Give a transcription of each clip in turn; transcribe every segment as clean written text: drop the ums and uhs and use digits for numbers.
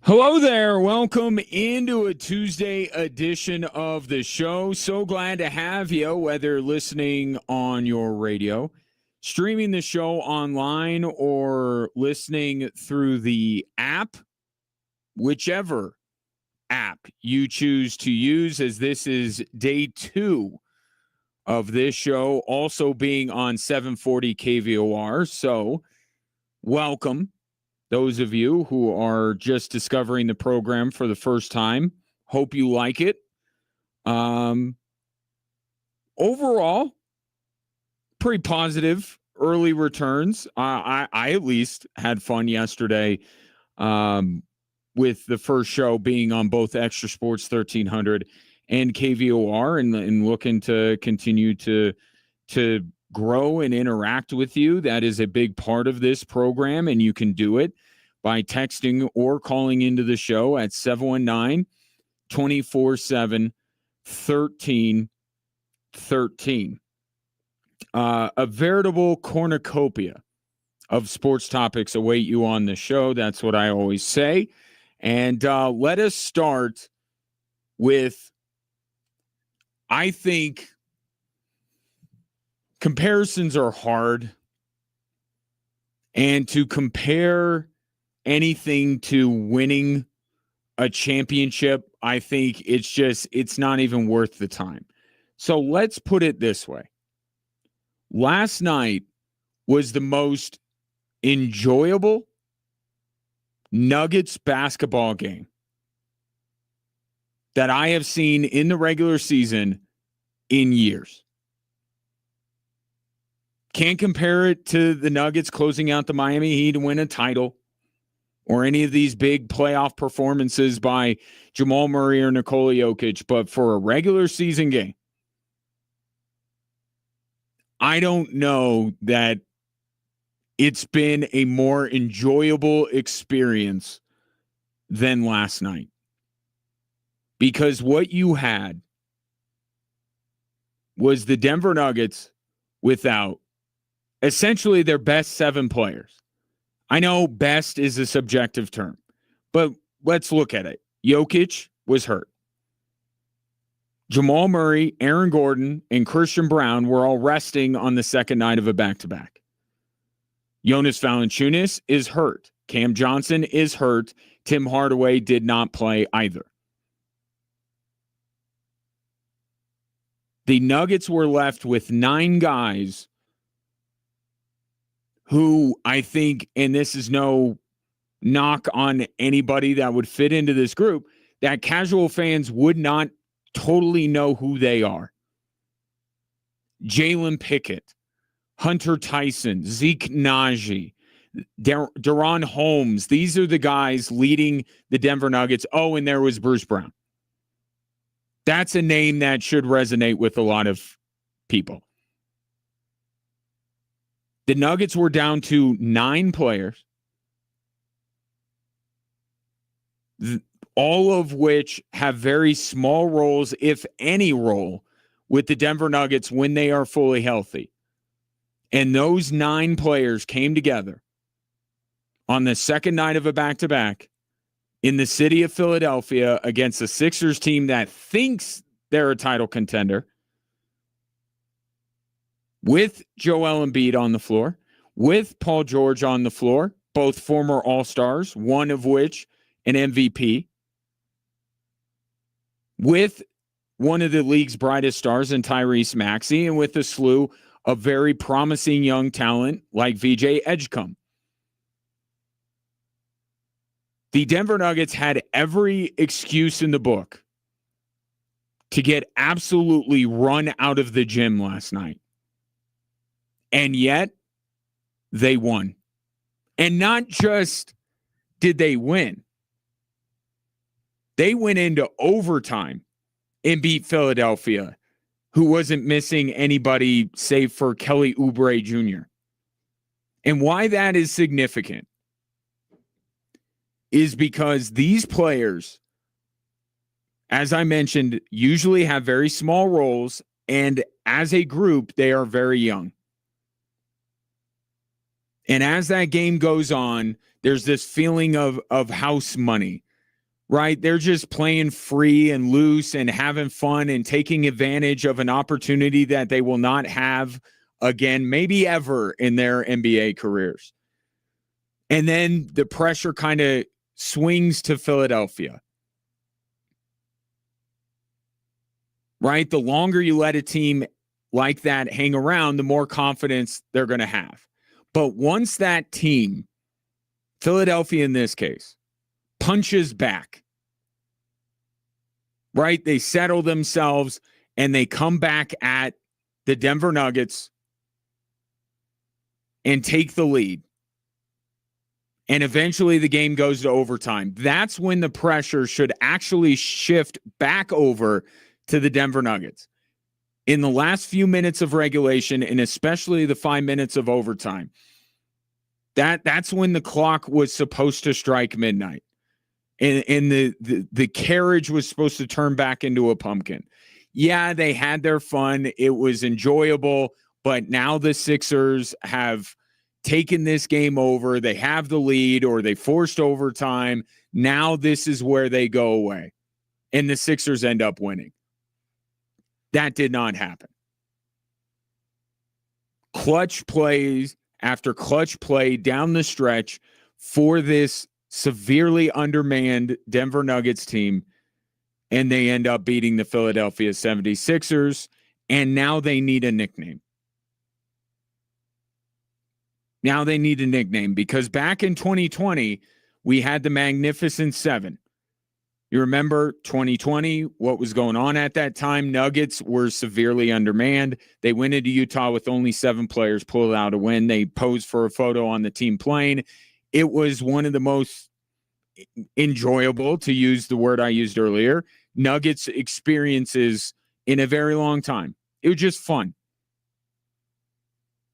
Hello there. Welcome into a Tuesday edition of the show. So glad to have you, whether listening on your radio, streaming the show online, or listening through the app, whichever app you choose to use, as this is day 2 of this show, also being on 740 KVOR. So welcome. Those of you who are just discovering the program for the first time, hope you like it. Overall, pretty positive early returns. I at least had fun yesterday with the first show being on both Extra Sports 1300 and KVOR, and looking to continue to grow and interact with you. That is a big part of this program, and you can do it by texting or calling into the show at 719-247-1313. A veritable cornucopia of sports topics await you on the show. That's what I always say. And let us start with, I think, comparisons are hard. And to compare anything to winning a championship, I think it's not even worth the time. So let's put it this way. Last night was the most enjoyable Nuggets basketball game that I have seen in the regular season in years. Can't compare it to the Nuggets closing out the Miami Heat to win a title, or any of these big playoff performances by Jamal Murray or Nikola Jokic. But for a regular season game, I don't know that it's been a more enjoyable experience than last night. Because what you had was the Denver Nuggets without essentially their best 7 players. I know best is a subjective term, but let's look at it. Jokic was hurt. Jamal Murray, Aaron Gordon, and Christian Brown were all resting on the second night of a back-to-back. Jonas Valanciunas is hurt. Cam Johnson is hurt. Tim Hardaway did not play either. The Nuggets were left with 9 guys who I think, and this is no knock on anybody that would fit into this group, that casual fans would not totally know who they are. Jalen Pickett, Hunter Tyson, Zeke Naji, Deron Holmes. These are the guys leading the Denver Nuggets. Oh, and there was Bruce Brown. That's a name that should resonate with a lot of people. The Nuggets were down to 9 players, all of which have very small roles, if any role, with the Denver Nuggets when they are fully healthy. And those 9 players came together on the second night of a back-to-back in the city of Philadelphia against a Sixers team that thinks they're a title contender, with Joel Embiid on the floor, with Paul George on the floor, both former All-Stars, one of which an MVP, with one of the league's brightest stars in Tyrese Maxey, and with a slew of very promising young talent like VJ Edgecombe. The Denver Nuggets had every excuse in the book to get absolutely run out of the gym last night. And yet, they won. And not just did they win, they went into overtime and beat Philadelphia, who wasn't missing anybody save for Kelly Oubre Jr. And why that is significant is because these players, as I mentioned, usually have very small roles, and as a group, they are very young. And as that game goes on, there's this feeling of house money right? They're just playing free and loose and having fun and taking advantage of an opportunity that they will not have again, maybe ever in their NBA careers. And then the pressure kind of swings to Philadelphia, right? The longer you let a team like that hang around, the more confidence they're going to have. But once that team, Philadelphia in this case, punches back, right? They settle themselves and they come back at the Denver Nuggets and take the lead. And eventually the game goes to overtime. That's when the pressure should actually shift back over to the Denver Nuggets. In the last few minutes of regulation, and especially the 5 minutes of overtime, that's when the clock was supposed to strike midnight. And the carriage was supposed to turn back into a pumpkin. Yeah, they had their fun. It was enjoyable. But now the Sixers have taken this game over. They have the lead, or they forced overtime. Now this is where they go away. And the Sixers end up winning. That did not happen. Clutch plays after clutch play down the stretch for this severely undermanned Denver Nuggets team, and they end up beating the Philadelphia 76ers, and now they need a nickname. Now they need a nickname because back in 2020, we had the Magnificent Seven. You remember 2020, what was going on at that time? Nuggets were severely undermanned. They went into Utah with only 7 players, pulled out a win. They posed for a photo on the team plane. It was one of the most enjoyable, to use the word I used earlier, Nuggets experiences in a very long time. It was just fun.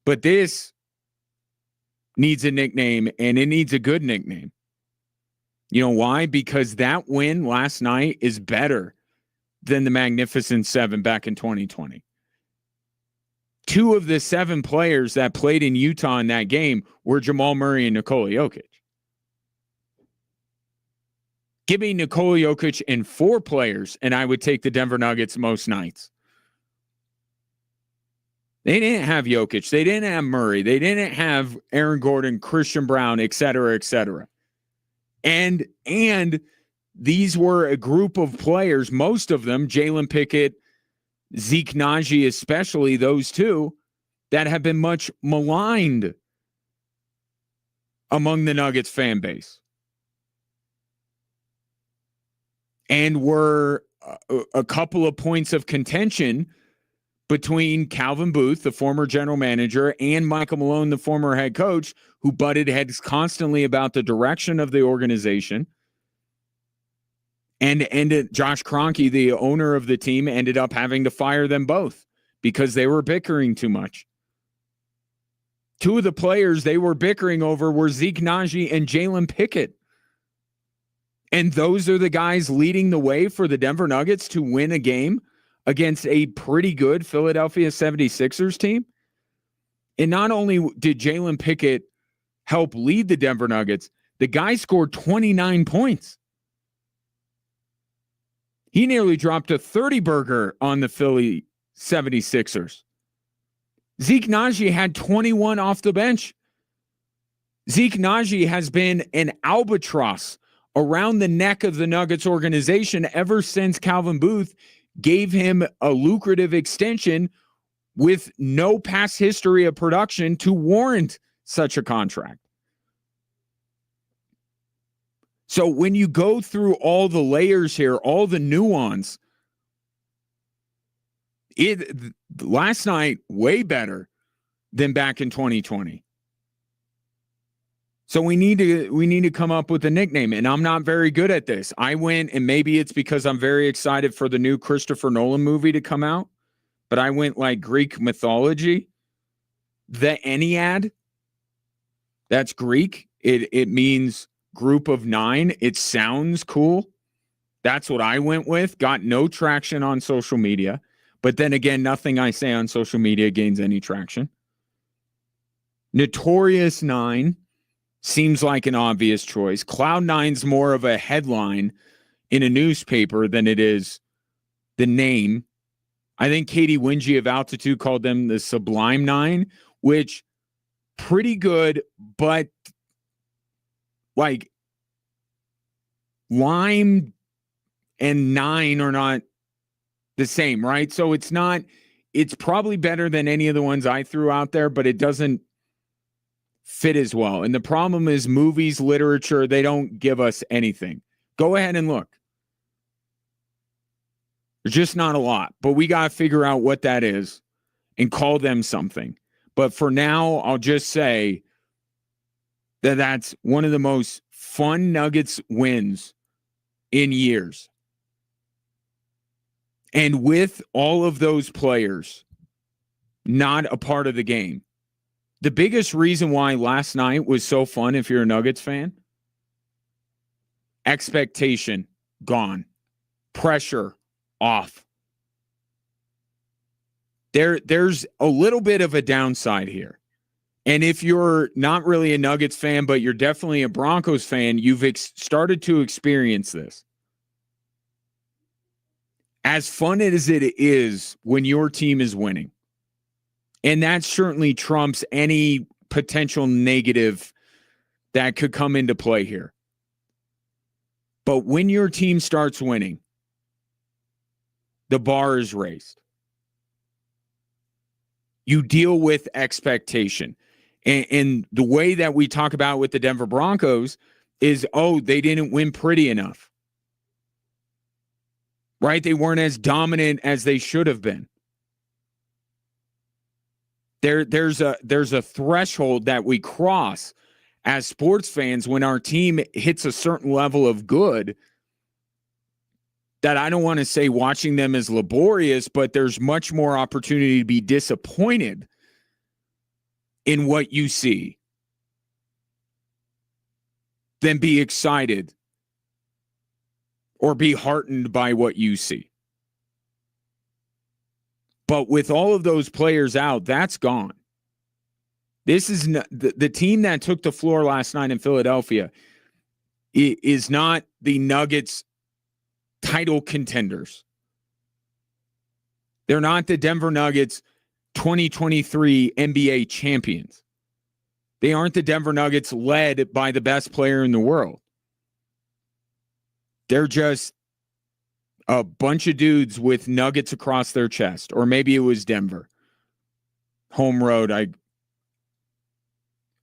But this needs a nickname, and it needs a good nickname. You know why? Because that win last night is better than the Magnificent Seven back in 2020. 2 of the 7 players that played in Utah in that game were Jamal Murray and Nikola Jokic. Give me Nikola Jokic and 4 players, and I would take the Denver Nuggets most nights. They didn't have Jokic. They didn't have Murray. They didn't have Aaron Gordon, Christian Brown, et cetera, et cetera. And these were a group of players, most of them, Jalen Pickett, Zeke Naji especially, those 2, that have been much maligned among the Nuggets fan base. And were a couple of points of contention between Calvin Booth, the former general manager, and Michael Malone, the former head coach, who butted heads constantly about the direction of the organization. And Josh Kroenke, the owner of the team, ended up having to fire them both because they were bickering too much. 2 of the players they were bickering over were Zeke Naji and Jalen Pickett. And those are the guys leading the way for the Denver Nuggets to win a game against a pretty good Philadelphia 76ers team. And not only did Jalen Pickett help lead the Denver Nuggets, the guy scored 29 points. He nearly dropped a 30-burger on the Philly 76ers. Zeke Naji had 21 off the bench. Zeke Naji has been an albatross around the neck of the Nuggets organization ever since Calvin Booth gave him a lucrative extension with no past history of production to warrant such a contract. So when you go through all the layers here, all the nuance, last night way better than back in 2020. So we need to come up with a nickname, and I'm not very good at this. I went, and maybe it's because I'm very excited for the new Christopher Nolan movie to come out, but I went like Greek mythology. The Ennead, that's Greek. It means group of 9. It sounds cool. That's what I went with. Got no traction on social media. But then again, nothing I say on social media gains any traction. Notorious 9 seems like an obvious choice. Cloud 9's more of a headline in a newspaper than it is the name. I think Katie Wingy of Altitude called them the Sublime Nine, which pretty good, but like lime and nine are not the same, right? So it's probably better than any of the ones I threw out there, but it doesn't fit as well. And the problem is movies, literature, they don't give us anything. Go ahead and look. There's just not a lot, but we got to figure out what that is and call them something. But for now, I'll just say that that's one of the most fun Nuggets wins in years. And with all of those players not a part of the game, the biggest reason why last night was so fun, if you're a Nuggets fan, expectation gone, pressure off. There's a little bit of a downside here. And if you're not really a Nuggets fan, but you're definitely a Broncos fan, you've started to experience this. As fun as it is when your team is winning, and that certainly trumps any potential negative that could come into play here. But when your team starts winning, the bar is raised. You deal with expectation. And the way that we talk about with the Denver Broncos is, they didn't win pretty enough. Right? They weren't as dominant as they should have been. There's a threshold that we cross as sports fans when our team hits a certain level of good that I don't want to say watching them is laborious, but there's much more opportunity to be disappointed in what you see than be excited or be heartened by what you see. But with all of those players out, that's gone. This is not, the team that took the floor last night in Philadelphia is not the Nuggets title contenders. They're not the Denver Nuggets 2023 NBA champions. They aren't the Denver Nuggets led by the best player in the world. They're just a bunch of dudes with Nuggets across their chest. Or maybe it was Denver. Home road. I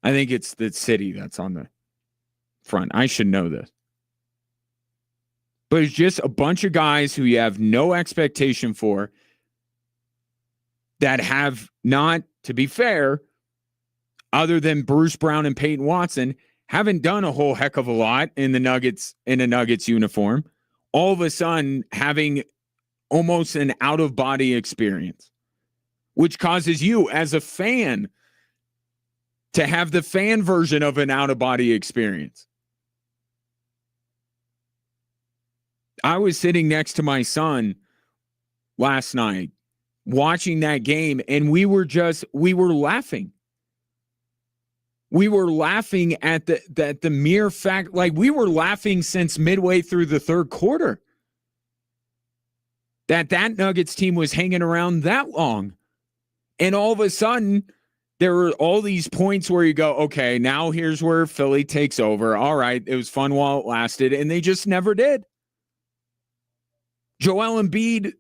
think it's the city that's on the front. I should know this. But it's just a bunch of guys who you have no expectation for that have not, to be fair, other than Bruce Brown and Peyton Watson, haven't done a whole heck of a lot in the Nuggets, in a Nuggets uniform. All of a sudden having almost an out-of-body experience, which causes you as a fan to have the fan version of an out-of-body experience. I was sitting next to my son last night watching that game, and we were laughing. We were laughing at the mere fact, like we were laughing since midway through the third quarter. That Nuggets team was hanging around that long. And all of a sudden, there were all these points where you go, okay, now here's where Philly takes over. All right, it was fun while it lasted, and they just never did. Joel Embiid,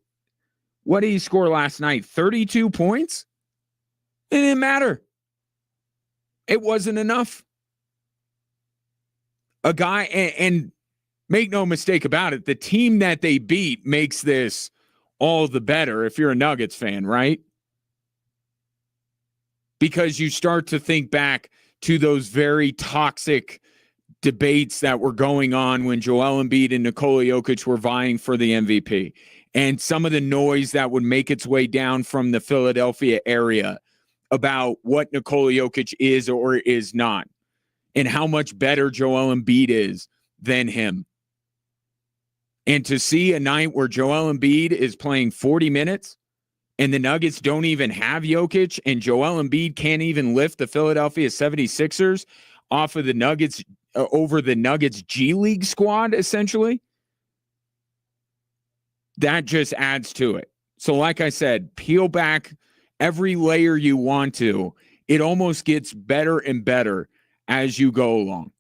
what did he score last night? 32 points? It didn't matter. It wasn't enough. A guy, and make no mistake about it, the team that they beat makes this all the better if you're a Nuggets fan, right? Because you start to think back to those very toxic debates that were going on when Joel Embiid and Nikola Jokic were vying for the MVP, and some of the noise that would make its way down from the Philadelphia area about what Nikola Jokic is or is not, and how much better Joel Embiid is than him. And to see a night where Joel Embiid is playing 40 minutes and the Nuggets don't even have Jokic, and Joel Embiid can't even lift the Philadelphia 76ers off of the Nuggets over the Nuggets G League squad, essentially. that just adds to it. So, like I said, peel back every layer you want to. It almost gets better and better as you go along.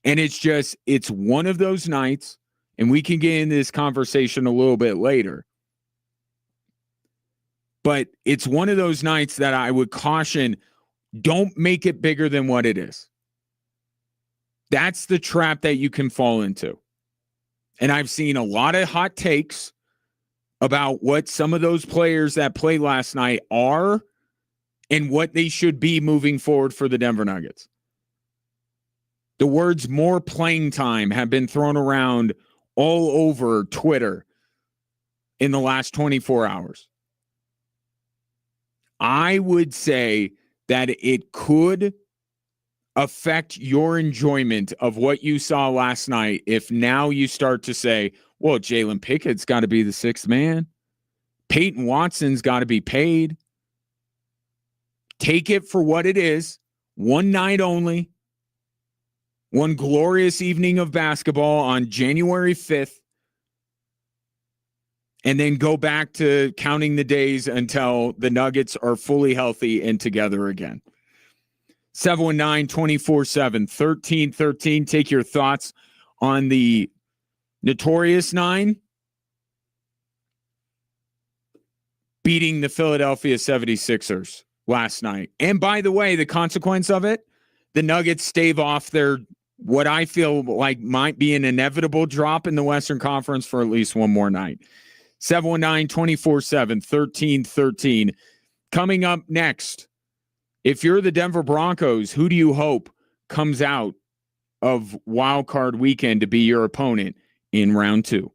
And it's one of those nights, and we can get into this conversation a little bit later. But it's one of those nights that I would caution, don't make it bigger than what it is. That's the trap that you can fall into. And I've seen a lot of hot takes about what some of those players that played last night are and what they should be moving forward for the Denver Nuggets. The words more playing time have been thrown around all over Twitter in the last 24 hours. I would say that it could affect your enjoyment of what you saw last night if now you start to say, well, Jalen Pickett's got to be the sixth man. Peyton Watson's got to be paid. Take it for what it is. One night only. One glorious evening of basketball on January 5th. And then go back to counting the days until the Nuggets are fully healthy and together again. 719-247-1313. Take your thoughts on the Notorious 9 beating the Philadelphia 76ers last night. And by the way, the consequence of it, the Nuggets stave off their, what I feel like might be an inevitable drop in the Western Conference for at least one more night. 719-247-1313. Coming up next, if you're the Denver Broncos, who do you hope comes out of Wild Card Weekend to be your opponent in round 2?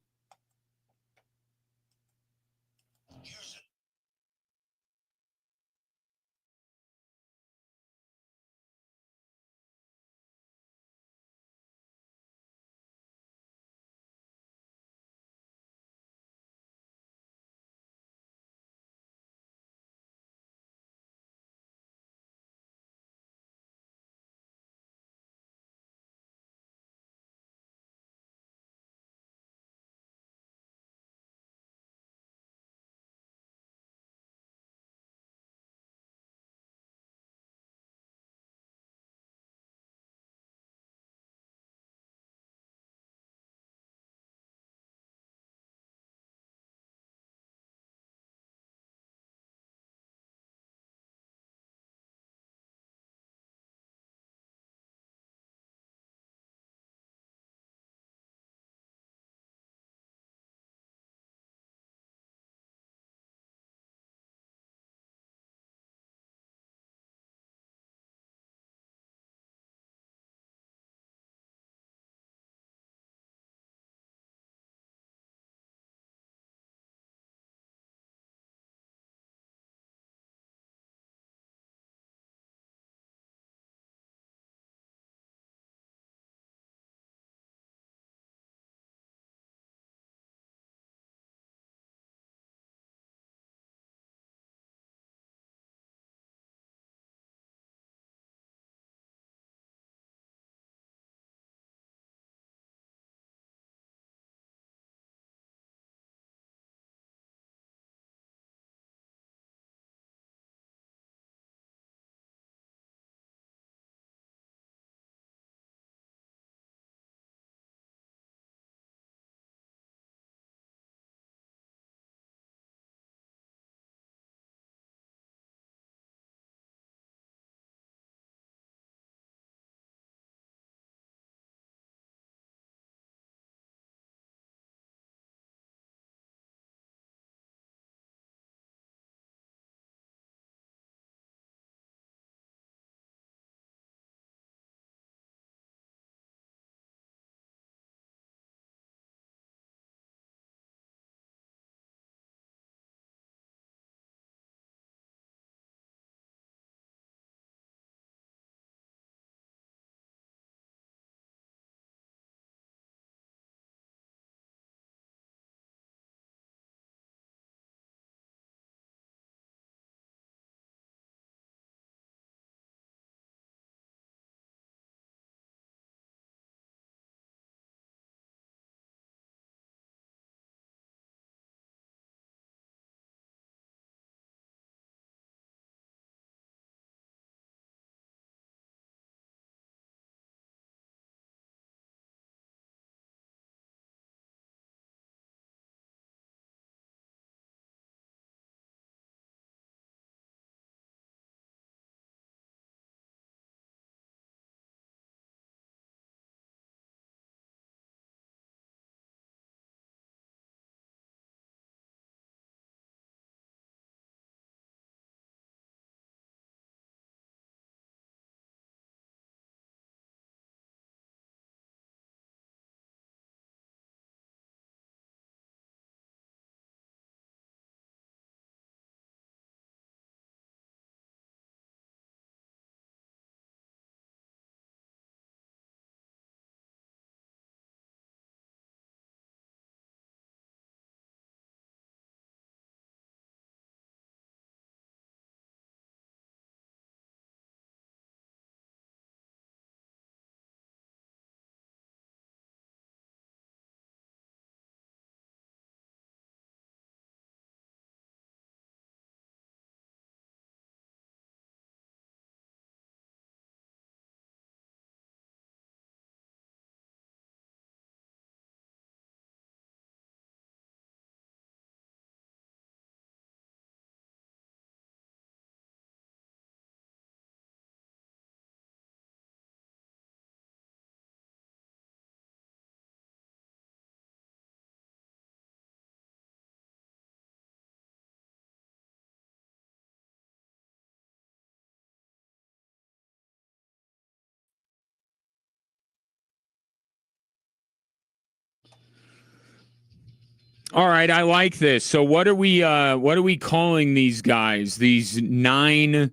All right, I like this. So what are we calling these guys? These 9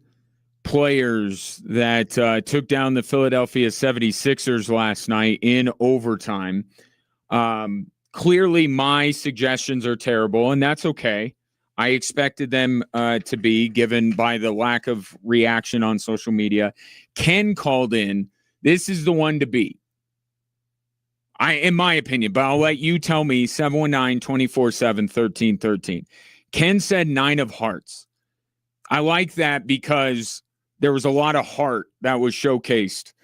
players that took down the Philadelphia 76ers last night in overtime. Clearly my suggestions are terrible, and that's okay. I expected them to be, given by the lack of reaction on social media. Ken called in. This is the one to beat, in my opinion, but I'll let you tell me. 719-247-1313. Ken said 9 of hearts. I like that because there was a lot of heart that was showcased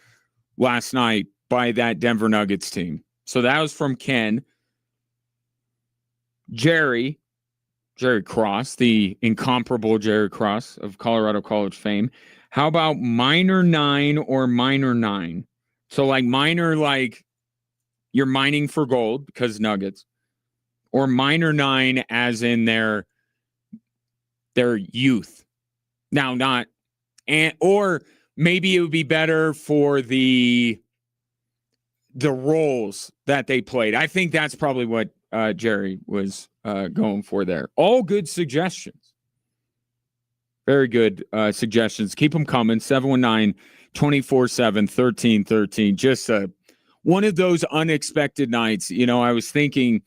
last night by that Denver Nuggets team. So that was from Ken. Jerry Cross, the incomparable Jerry Cross of Colorado College fame. How about minor 9 or minor 9? So like minor, like you're mining for gold because Nuggets, or minor 9 as in their youth. Now, not, or maybe it would be better for the roles that they played. I think that's probably what Jerry was going for there. All good suggestions. Very good suggestions. Keep them coming. 719-247-1313. Just one of those unexpected nights. I was thinking,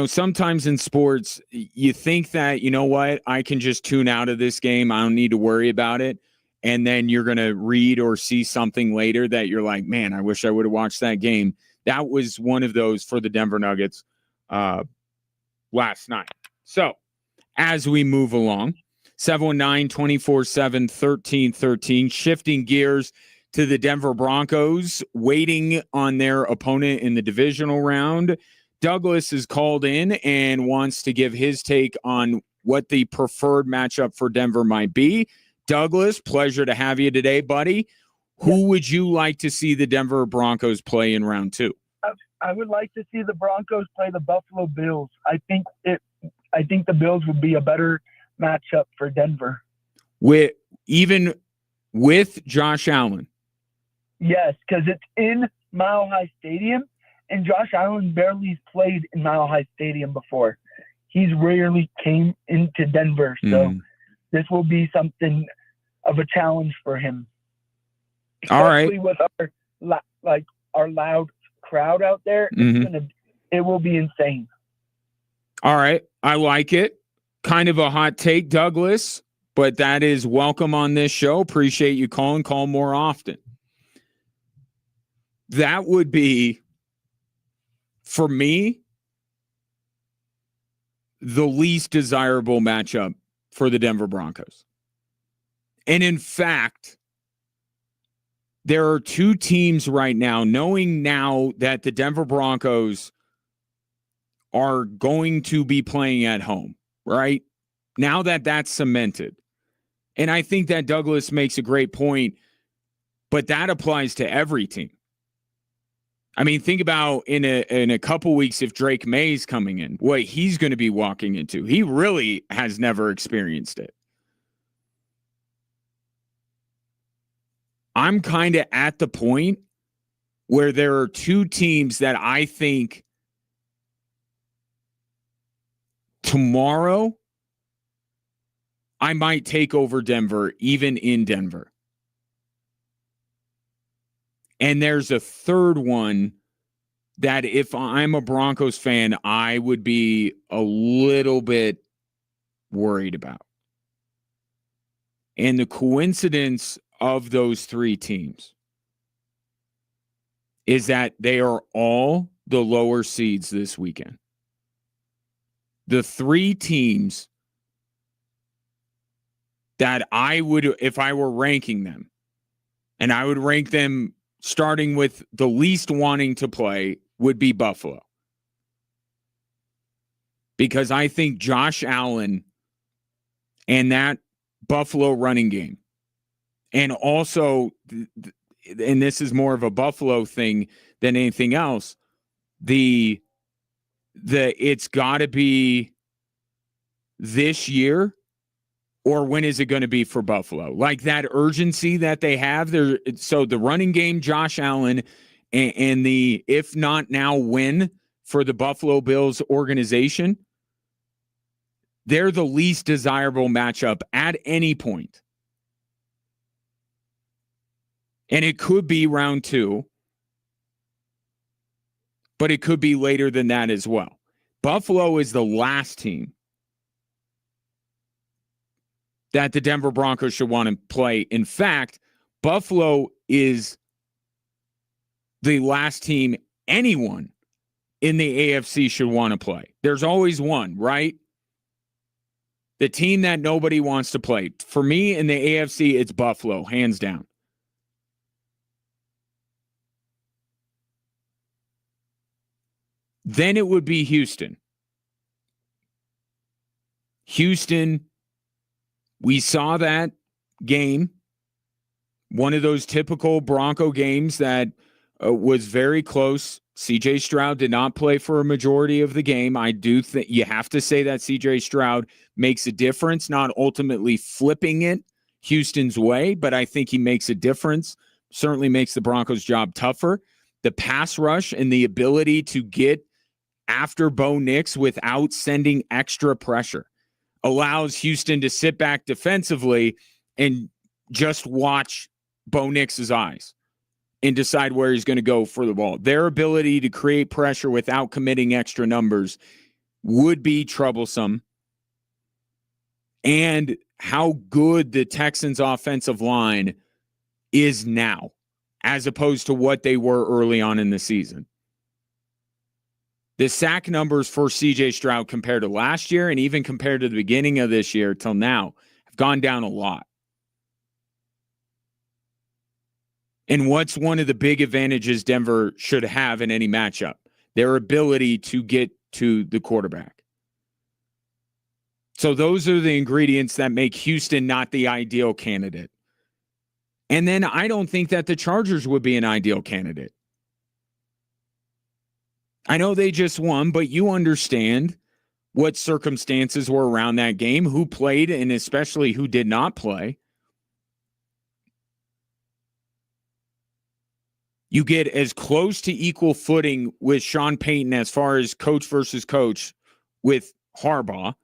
sometimes in sports, you think that, you know what, I can just tune out of this game. I don't need to worry about it. And then you're going to read or see something later that you're like, man, I wish I would have watched that game. That was one of those for the Denver Nuggets last night. So as we move along, 719-247-1313, shifting gears to the Denver Broncos, waiting on their opponent in the divisional round. Douglas is called in and wants to give his take on what the preferred matchup for Denver might be. Douglas, pleasure to have you today, buddy. Who would you like to see the Denver Broncos play in round 2? I would like to see the Broncos play the Buffalo Bills. I think the Bills would be a better matchup for Denver. With Josh Allen? Yes, because it's in Mile High Stadium, and Josh Allen barely played in Mile High Stadium before. He's rarely came into Denver, so this will be something of a challenge for him. Especially with our loud crowd out there, it will be insane. All right, I like it. Kind of a hot take, Douglas, but that is welcome on this show. Appreciate you calling. Call more often. That would be, for me, the least desirable matchup for the Denver Broncos. And in fact, there are 2 teams right now, knowing now that the Denver Broncos are going to be playing at home, right? Now that that's cemented. And I think that Douglas makes a great point, but that applies to every team. I mean, think about in a couple weeks if Drake May's coming in, what he's going to be walking into. He really has never experienced it. I'm kind of at the point where there are 2 teams that I think tomorrow I might take over Denver, even in Denver. And there's a third one that if I'm a Broncos fan, I would be a little bit worried about. And the coincidence of those 3 teams is that they are all the lower seeds this weekend. The 3 teams that I would, if I were ranking them, and I would rank them starting with the least wanting to play, would be Buffalo. Because I think Josh Allen and that Buffalo running game, and also, and this is more of a Buffalo thing than anything else, it's got to be this year, or when is it going to be for Buffalo? Like that urgency that they have there. So the running game, Josh Allen, and the if not now when for the Buffalo Bills organization, they're the least desirable matchup at any point. And it could be round 2, but it could be later than that as well. Buffalo is the last team that the Denver Broncos should want to play. In fact, Buffalo is the last team anyone in the AFC should want to play. There's always one, right? The team that nobody wants to play. For me in the AFC, it's Buffalo, hands down. Then it would be Houston. Houston, we saw that game, one of those typical Bronco games that was very close. CJ Stroud did not play for a majority of the game. I do think you have to say that CJ Stroud makes a difference, not ultimately flipping it Houston's way, but I think he makes a difference. Certainly makes the Broncos' job tougher. The pass rush and the ability to get after Bo Nix without sending extra pressure allows Houston to sit back defensively and just watch Bo Nix's eyes and decide where he's going to go for the ball. Their ability to create pressure without committing extra numbers would be troublesome. And how good the Texans' offensive line is now, as opposed to what they were early on in the season. The sack numbers for CJ Stroud compared to last year and even compared to the beginning of this year till now have gone down a lot. And what's one of the big advantages Denver should have in any matchup? Their ability to get to the quarterback. So those are the ingredients that make Houston not the ideal candidate. And then I don't think that the Chargers would be an ideal candidate. I know they just won, but you understand what circumstances were around that game, who played, and especially who did not play. You get as close to equal footing with Sean Payton as far as coach versus coach with Harbaugh.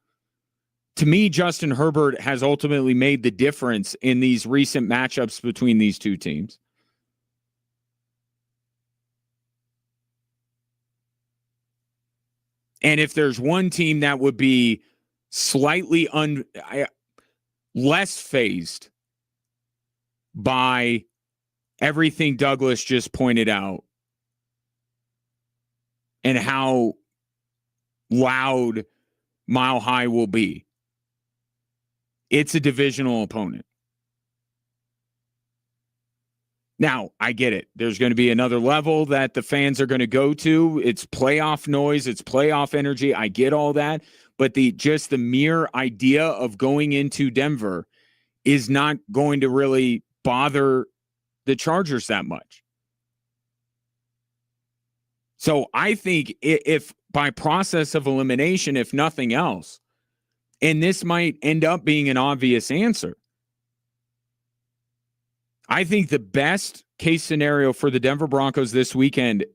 To me, Justin Herbert has ultimately made the difference in these recent matchups between these two teams. And if there's one team that would be slightly less phased by everything Douglas just pointed out and how loud Mile High will be, it's a divisional opponent. Now, I get it. There's going to be another level that the fans are going to go to. It's playoff noise. It's playoff energy. I get all that. But the mere idea of going into Denver is not going to really bother the Chargers that much. So I think if by process of elimination, if nothing else, and this might end up being an obvious answer, I think the best case scenario for the Denver Broncos this weekend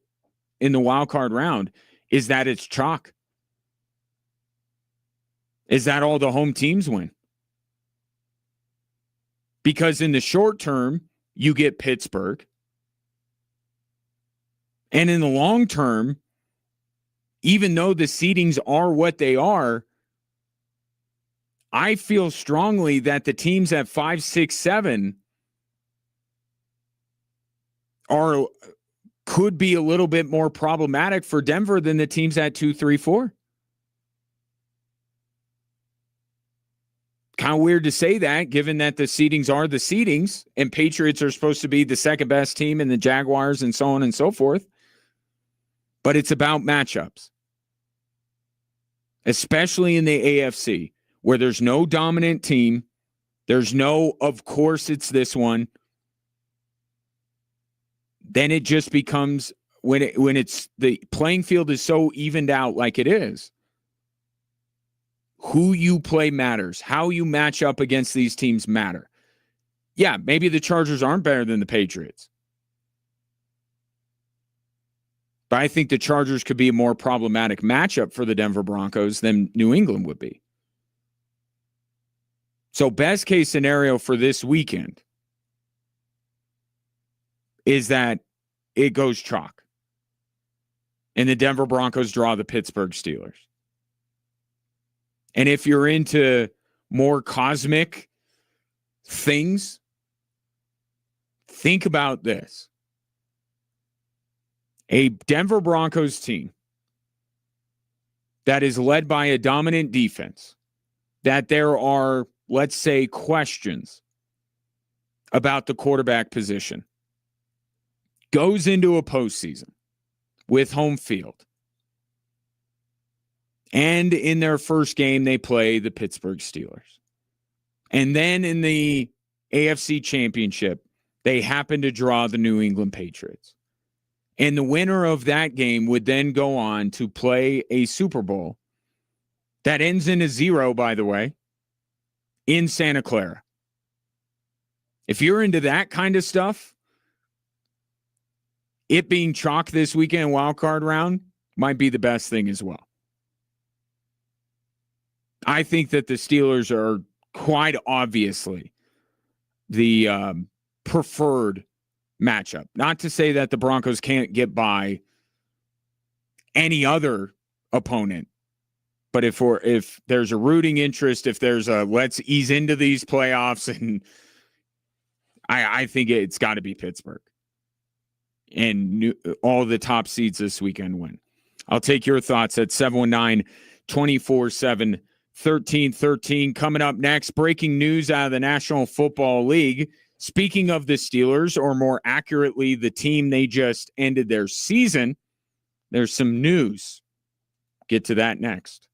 in the wild card round is that it's chalk. Is that all the home teams win? Because in the short term, you get Pittsburgh. And in the long term, even though the seedings are what they are, I feel strongly that the teams at 5, 6, 7 could be a little bit more problematic for Denver than the teams at 2, 3, 4. Kind of weird to say that, given that the seedings are the seedings, and Patriots are supposed to be the second best team, and the Jaguars, and so on and so forth. But it's about matchups, especially in the AFC, where there's no dominant team. There's no, of course, it's this one. Then it just becomes, when it's the playing field is so evened out like it is, who you play matters. How you match up against these teams matter. Yeah, maybe the Chargers aren't better than the Patriots. But I think the Chargers could be a more problematic matchup for the Denver Broncos than New England would be. So best case scenario for this weekend is that it goes chalk. And the Denver Broncos draw the Pittsburgh Steelers. And if you're into more cosmic things, think about this. A Denver Broncos team that is led by a dominant defense, that there are, let's say, questions about the quarterback position, goes into a postseason with home field. And in their first game, they play the Pittsburgh Steelers. And then in the AFC Championship, they happen to draw the New England Patriots. And the winner of that game would then go on to play a Super Bowl that ends in a 0, by the way, in Santa Clara. If you're into that kind of stuff, it being chalk this weekend, wild card round, might be the best thing as well. I think that the Steelers are quite obviously the preferred matchup. Not to say that the Broncos can't get by any other opponent, but if there's a rooting interest, if there's a let's ease into these playoffs, and I think it's got to be Pittsburgh. And all the top seeds this weekend win. I'll take your thoughts at 719-247-1313. Coming up next, breaking news out of the National Football League. Speaking of the Steelers, or more accurately, the team they just ended their season, there's some news. Get to that next.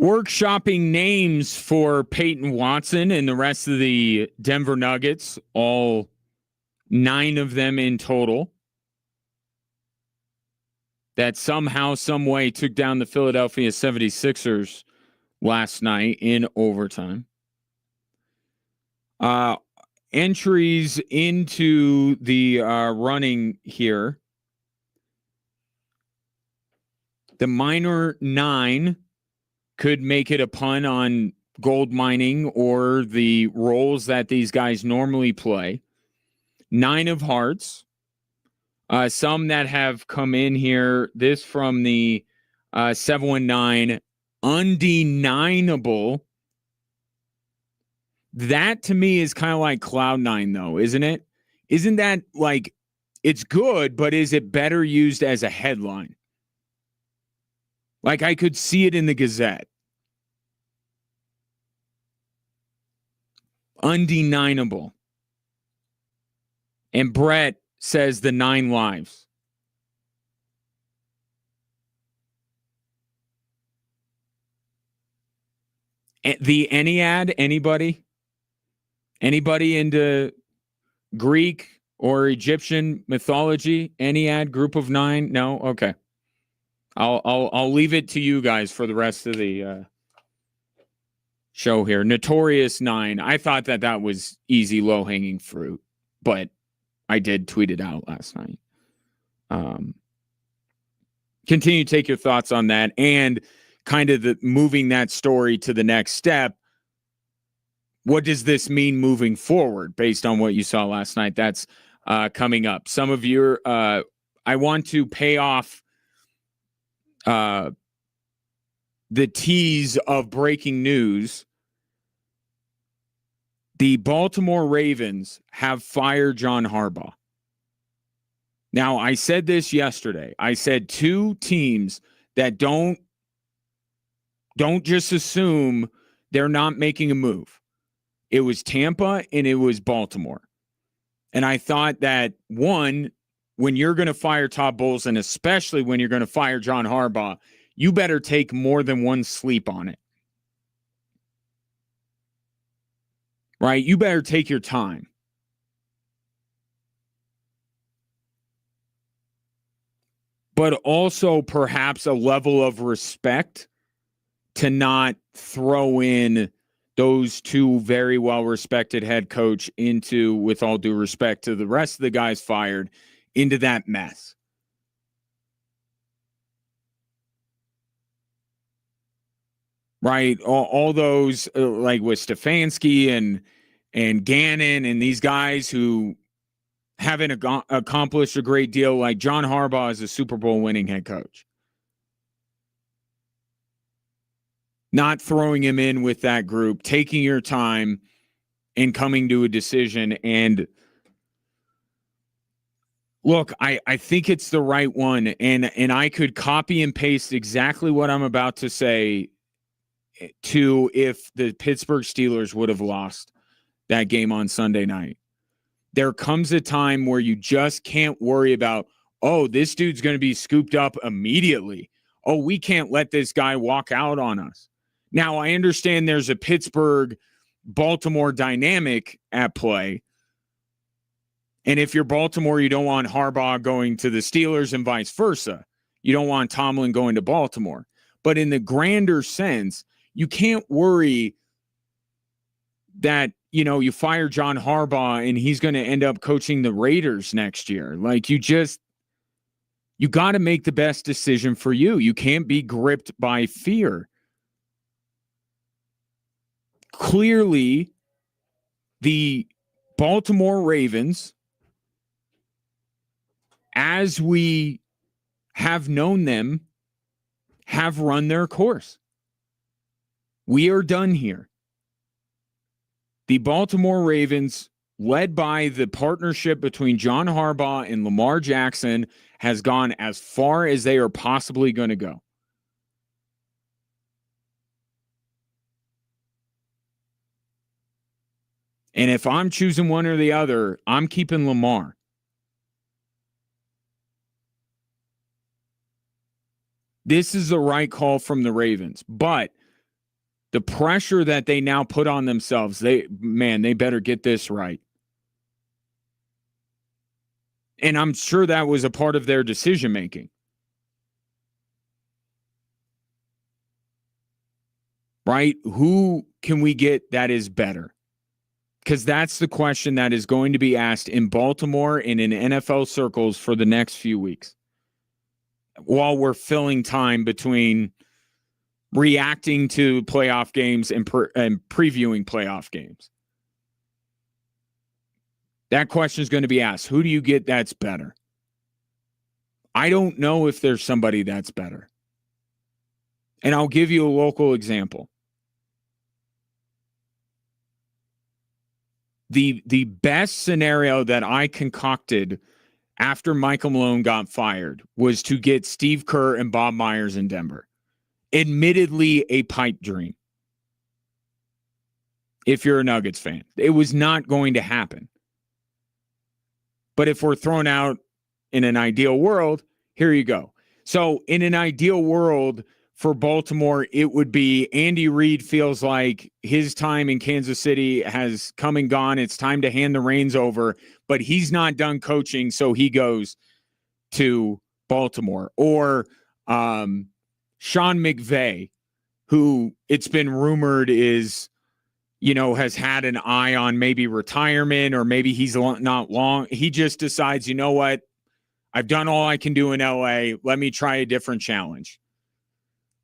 Workshopping names for Peyton Watson and the rest of the Denver Nuggets, all 9 of them in total, that somehow, some way took down the Philadelphia 76ers last night in overtime. Entries into the running here. The minor 9 could make it a pun on gold mining or the roles that these guys normally play. 9 of hearts. Some that have come in here. This from the 719. Undeniable. That to me is kind of like Cloud9, though, isn't it? Isn't that like, it's good, but is it better used as a headline? Like I could see it in the Gazette. Undeniable. And Brett says the 9 lives. The Ennead, anybody? Anybody into Greek or Egyptian mythology? Ennead, group of 9? No? Okay. I'll leave it to you guys for the rest of the show here. Notorious 9. I thought that was easy, low-hanging fruit, but I did tweet it out last night. Continue to take your thoughts on that and kind of moving that story to the next step. What does this mean moving forward based on what you saw last night? That's coming up. Some of your, I want to pay off the tease of breaking news. The Baltimore Ravens have fired John Harbaugh. Now, I said this yesterday. I said 2 teams that don't just assume they're not making a move. It was Tampa and it was Baltimore. And I thought that, one, when you're going to fire Todd Bowles, and especially when you're going to fire John Harbaugh, you better take more than one sleep on it. Right? You better take your time. But also perhaps a level of respect to not throw in those 2 very well-respected head coach into, with all due respect to the rest of the guys fired, into that mess. Right? All those, like with Stefanski and Gannon and these guys who haven't accomplished a great deal, like John Harbaugh is a Super Bowl winning head coach. Not throwing him in with that group, taking your time and coming to a decision. And look, I think it's the right one. And I could copy and paste exactly what I'm about to say to if the Pittsburgh Steelers would have lost that game on Sunday night. There comes a time where you just can't worry about, oh, this dude's going to be scooped up immediately. Oh, we can't let this guy walk out on us. Now, I understand there's a Pittsburgh-Baltimore dynamic at play. And if you're Baltimore, you don't want Harbaugh going to the Steelers and vice versa. You don't want Tomlin going to Baltimore. But in the grander sense, you can't worry that, you know, you fire John Harbaugh and he's going to end up coaching the Raiders next year. Like, you got to make the best decision for you. You can't be gripped by fear. Clearly, the Baltimore Ravens, as we have known them, have run their course. We are done here. The Baltimore Ravens, led by the partnership between John Harbaugh and Lamar Jackson, has gone as far as they are possibly going to go. And if I'm choosing one or the other, I'm keeping Lamar. This is the right call from the Ravens. But The pressure that they now put on themselves, they better get this right. And I'm sure that was a part of their decision making. Right? Who can we get that is better? Because that's the question that is going to be asked in Baltimore and in NFL circles for the next few weeks, while we're filling time between reacting to playoff games and previewing playoff games. That question is going to be asked. Who do you get that's better? I don't know if there's somebody that's better. And I'll give you a local example. The best scenario that I concocted after Michael Malone got fired was to get Steve Kerr and Bob Myers in Denver. Admittedly, a pipe dream. If you're a Nuggets fan, it was not going to happen. But if we're thrown out in an ideal world, here you go. So in an ideal world for Baltimore, it would be Andy Reid feels like his time in Kansas City has come and gone. It's time to hand the reins over, but he's not done coaching, so he goes to Baltimore. Or Sean McVay, who it's been rumored is, has had an eye on maybe retirement, or maybe he's not long. He just decides, you know what? I've done all I can do in LA. Let me try a different challenge.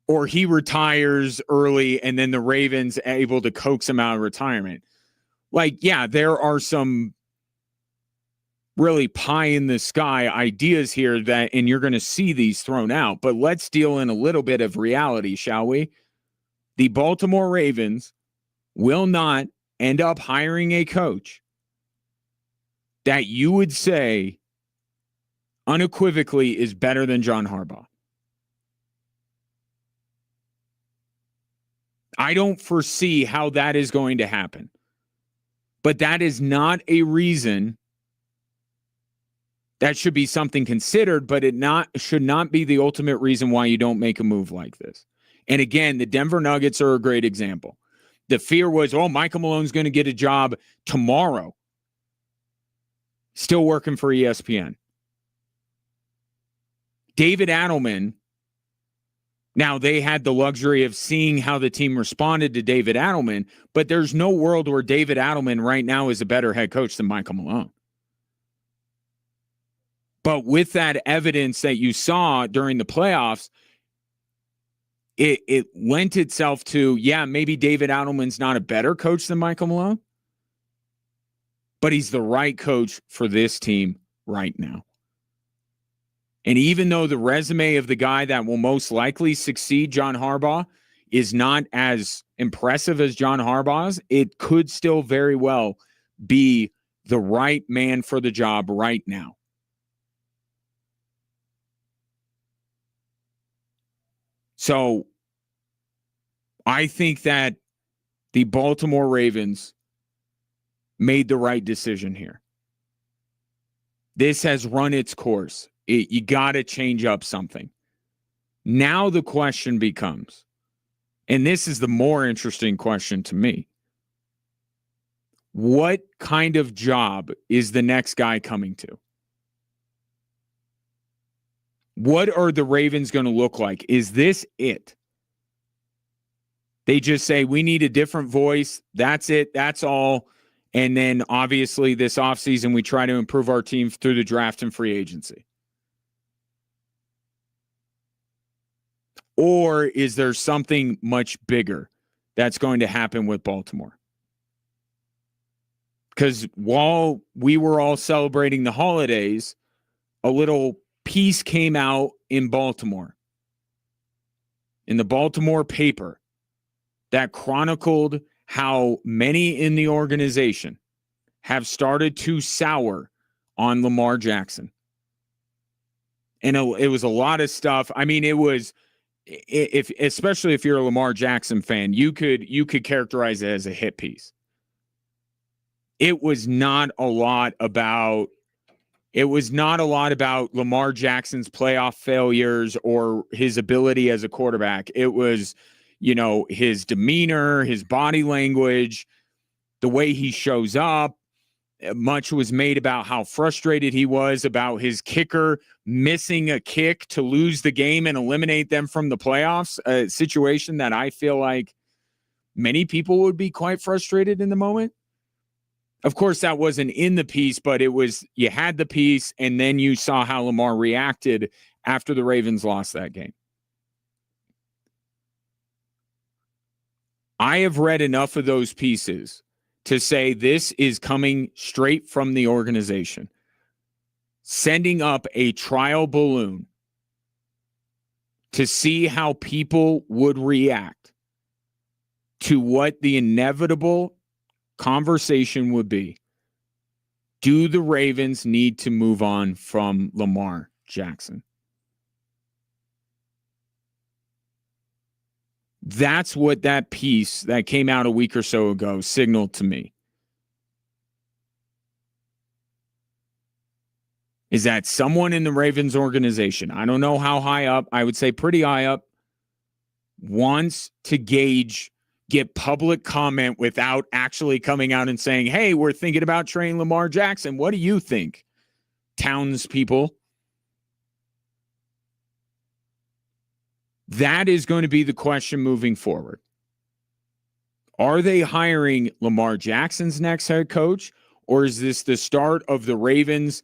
Or he retires early and then the Ravens able to coax him out of retirement. There are some really pie in the sky ideas here and you're going to see these thrown out, but let's deal in a little bit of reality, shall we? The Baltimore Ravens will not end up hiring a coach that you would say unequivocally is better than John Harbaugh. I don't foresee how that is going to happen. But that is not a reason. That should be something considered, but should not be the ultimate reason why you don't make a move like this. And again, the Denver Nuggets are a great example. The fear was, Michael Malone's going to get a job tomorrow. Still working for ESPN. David Adelman, now they had the luxury of seeing how the team responded to David Adelman, but there's no world where David Adelman right now is a better head coach than Michael Malone. But with that evidence that you saw during the playoffs, it lent itself to, maybe David Adelman's not a better coach than Michael Malone, but he's the right coach for this team right now. And even though the resume of the guy that will most likely succeed, John Harbaugh, is not as impressive as John Harbaugh's, it could still very well be the right man for the job right now. So I think that the Baltimore Ravens made the right decision here. This has run its course. You got to change up something. Now the question becomes, and this is the more interesting question to me, what kind of job is the next guy coming to? What are the Ravens going to look like? Is this it? They just say, we need a different voice. That's it. That's all. And then obviously this offseason, we try to improve our team through the draft and free agency. Or is there something much bigger that's going to happen with Baltimore? Because while we were all celebrating the holidays, a little piece came out in Baltimore, in the Baltimore paper, that chronicled how many in the organization have started to sour on Lamar Jackson. And it was a lot of stuff. I mean, it was, especially if you're a Lamar Jackson fan, you could characterize it as a hit piece. It was not a lot about Lamar Jackson's playoff failures or his ability as a quarterback. It was, his demeanor, his body language, the way he shows up. Much was made about how frustrated he was about his kicker missing a kick to lose the game and eliminate them from the playoffs, a situation that I feel like many people would be quite frustrated in the moment. Of course, that wasn't in the piece, but it was, you had the piece, and then you saw how Lamar reacted after the Ravens lost that game. I have read enough of those pieces to say this is coming straight from the organization, sending up a trial balloon to see how people would react to what the inevitable conversation would be. Do the Ravens need to move on from Lamar Jackson? That's what that piece that came out a week or so ago signaled to me. Is that someone in the Ravens organization, I don't know how high up, I would say pretty high up, wants to get public comment without actually coming out and saying, hey, we're thinking about trading Lamar Jackson. What do you think, townspeople? That is going to be the question moving forward. Are they hiring Lamar Jackson's next head coach, or is this the start of the Ravens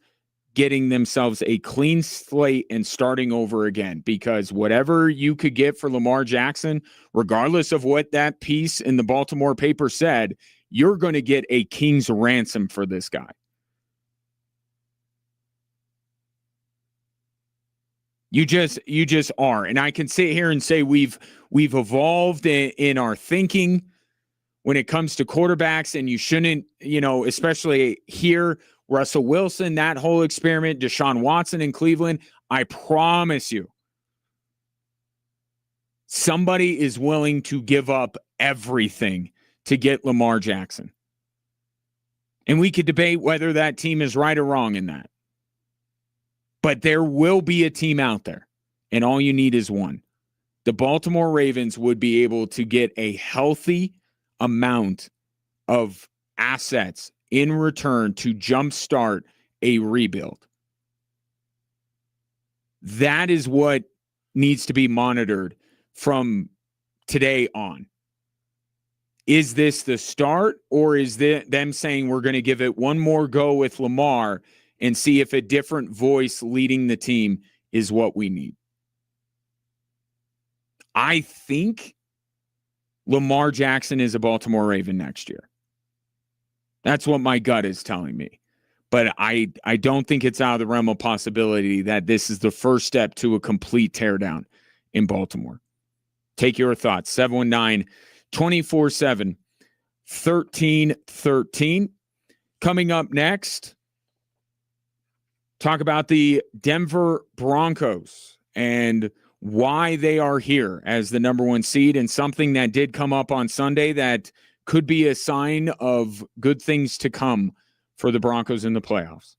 getting themselves a clean slate and starting over again? Because whatever you could get for Lamar Jackson, regardless of what that piece in the Baltimore paper said, you're going to get a king's ransom for this guy. You just are. And I can sit here and say we've evolved in our thinking when it comes to quarterbacks, and you shouldn't, especially here, Russell Wilson, that whole experiment, Deshaun Watson in Cleveland. I promise you, somebody is willing to give up everything to get Lamar Jackson. And we could debate whether that team is right or wrong in that. But there will be a team out there, and all you need is one. The Baltimore Ravens would be able to get a healthy amount of assets in return to jumpstart a rebuild. That is what needs to be monitored from today on. Is this the start, or is them saying we're going to give it one more go with Lamar and see if a different voice leading the team is what we need? I think Lamar Jackson is a Baltimore Raven next year. That's what my gut is telling me. But I don't think it's out of the realm of possibility that this is the first step to a complete teardown in Baltimore. Take your thoughts. 719-247-1313. Coming up next, talk about the Denver Broncos and why they are here as the number one seed, and something that did come up on Sunday that could be a sign of good things to come for the Broncos in the playoffs.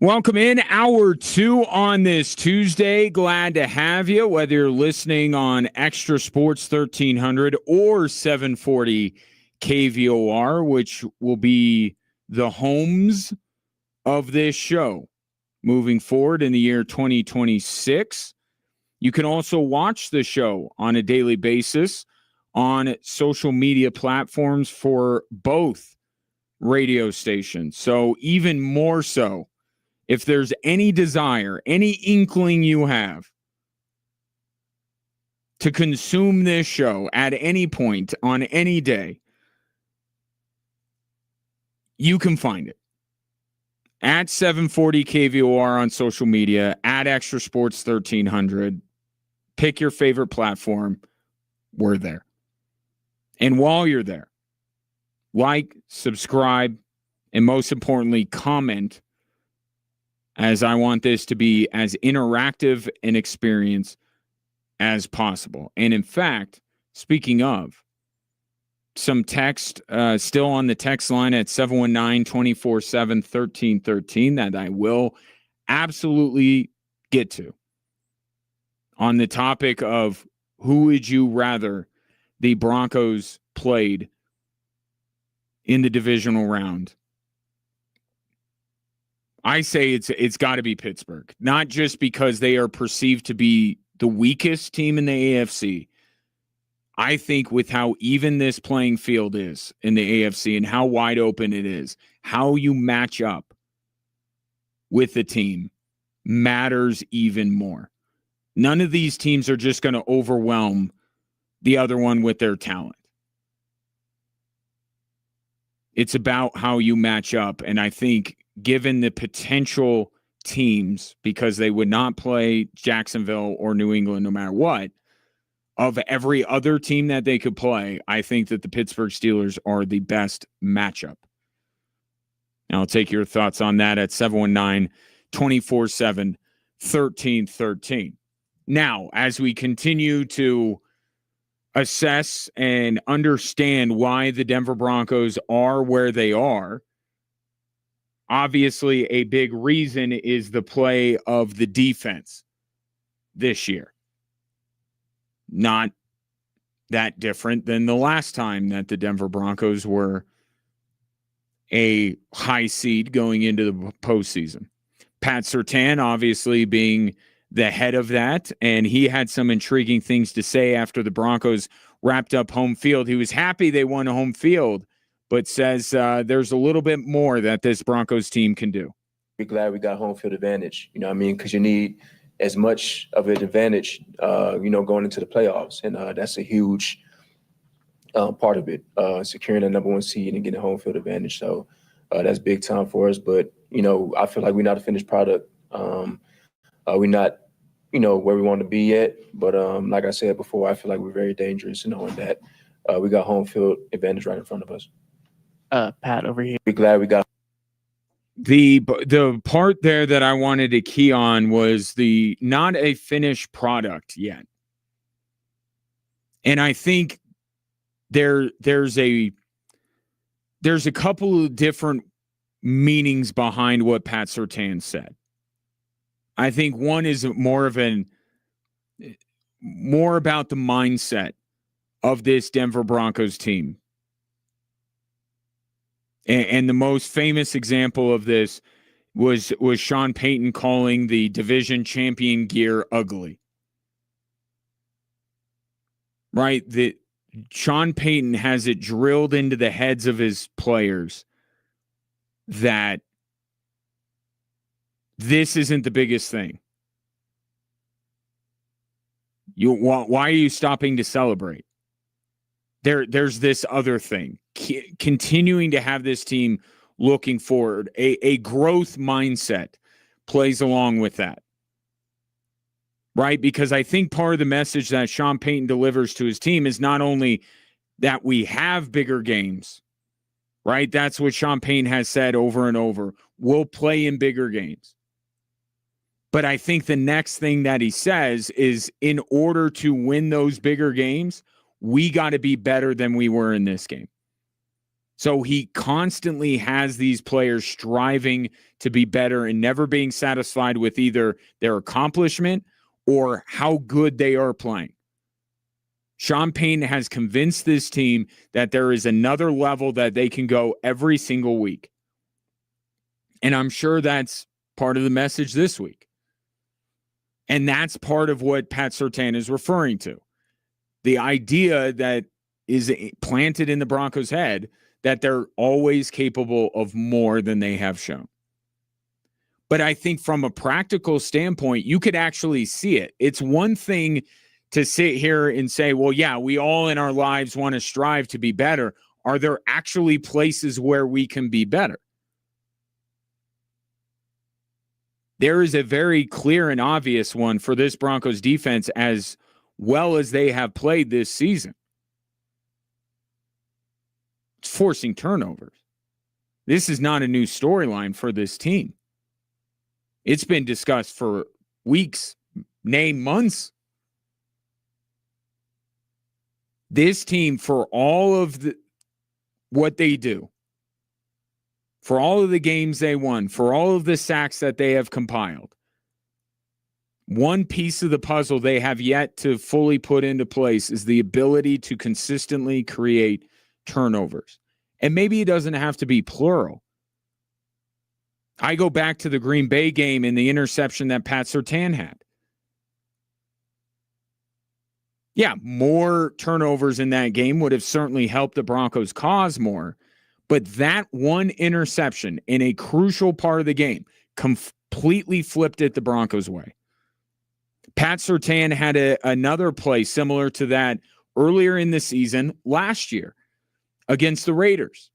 Welcome in hour 2 on this Tuesday. Glad to have you, whether you're listening on Extra Sports 1300 or 740 KVOR, which will be the homes of this show moving forward in the year 2026. You can also watch the show on a daily basis on social media platforms for both radio stations. So even more so, if there's any desire, any inkling you have to consume this show at any point on any day, you can find it at 740 KVOR on social media, at Extra Sports 1300. Pick your favorite platform. We're there. And while you're there, like, subscribe, and most importantly, comment, as I want this to be as interactive an experience as possible. And in fact, speaking of, some text still on the text line at 719-247-1313 that I will absolutely get to on the topic of who would you rather the Broncos played in the divisional round. I say it's got to be Pittsburgh, not just because they are perceived to be the weakest team in the AFC. I think with how even this playing field is in the AFC and how wide open it is, how you match up with the team matters even more. None of these teams are just going to overwhelm the other one with their talent. It's about how you match up, and I think given the potential teams, because they would not play Jacksonville or New England no matter what, of every other team that they could play, I think that the Pittsburgh Steelers are the best matchup. Now, I'll take your thoughts on that at 719-247-1313. Now, as we continue to assess and understand why the Denver Broncos are where they are, obviously, a big reason is the play of the defense this year. Not that different than the last time that the Denver Broncos were a high seed going into the postseason. Pat Surtain obviously being the head of that, and he had some intriguing things to say after the Broncos wrapped up home field. He was happy they won home field, but says there's a little bit more that this Broncos team can do. We're glad we got home field advantage, you know what I mean? Because you need as much of an advantage, going into the playoffs. And that's a huge part of it, securing the number 1 seed and getting home field advantage. So that's big time for us. But, I feel like we're not a finished product. We're not, where we want to be yet. But like I said before, I feel like we're very dangerous knowing that we got home field advantage right in front of us. Pat, over here. We're glad we got. The part there that I wanted to key on was the not a finished product yet. And I think there's a couple of different meanings behind what Pat Surtain said. I think one is more about the mindset of this Denver Broncos team. And the most famous example of this was Sean Payton calling the division champion gear ugly. Right? That Sean Payton has it drilled into the heads of his players that this isn't the biggest thing. Why are you stopping to celebrate? There's this other thing. Continuing to have this team looking forward. A growth mindset plays along with that. Right? Because I think part of the message that Sean Payton delivers to his team is not only that we have bigger games, right? That's what Sean Payton has said over and over. We'll play in bigger games. But I think the next thing that he says is in order to win those bigger games, we got to be better than we were in this game. So he constantly has these players striving to be better and never being satisfied with either their accomplishment or how good they are playing. Sean Payton has convinced this team that there is another level that they can go every single week. And I'm sure that's part of the message this week. And that's part of what Pat Surtain is referring to. The idea that is planted in the Broncos' head that they're always capable of more than they have shown. But I think from a practical standpoint, you could actually see it. It's one thing to sit here and say, well, yeah, we all in our lives want to strive to be better. Are there actually places where we can be better? There is a very clear and obvious one for this Broncos defense as well as they have played this season. It's forcing turnovers. This is not a new storyline for this team. It's been discussed for weeks, nay, months. This team, for all of what they do, for all of the games they won, for all of the sacks that they have compiled, one piece of the puzzle they have yet to fully put into place is the ability to consistently create turnovers. And maybe it doesn't have to be plural. I go back to the Green Bay game and the interception that Pat Surtain had. Yeah, more turnovers in that game would have certainly helped the Broncos cause more. But that one interception in a crucial part of the game completely flipped it the Broncos' way. Pat Surtain had another play similar to that earlier in the season last year against the Raiders.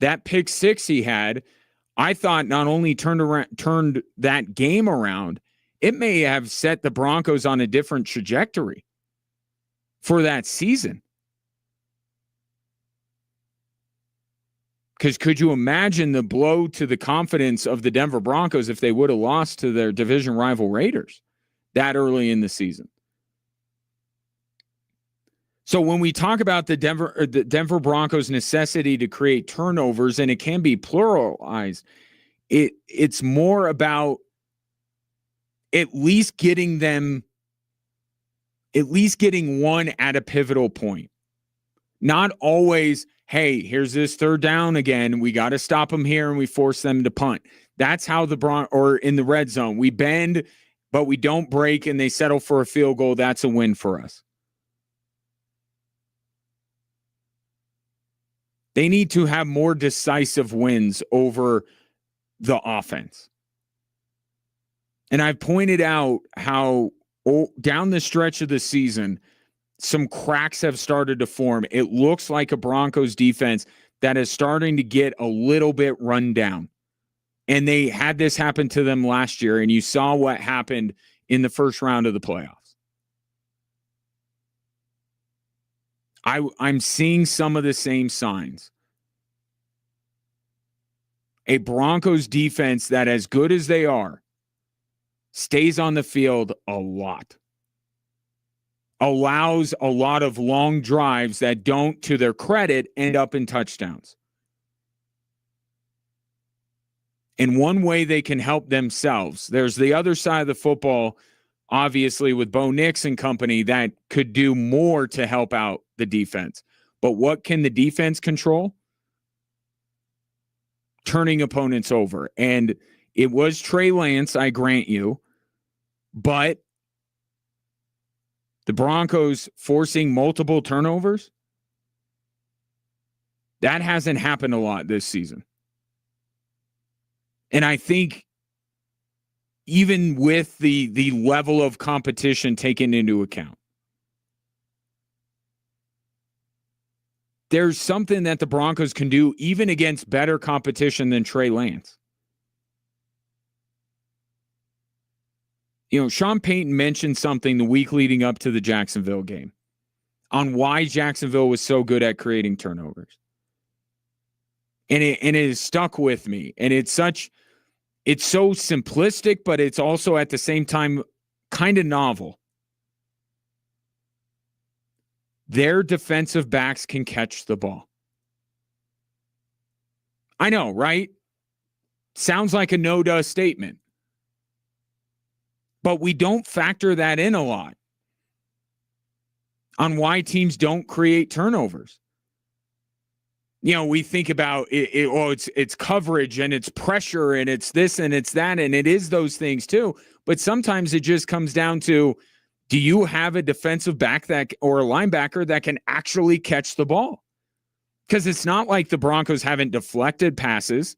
That pick six he had, I thought not only turned that game around, it may have set the Broncos on a different trajectory for that season. Because could you imagine the blow to the confidence of the Denver Broncos if they would have lost to their division rival Raiders that early in the season? So when we talk about the Denver Broncos' necessity to create turnovers, and it can be pluralized, it's more about at least getting one at a pivotal point. Not always, hey, here's this third down again. We got to stop them here and we force them to punt. That's how or in the red zone, we bend, but we don't break and they settle for a field goal. That's a win for us. They need to have more decisive wins over the offense. And I've pointed out how down the stretch of the season, some cracks have started to form. It looks like a Broncos defense that is starting to get a little bit run down. And they had this happen to them last year, and you saw what happened in the first round of the playoffs. I'm seeing some of the same signs. A Broncos defense that, as good as they are, stays on the field a lot. Allows a lot of long drives that don't, to their credit, end up in touchdowns. And one way they can help themselves, there's the other side of the football, obviously, with Bo Nix and company, that could do more to help out the defense. But what can the defense control? Turning opponents over. And it was Trey Lance, I grant you, but the Broncos forcing multiple turnovers, that hasn't happened a lot this season. And I think even with the level of competition taken into account, there's something that the Broncos can do even against better competition than Trey Lance. You know, Sean Payton mentioned something the week leading up to the Jacksonville game on why Jacksonville was so good at creating turnovers. And it has stuck with me. And it's so simplistic, but it's also at the same time kind of novel. Their defensive backs can catch the ball. I know, right? Sounds like a no-duh statement. But we don't factor that in a lot on why teams don't create turnovers. We think about it's coverage and it's pressure and it's this and it's that, and it is those things too. But sometimes it just comes down to, do you have a defensive back or a linebacker that can actually catch the ball? Because it's not like the Broncos haven't deflected passes.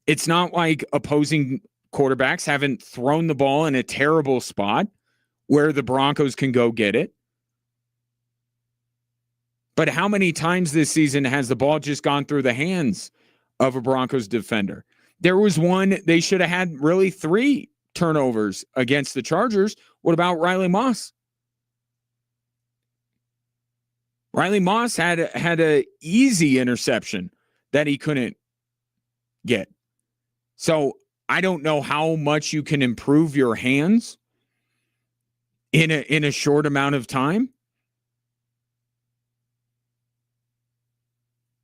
It's not like opposing quarterbacks haven't thrown the ball in a terrible spot where the Broncos can go get it. But how many times this season has the ball just gone through the hands of a Broncos defender? There was one, they should have had really 3 turnovers against the Chargers. What about Riley Moss? Riley Moss had a easy interception that he couldn't get. So I don't know how much you can improve your hands in a short amount of time.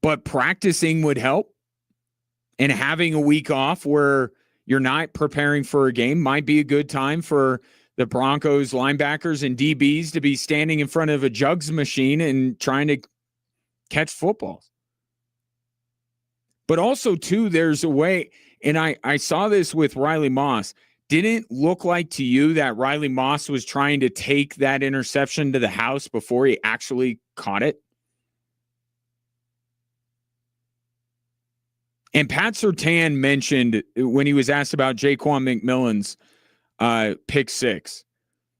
But practicing would help. And having a week off where you're not preparing for a game might be a good time for the Broncos linebackers and DBs to be standing in front of a jugs machine and trying to catch footballs. But also, too, there's a way, and I saw this with Riley Moss. Didn't look like to you that Riley Moss was trying to take that interception to the house before he actually caught it? And Pat Surtain mentioned when he was asked about Jaquan McMillan's pick 6,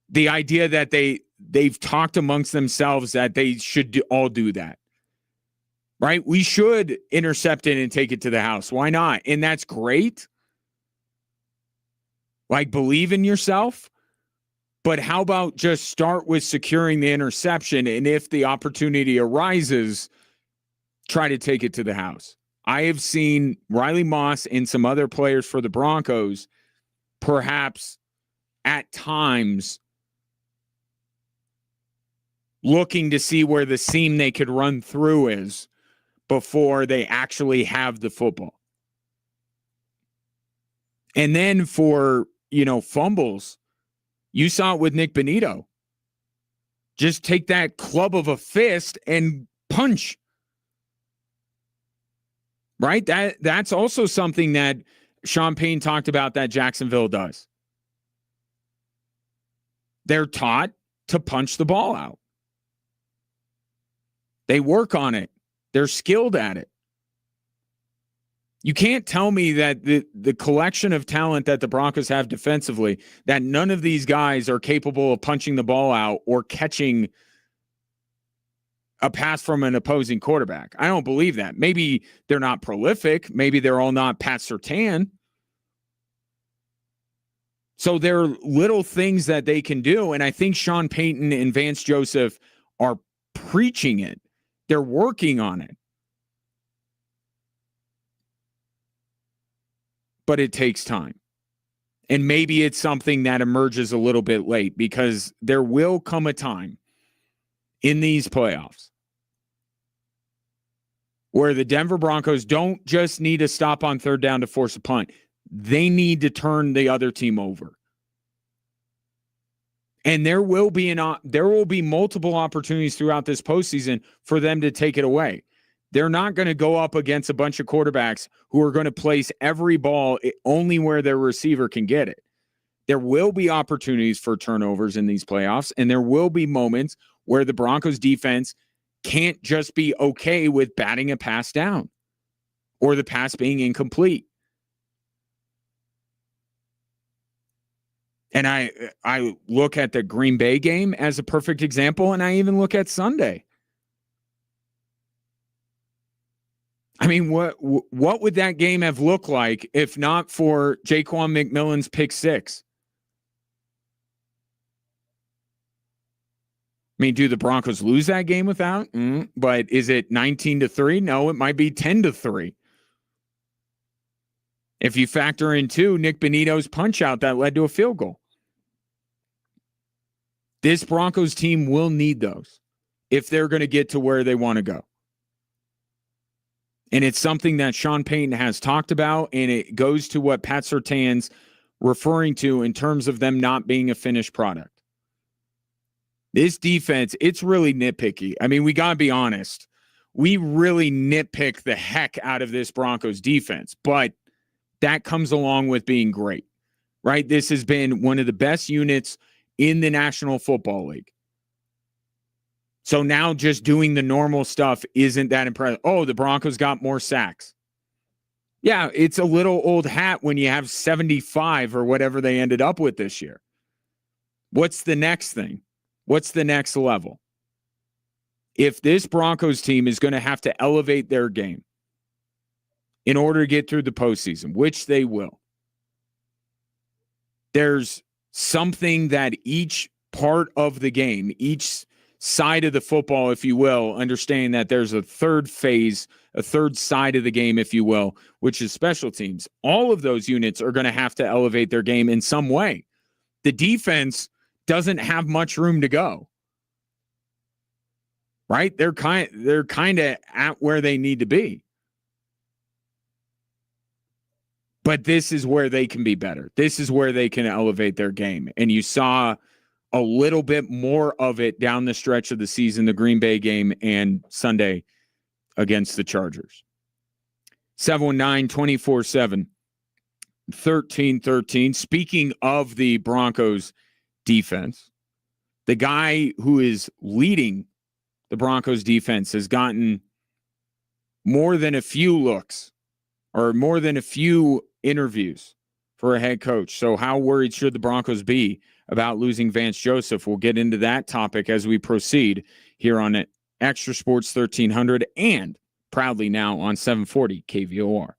the idea that they've talked amongst themselves that they should all do that, right? We should intercept it and take it to the house. Why not? And that's great. Like, believe in yourself. But how about just start with securing the interception, and if the opportunity arises, try to take it to the house? I have seen Riley Moss and some other players for the Broncos perhaps at times looking to see where the seam they could run through is before they actually have the football. And then for, fumbles, you saw it with Nick Bonito. Just take that club of a fist and punch. Right? That's also something that Sean Payne talked about that Jacksonville does. They're taught to punch the ball out. They work on it. They're skilled at it. You can't tell me that the collection of talent that the Broncos have defensively, that none of these guys are capable of punching the ball out or catching a pass from an opposing quarterback. I don't believe that. Maybe they're not prolific. Maybe they're all not Pat Surtain. So there are little things that they can do, and I think Sean Payton and Vance Joseph are preaching it. They're working on it. But it takes time. And maybe it's something that emerges a little bit late, because there will come a time in these playoffs where the Denver Broncos don't just need to stop on third down to force a punt. They need to turn the other team over. And there will be multiple opportunities throughout this postseason for them to take it away. They're not going to go up against a bunch of quarterbacks who are going to place every ball only where their receiver can get it. There will be opportunities for turnovers in these playoffs, and there will be moments where the Broncos defense can't just be okay with batting a pass down or the pass being incomplete. And I look at the Green Bay game as a perfect example, and I even look at Sunday. I mean, what would that game have looked like if not for Jaquan McMillan's pick 6? I mean, do the Broncos lose that game without? But is it 19-3? No, it might be 10-3. If you factor in, too, Nick Bonito's punch out that led to a field goal. This Broncos team will need those if they're going to get to where they want to go. And it's something that Sean Payton has talked about, and it goes to what Pat Surtain's referring to in terms of them not being a finished product. This defense, it's really nitpicky. I mean, we got to be honest. We really nitpick the heck out of this Broncos defense, but that comes along with being great, right? This has been one of the best units in the National Football League. So now just doing the normal stuff isn't that impressive. Oh, the Broncos got more sacks. Yeah, it's a little old hat when you have 75 or whatever they ended up with this year. What's the next thing? What's the next level? If this Broncos team is going to have to elevate their game in order to get through the postseason, which they will, there's something that each part of the game, each side of the football, if you will, understand that there's a third phase, a third side of the game, if you will, which is special teams. All of those units are going to have to elevate their game in some way. The defense doesn't have much room to go. Right? They're kind of at where they need to be. But this is where they can be better. This is where they can elevate their game. And you saw a little bit more of it down the stretch of the season, the Green Bay game and Sunday against the Chargers. 719-24-7, 13-13. Speaking of the Broncos defense, the guy who is leading the Broncos defense has gotten more than a few looks or more than a few interviews for a head coach. So how worried should the Broncos be about losing Vance Joseph? We'll get into that topic as we proceed here on Extra Sports 1300 and proudly now on 740 KVOR.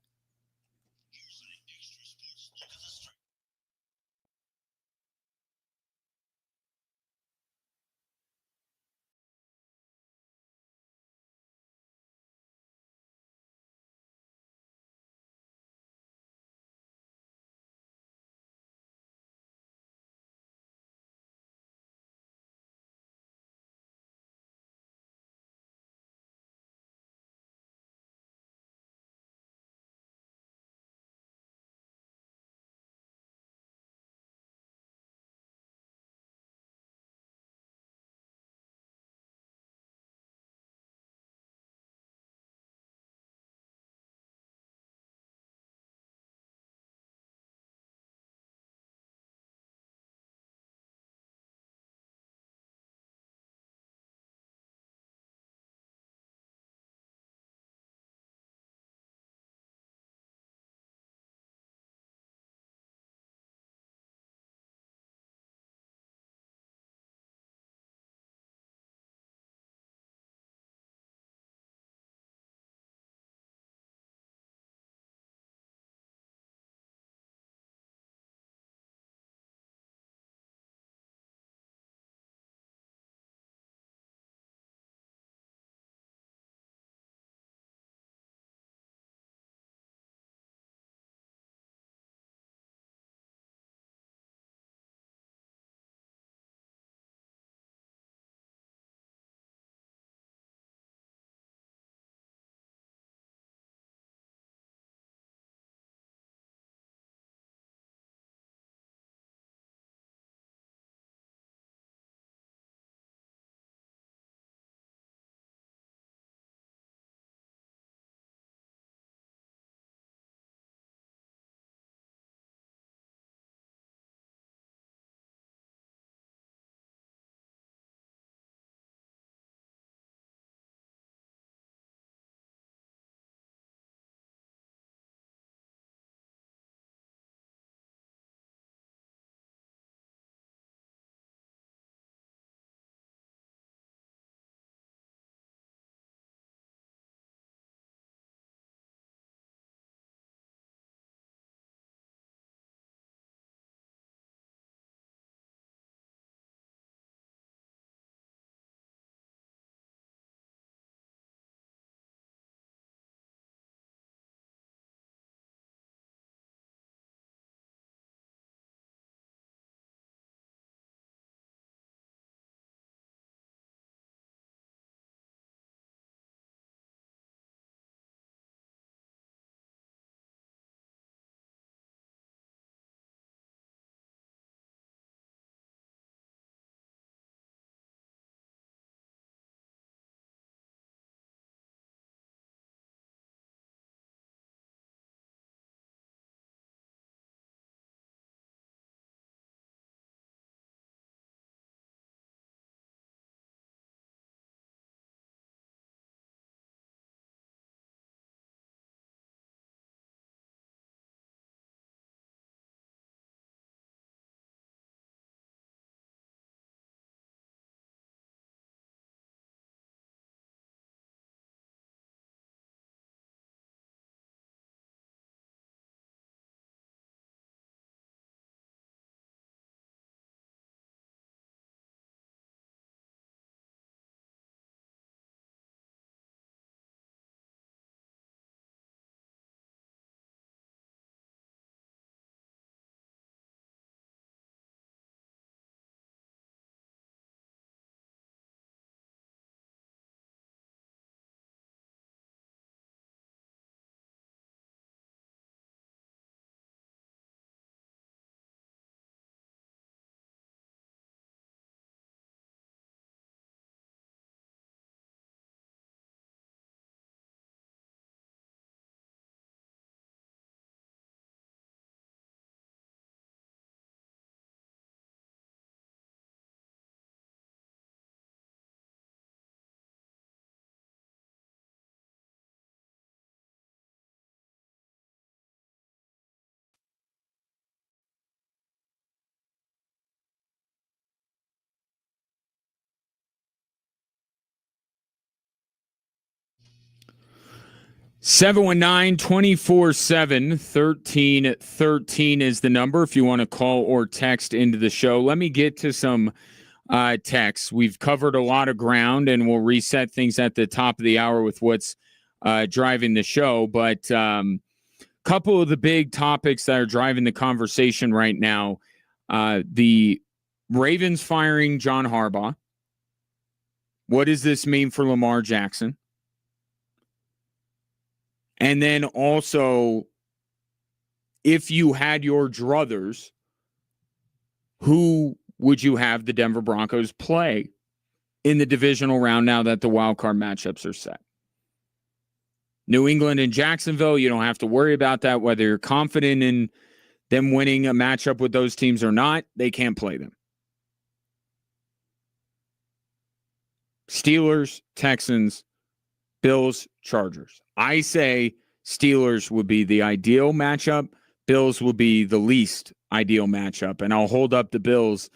719-247-1313 is the number if you want to call or text into the show. Let me get to some texts. We've covered a lot of ground, and we'll reset things at the top of the hour with what's driving the show. But couple of the big topics that are driving the conversation right now, the Ravens firing John Harbaugh. What does this mean for Lamar Jackson? And then also, if you had your druthers, who would you have the Denver Broncos play in the divisional round now that the wild card matchups are set? New England and Jacksonville, you don't have to worry about that. Whether you're confident in them winning a matchup with those teams or not, they can't play them. Steelers, Texans, Bills, Chargers. I say Steelers would be the ideal matchup. Bills will be the least ideal matchup. And I'll hold up the Bills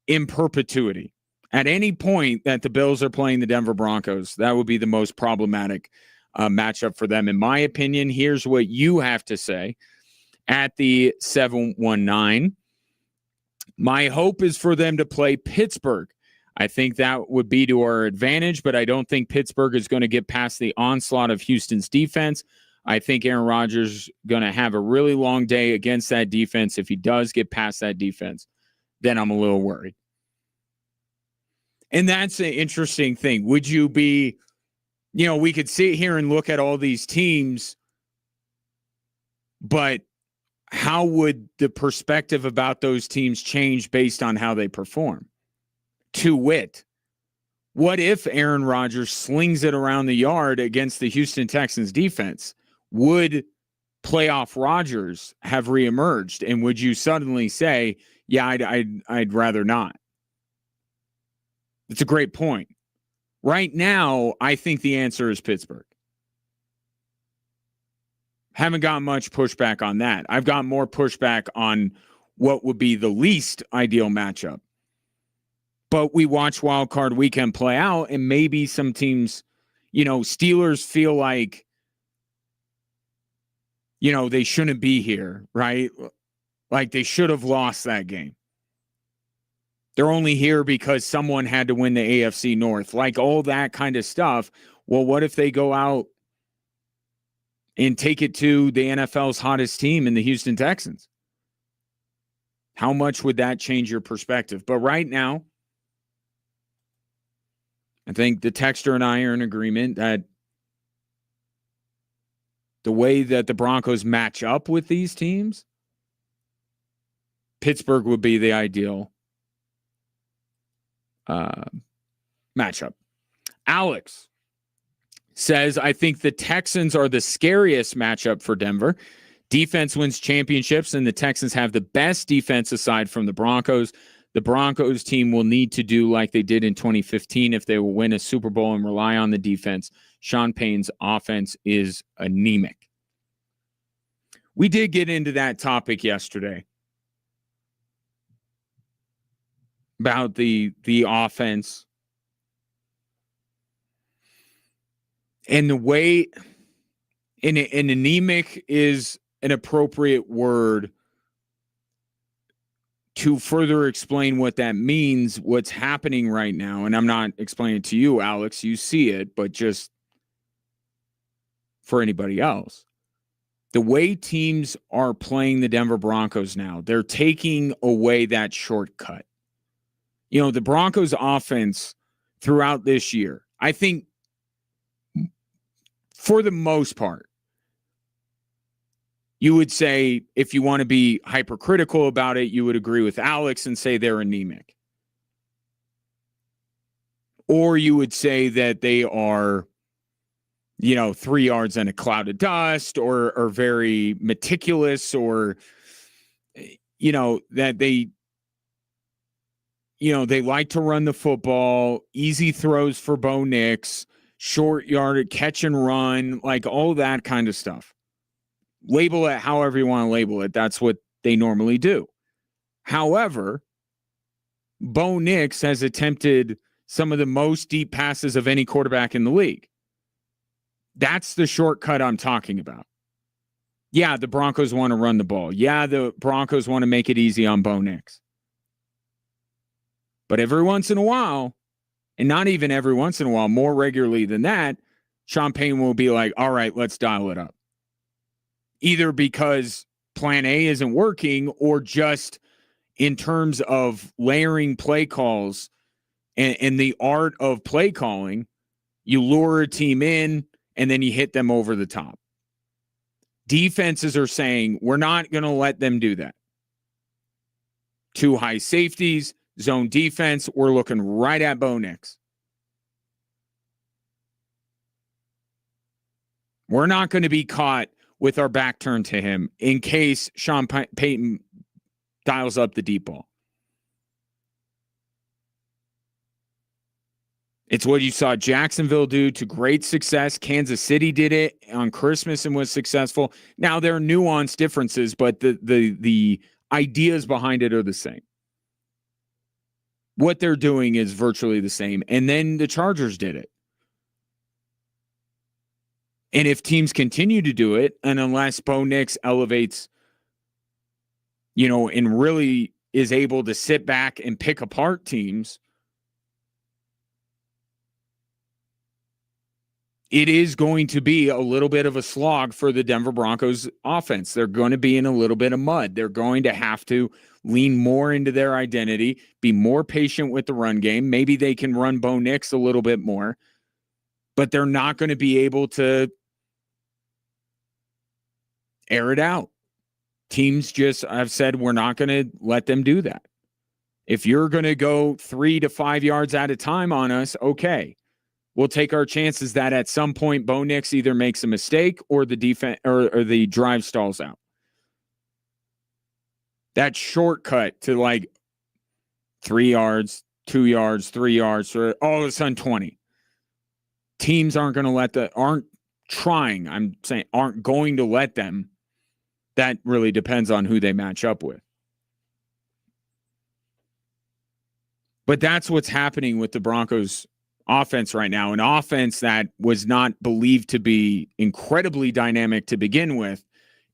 in perpetuity. At any point that the Bills are playing the Denver Broncos, that would be the most problematic matchup for them. In my opinion, here's what you have to say at the 719. My hope is for them to play Pittsburgh. I think that would be to our advantage, but I don't think Pittsburgh is going to get past the onslaught of Houston's defense. I think Aaron Rodgers is going to have a really long day against that defense. If he does get past that defense, then I'm a little worried. And that's an interesting thing. Would you be, we could sit here and look at all these teams, but how would the perspective about those teams change based on how they perform? To wit, what if Aaron Rodgers slings it around the yard against the Houston Texans defense? Would playoff Rodgers have reemerged? And would you suddenly say, yeah, I'd rather not? It's a great point. Right now, I think the answer is Pittsburgh. Haven't got much pushback on that. I've got more pushback on what would be the least ideal matchup. But we watch Wild Card Weekend play out, and maybe some teams, Steelers feel like, they shouldn't be here, right? Like they should have lost that game. They're only here because someone had to win the AFC North, like all that kind of stuff. Well, what if they go out and take it to the NFL's hottest team in the Houston Texans? How much would that change your perspective? But right now, I think the texter and I are in agreement that the way that the Broncos match up with these teams, Pittsburgh would be the ideal matchup. Alex says, I think the Texans are the scariest matchup for Denver. Defense wins championships, and the Texans have the best defense aside from the Broncos. The Broncos team will need to do like they did in 2015 if they will win a Super Bowl and rely on the defense. Sean Payne's offense is anemic. We did get into that topic yesterday about the offense and the way an anemic is an appropriate word to further explain what that means, what's happening right now. And I'm not explaining it to you, Alex, you see it, but just for anybody else. The way teams are playing the Denver Broncos now, they're taking away that shortcut. The Broncos offense throughout this year, I think for the most part, you would say, if you want to be hypercritical about it, you would agree with Alex and say they're anemic. Or you would say that they are, 3 yards in a cloud of dust, or very meticulous, or, that they like to run the football, easy throws for Bo Nix, short yardage, catch and run, like all that kind of stuff. Label it however you want to label it. That's what they normally do. However, Bo Nix has attempted some of the most deep passes of any quarterback in the league. That's the shortcut I'm talking about. Yeah, the Broncos want to run the ball. Yeah, the Broncos want to make it easy on Bo Nix. But every once in a while, and not even every once in a while, more regularly than that, Sean Payton will be like, all right, let's dial it up. Either because plan A isn't working or just in terms of layering play calls and the art of play calling, you lure a team in and then you hit them over the top. Defenses are saying, we're not going to let them do that. 2 high safeties, zone defense, we're looking right at Bo Nix. We're not going to be caught with our back turned to him in case Sean Payton dials up the deep ball. It's what you saw Jacksonville do to great success. Kansas City did it on Christmas and was successful. Now there are nuanced differences, but the ideas behind it are the same. What they're doing is virtually the same. And then the Chargers did it. And if teams continue to do it, and unless Bo Nix elevates, and really is able to sit back and pick apart teams, it is going to be a little bit of a slog for the Denver Broncos offense. They're going to be in a little bit of mud. They're going to have to lean more into their identity, be more patient with the run game. Maybe they can run Bo Nix a little bit more, but they're not going to be able to air it out. Teams I've said, we're not going to let them do that. If you're going to go 3 to 5 yards at a time on us, okay. We'll take our chances that at some point Bo Nix either makes a mistake or the defense or the drive stalls out. That shortcut to like 3 yards, 2 yards, 3 yards, or all of a sudden 20. Teams aren't going to aren't going to let them. That really depends on who they match up with. But that's what's happening with the Broncos offense right now. An offense that was not believed to be incredibly dynamic to begin with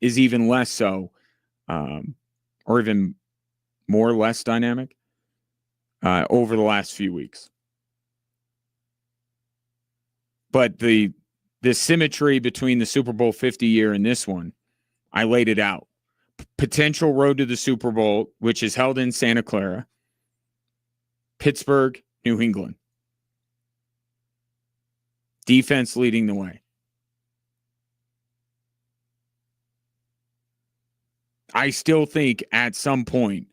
is even less so, or even more or less dynamic over the last few weeks. But the symmetry between the Super Bowl 50 year and this one, I laid it out. Potential road to the Super Bowl, which is held in Santa Clara, Pittsburgh, New England. Defense leading the way. I still think at some point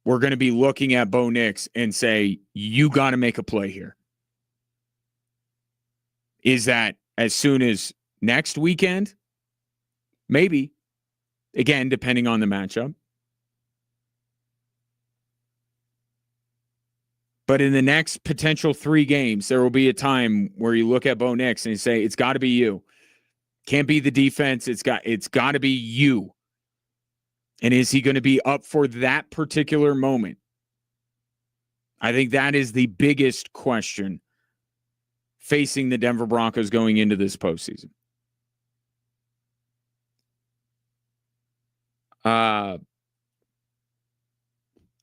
we're going to be looking at Bo Nix and say, you got to make a play here. Is that as soon as next weekend? Maybe. Again, depending on the matchup. But in the next potential 3 games, there will be a time where you look at Bo Nix and you say, it's got to be you. Can't be the defense. It's got to be you. And is he going to be up for that particular moment? I think that is the biggest question facing the Denver Broncos going into this postseason.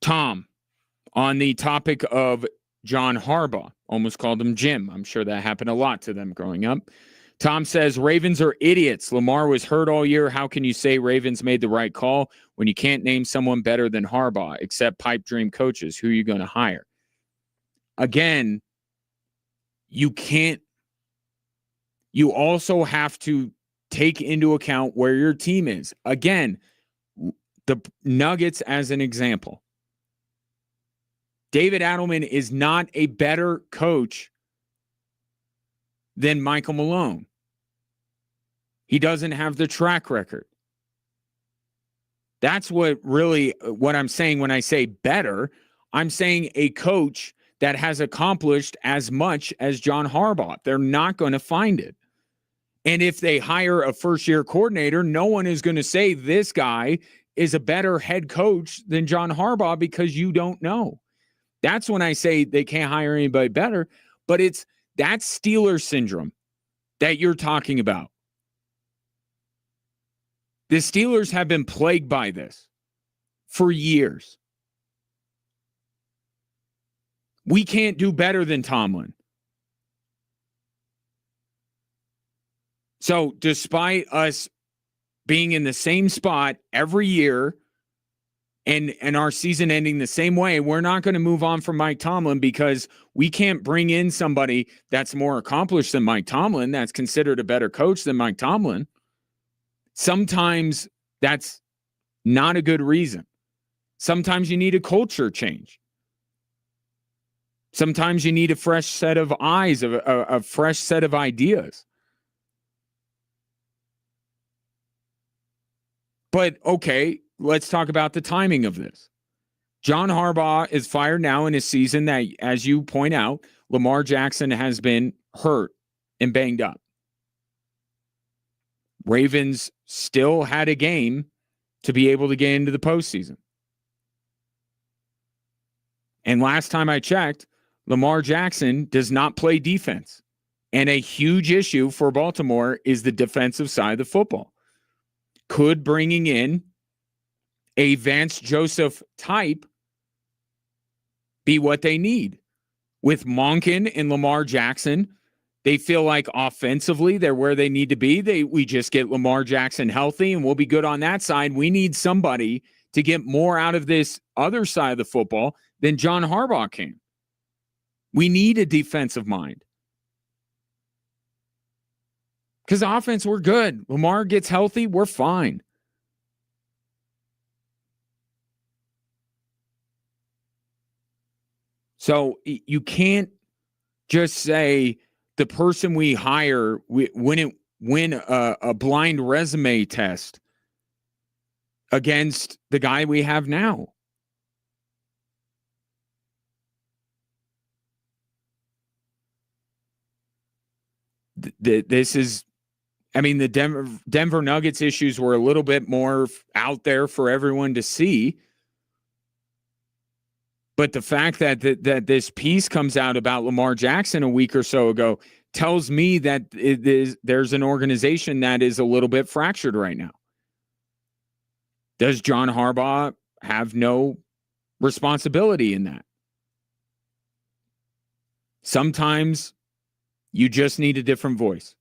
Tom, on the topic of John Harbaugh, almost called him Jim. I'm sure that happened a lot to them growing up. Tom says, Ravens are idiots. Lamar was hurt all year. How can you say Ravens made the right call when you can't name someone better than Harbaugh, except pipe dream coaches? Who are you going to hire? Again, you can't. You also have to take into account where your team is. Again, the Nuggets as an example. David Adelman is not a better coach than Michael Malone. He doesn't have the track record. That's what I'm saying when I say better. I'm saying a coach that has accomplished as much as John Harbaugh. They're not going to find it. And if they hire a first-year coordinator, no one is going to say this guy is a better head coach than John Harbaugh because you don't know. That's when I say they can't hire anybody better. But that's Steelers syndrome. that you're talking about. The Steelers have been plagued by this for years. We can't do better than Tomlin. So despite us being in the same spot every year and our season ending the same way, we're not going to move on from Mike Tomlin because we can't bring in somebody that's more accomplished than Mike Tomlin, that's considered a better coach than Mike Tomlin. Sometimes that's not a good reason. Sometimes you need a culture change. Sometimes you need a fresh set of eyes, a fresh set of ideas. But, okay, let's talk about the timing of this. John Harbaugh is fired now in a season that, as you point out, Lamar Jackson has been hurt and banged up. Ravens still had a game to be able to get into the postseason. And last time I checked, Lamar Jackson does not play defense. And a huge issue for Baltimore is the defensive side of the football. Could bringing in a Vance Joseph type be what they need? With Monken and Lamar Jackson, they feel like offensively they're where they need to be. We just get Lamar Jackson healthy and we'll be good on that side. We need somebody to get more out of this other side of the football than John Harbaugh can. We need a defensive mind. Because offense, we're good. Lamar gets healthy, we're fine. So you can't just say the person we hire win a blind resume test against the guy we have now. This is, I mean, the Denver Nuggets issues were a little bit more out there for everyone to see. But the fact that this piece comes out about Lamar Jackson a week or so ago tells me that there's an organization that is a little bit fractured right now. Does John Harbaugh have no responsibility in that? Sometimes you just need a different voice.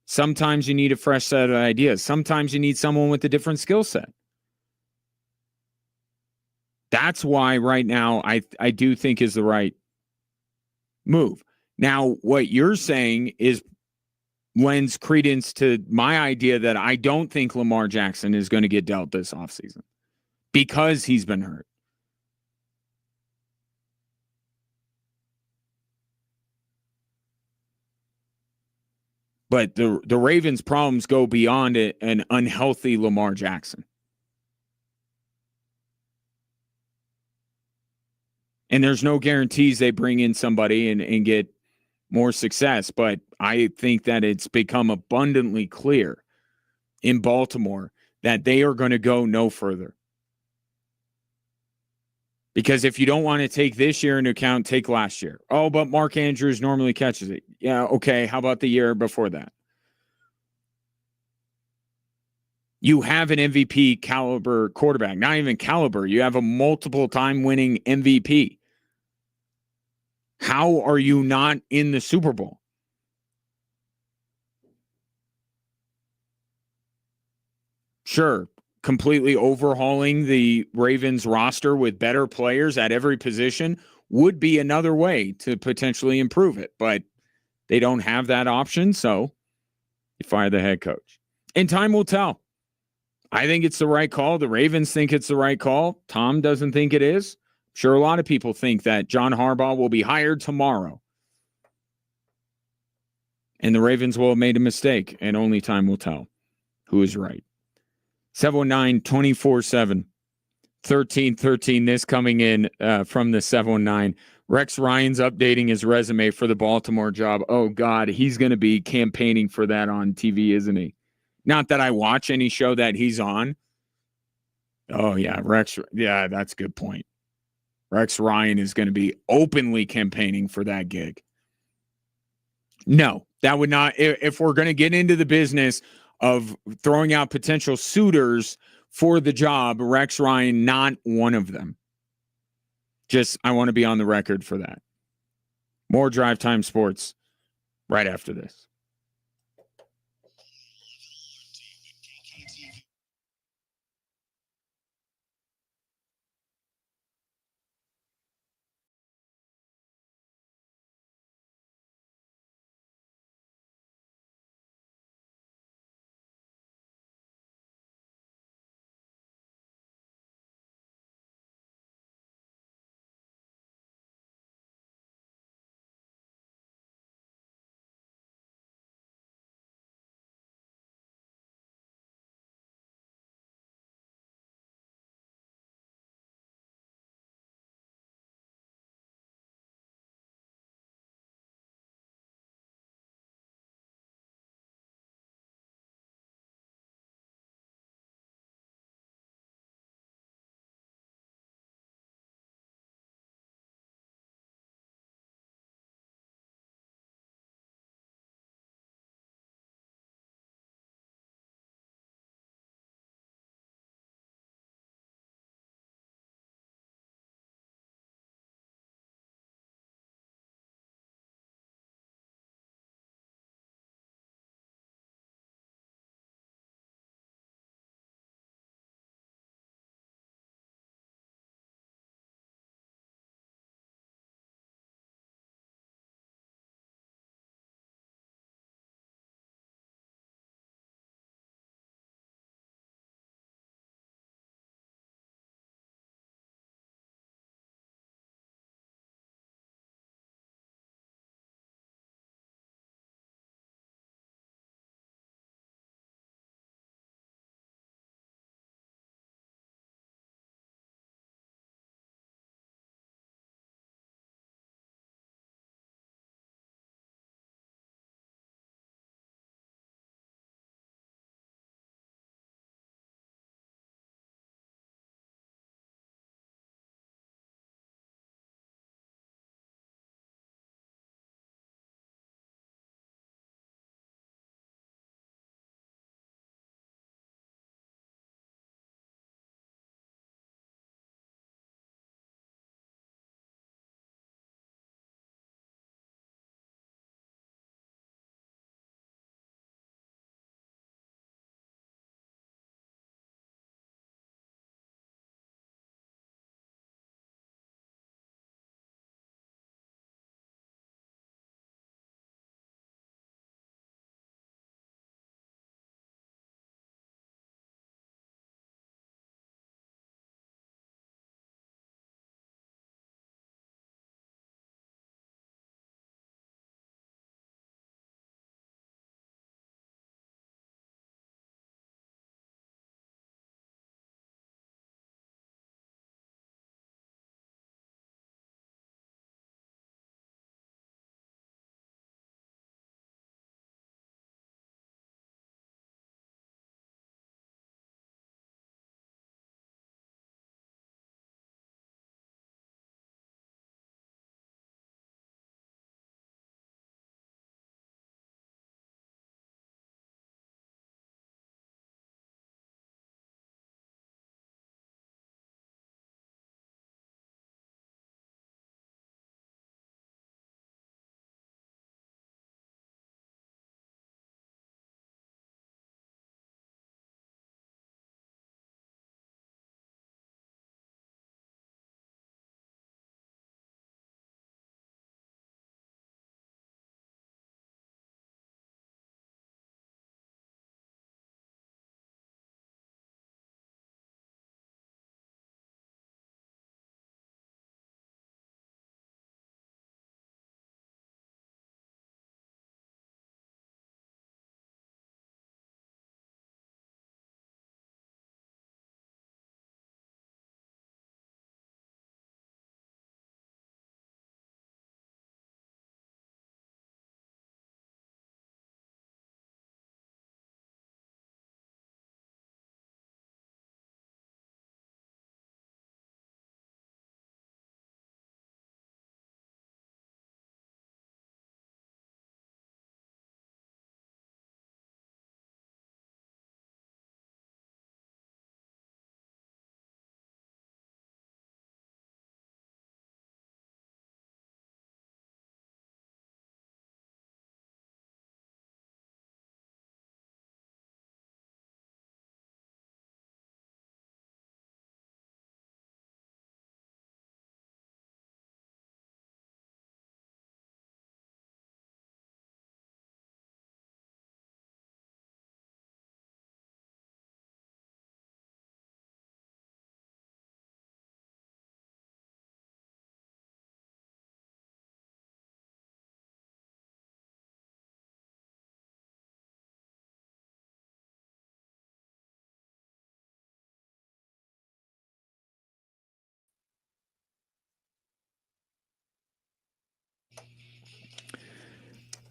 Sometimes you need a fresh set of ideas. Sometimes you need someone with a different skill set. That's why right now I do think is the right move. Now, what you're saying lends credence to my idea that I don't think Lamar Jackson is going to get dealt this offseason because he's been hurt. But the Ravens' problems go beyond an unhealthy Lamar Jackson. And there's no guarantees they bring in somebody and get more success. But I think that it's become abundantly clear in Baltimore that they are going to go no further. Because if you don't want to take this year into account, take last year. Oh, but Mark Andrews normally catches it. Yeah, okay. How about the year before that? You have an MVP caliber quarterback. Not even caliber. You have a multiple-time winning MVP. How are you not in the Super Bowl? Sure. Completely overhauling the Ravens roster with better players at every position would be another way to potentially improve it, but they don't have that option, so you fire the head coach. And time will tell. I think it's the right call. The Ravens think it's the right call. Tom doesn't think it is. I'm sure a lot of people think that John Harbaugh will be hired tomorrow. And the Ravens will have made a mistake, and only time will tell who is right. 719-24-7. 1313, this coming in from the 719. Rex Ryan's updating his resume for the Baltimore job. Oh, God, he's going to be campaigning for that on TV, isn't he? Not that I watch any show that he's on. Oh, yeah, Rex. Yeah, that's a good point. Rex Ryan is going to be openly campaigning for that gig. No, That would not, if we're going to get into the business of throwing out potential suitors for the job, Rex Ryan, not one of them. Just, I want to be on the record for that. More Drive Time Sports right after this.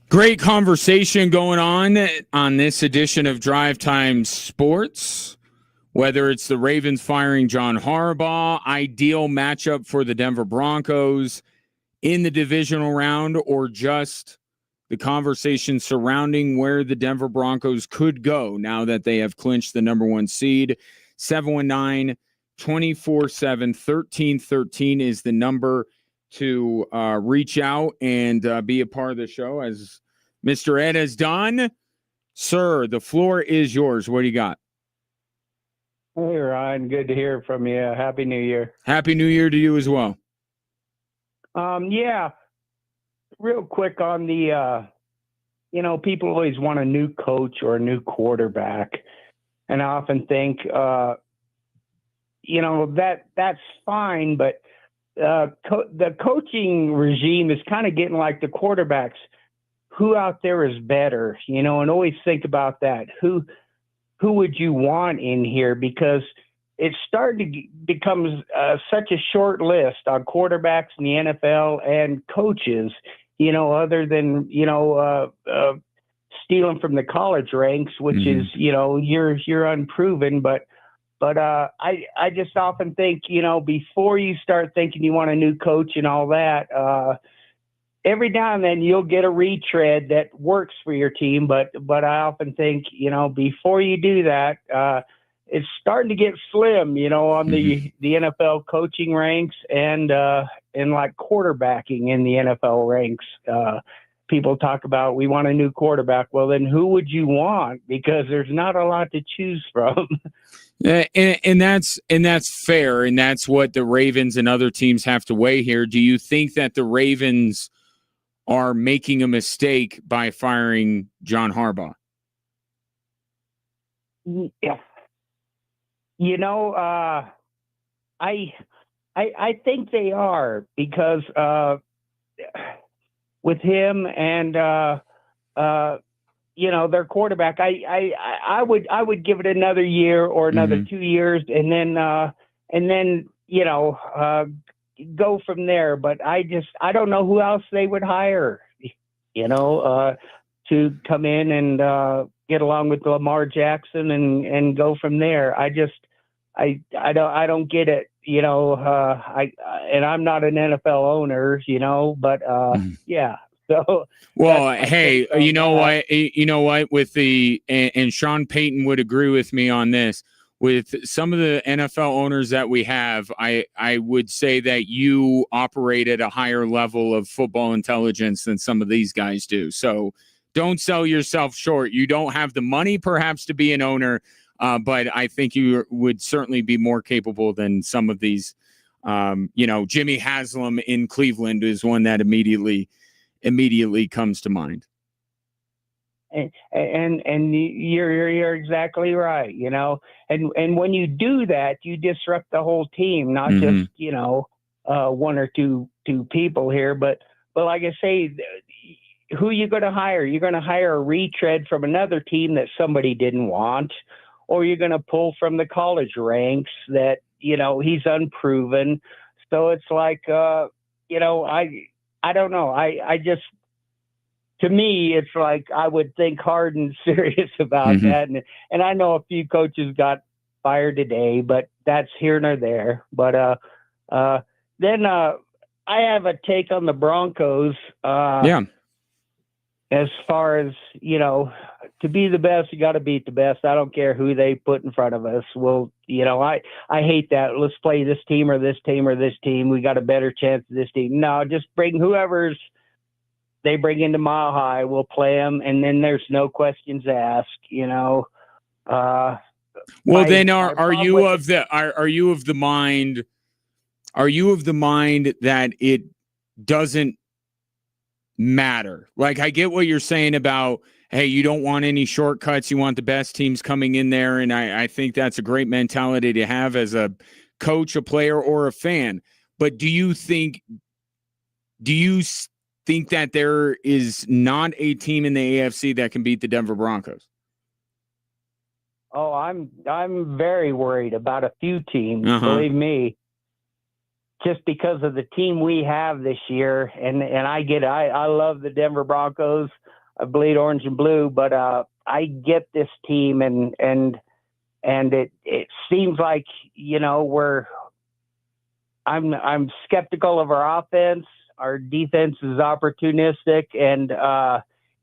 Great conversation going on this edition of Drive Time Sports. Whether it's the Ravens firing John Harbaugh, ideal matchup for the Denver Broncos in the divisional round, or just the conversation surrounding where the Denver Broncos could go now that they have clinched the number 1 seed. 719-247-1313 is the number to reach out and be a part of the show, as Mr. Ed has done. Sir, the floor is yours. What do you got? Hey, Ryan. Good to hear from you. Happy New Year. Happy New Year to you as well. Yeah, real quick on the, people always want a new coach or a new quarterback. And I often think, that's fine, but the coaching regime is kind of getting like the quarterbacks. Who out there is better, and always think about that. Who would you want in here? Because it's starting to become such a short list on quarterbacks in the NFL and coaches, other than, stealing from the college ranks, which is, you're unproven. But I just often think, before you start thinking you want a new coach and all that, every now and then you'll get a retread that works for your team. But I often think, before you do that, it's starting to get slim, on the NFL coaching ranks and like quarterbacking in the NFL ranks. People talk about, we want a new quarterback. Well, then who would you want? Because there's not a lot to choose from. And that's fair, and that's what the Ravens and other teams have to weigh here. Do you think that the Ravens are making a mistake by firing John Harbaugh? Yeah. I think they are, because with him and their quarterback, I would give it another year or another 2 years, and then go from there. But I don't know who else they would hire, to come in and get along with Lamar Jackson and go from there. I don't get it, and I'm not an NFL owner, but yeah. So, well, hey, you know what, with and Sean Payton would agree with me on this. With some of the NFL owners that we have, I would say that you operate at a higher level of football intelligence than some of these guys do. So don't sell yourself short. You don't have the money perhaps to be an owner, but I think you would certainly be more capable than some of these. Jimmy Haslam in Cleveland is one that immediately comes to mind. And you're exactly right, and when you do that, you disrupt the whole team, not just, one or two people here, but like I say, who are you going to hire? You're going to hire a retread from another team that somebody didn't want, or you're going to pull from the college ranks that, he's unproven. So it's like, I don't know. I just, to me, it's like I would think hard and serious about that. And I know a few coaches got fired today, but that's here nor there. But then I have a take on the Broncos. As far as, to be the best, you got to beat the best. I don't care who they put in front of us. Well, I hate that. Let's play this team or this team or this team. We got a better chance of this team. No, just bring whoever's they bring into Mile High. We'll play them, and then there's no questions asked. Well, then are you of the mind that it doesn't matter? Like, I get what you're saying about, hey, you don't want any shortcuts. You want the best teams coming in there. And I think that's a great mentality to have as a coach, a player, or a fan. But do you think that there is not a team in the AFC that can beat the Denver Broncos? Oh, I'm very worried about a few teams, believe me. Just because of the team we have this year, and I get it. I love the Denver Broncos. I bleed orange and blue, but I get this team, and it seems like, you know, I'm skeptical of our offense. Our defense is opportunistic, and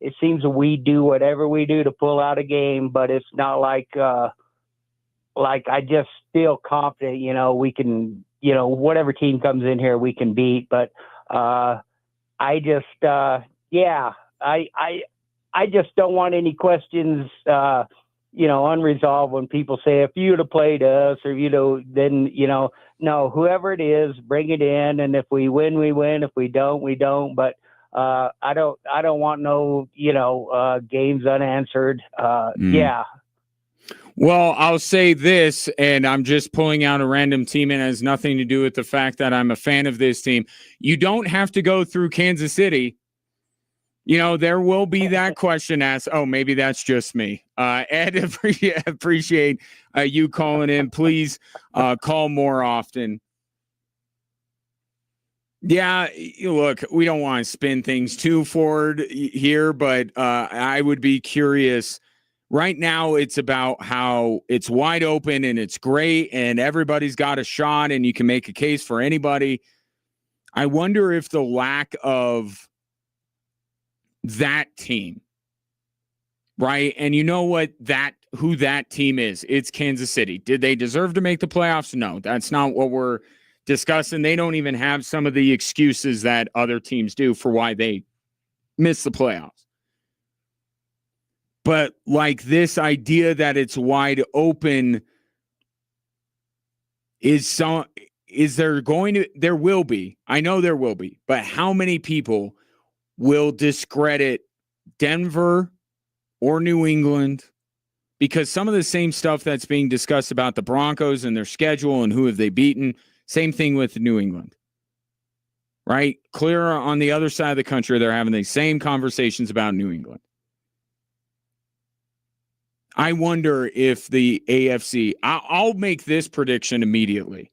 it seems we do whatever we do to pull out a game, but it's not like I just feel confident, you know, we can, you know, whatever team comes in here, we can beat. But I just, I just don't want any questions, you know, unresolved when people say, if you would have played us, or, you know, then, you know, no, whoever it is, bring it in. And if we win, we win. If we don't, we don't. But I don't want no, you know, games unanswered. Yeah. Well, I'll say this, and I'm just pulling out a random team, and it has nothing to do with the fact that I'm a fan of this team. You don't have to go through Kansas City. You know, there will be that question asked. Oh, maybe that's just me. Ed, appreciate you calling in. Please call more often. Yeah, look, we don't want to spin things too forward here, but I would be curious. Right now, it's about how it's wide open and it's great and everybody's got a shot and you can make a case for anybody. I wonder if the lack of that team, right? And you know what, who that team is? It's Kansas City. Did they deserve to make the playoffs? No, that's not what we're discussing. They don't even have some of the excuses that other teams do for why they miss the playoffs. But like this idea that it's wide open there will be, I know there will be, but how many people will discredit Denver or New England? Because some of the same stuff that's being discussed about the Broncos and their schedule and who have they beaten, same thing with New England, right? Clear on the other side of the country, they're having the same conversations about New England. I wonder if the AFC, I'll make this prediction immediately.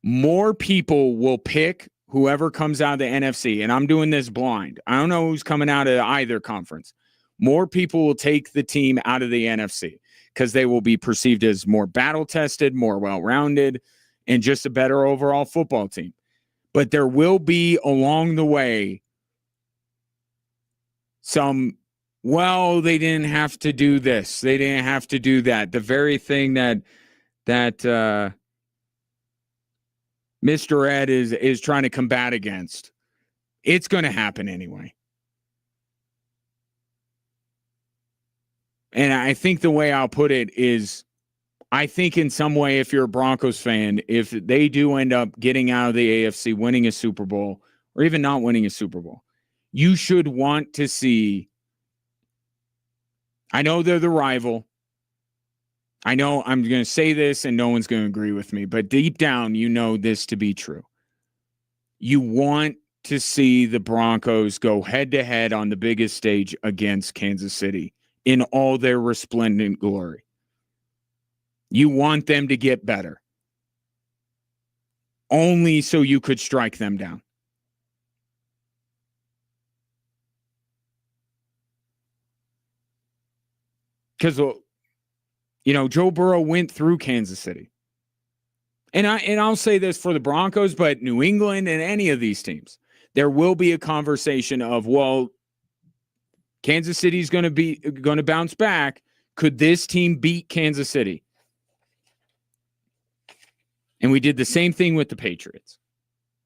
More people will pick whoever comes out of the NFC, and I'm doing this blind. I don't know who's coming out of either conference. More people will take the team out of the NFC because they will be perceived as more battle-tested, more well-rounded, and just a better overall football team. But there will be along the way some, well, they didn't have to do this. They didn't have to do that. The very thing that Mr. Ed is trying to combat against. It's going to happen anyway. And I think the way I'll put it is, I think in some way, if you're a Broncos fan, if they do end up getting out of the AFC, winning a Super Bowl, or even not winning a Super Bowl, you should want to see, I know they're the rival. I know I'm going to say this and no one's going to agree with me, but deep down, you know this to be true. You want to see the Broncos go head-to-head on the biggest stage against Kansas City in all their resplendent glory. You want them to get better. Only so you could strike them down. Because, you know, Joe Burrow went through Kansas City. And I'll say this for the Broncos, but New England and any of these teams, there will be a conversation of, well, Kansas City's going to bounce back. Could this team beat Kansas City? And we did the same thing with the Patriots.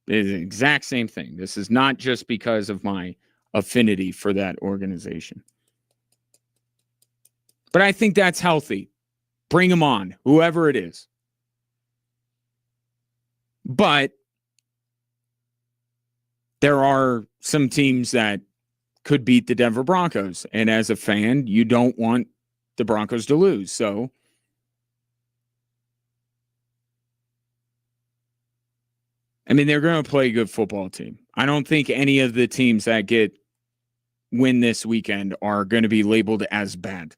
It's the exact same thing. This is not just because of my affinity for that organization. But I think that's healthy. Bring them on, whoever it is. But there are some teams that could beat the Denver Broncos. And as a fan, you don't want the Broncos to lose. So I mean, they're going to play a good football team. I don't think any of the teams that win this weekend are going to be labeled as bad.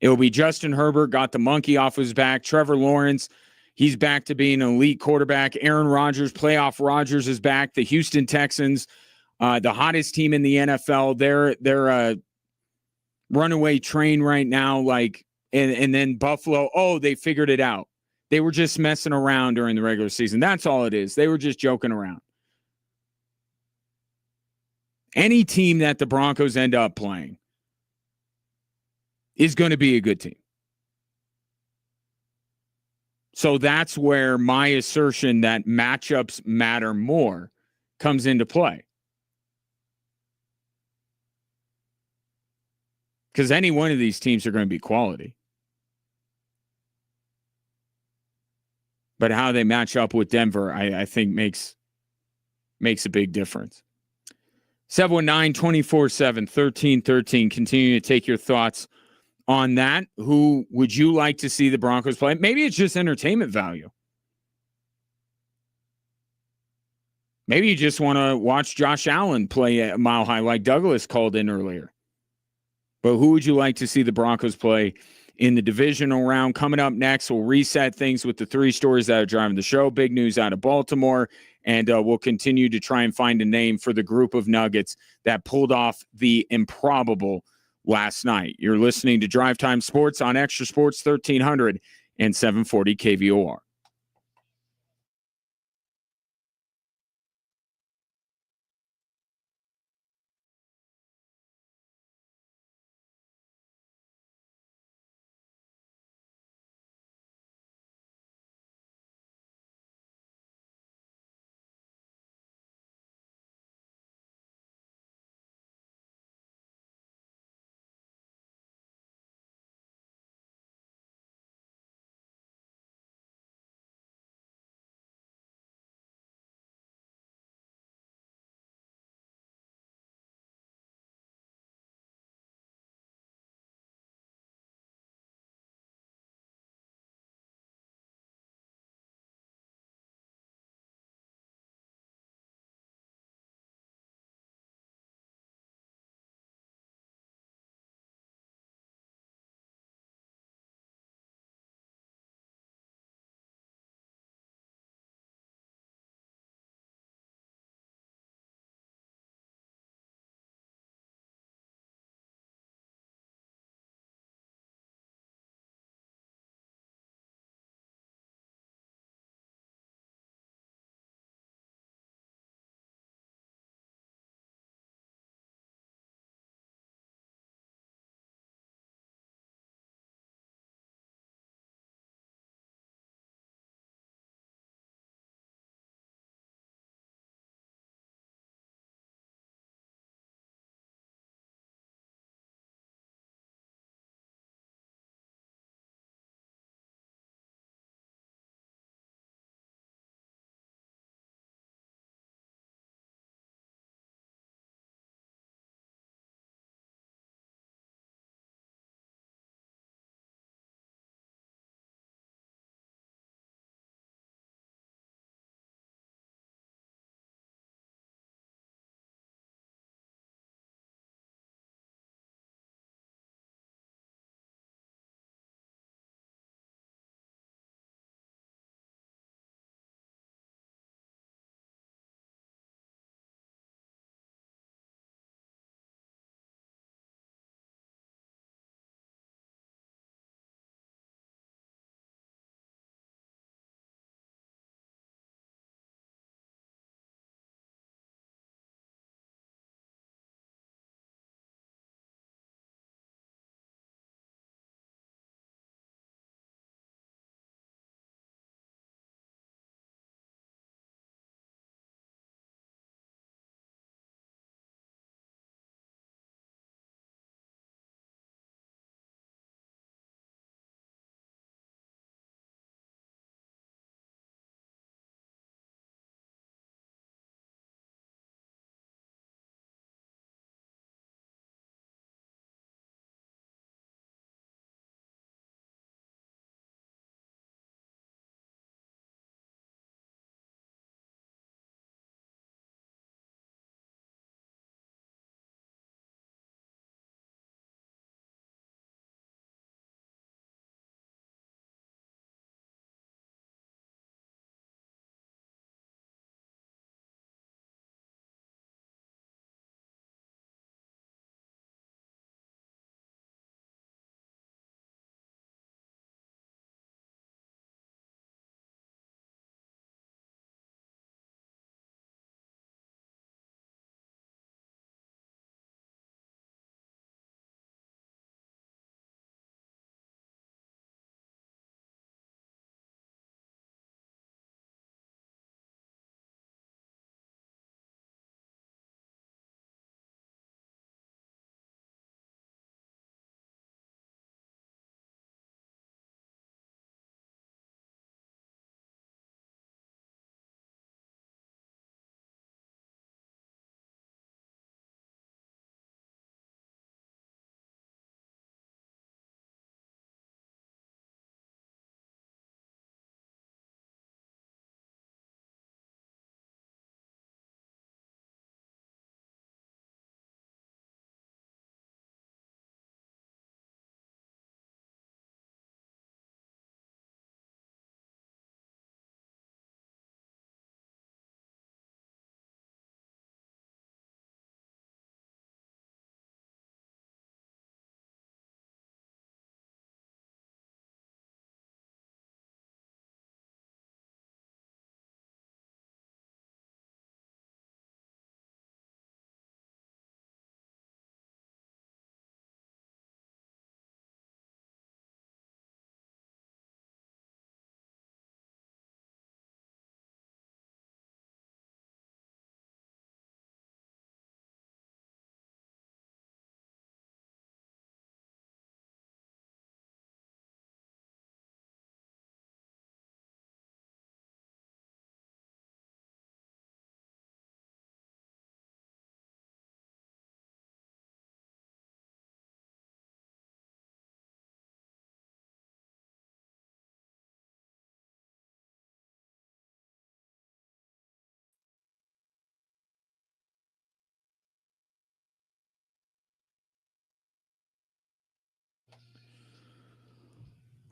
It'll be Justin Herbert, got the monkey off his back. Trevor Lawrence, he's back to being an elite quarterback. Aaron Rodgers, playoff Rodgers, is back. The Houston Texans the hottest team in the NFL. They're a runaway train right now. And then Buffalo. Oh, they figured it out. They were just messing around during the regular season. That's all it is. They were just joking around. Any team that the Broncos end up playing is going to be a good team. So that's where my assertion that matchups matter more comes into play. Because any one of these teams are going to be quality. But how they match up with Denver, I think makes a big difference. 719-247-1313. Continue to take your thoughts on that. Who would you like to see the Broncos play? Maybe it's just entertainment value. Maybe you just want to watch Josh Allen play at Mile High like Douglas called in earlier. But who would you like to see the Broncos play in the divisional round? Coming up next, we'll reset things with the three stories that are driving the show. Big news out of Baltimore. And we'll continue to try and find a name for the group of Nuggets that pulled off the improbable last night. You're listening to Drive Time Sports on Extra Sports 1300 and 740 KVOR.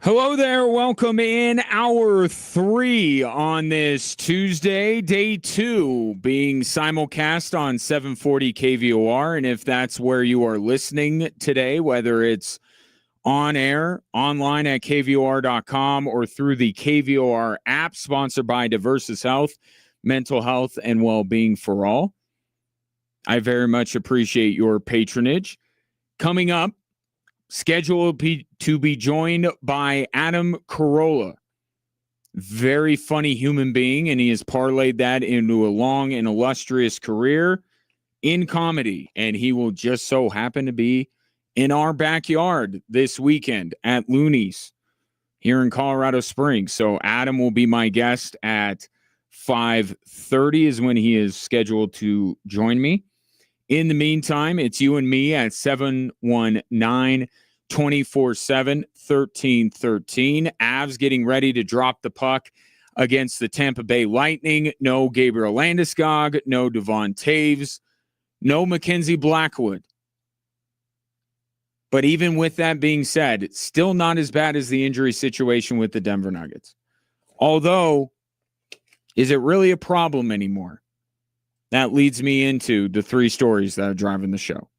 Hello there. Welcome in hour 3 on this Tuesday, day 2, being simulcast on 740 KVOR. And if that's where you are listening today, whether it's on air, online at kvor.com, or through the KVOR app, sponsored by Diversus Health, mental health and well-being for all, I very much appreciate your patronage. Coming up, scheduled to be joined by Adam Carolla. Very funny human being, and he has parlayed that into a long and illustrious career in comedy. And he will just so happen to be in our backyard this weekend at Looney's here in Colorado Springs. So Adam will be my guest at 5:30 is when he is scheduled to join me. In the meantime, it's you and me at 719-247-1313. Avs getting ready to drop the puck against the Tampa Bay Lightning. No Gabriel Landeskog, no Devon Taves, no Mackenzie Blackwood. But even with that being said, it's still not as bad as the injury situation with the Denver Nuggets. Although, is it really a problem anymore? That leads me into the 3 stories that are driving the show.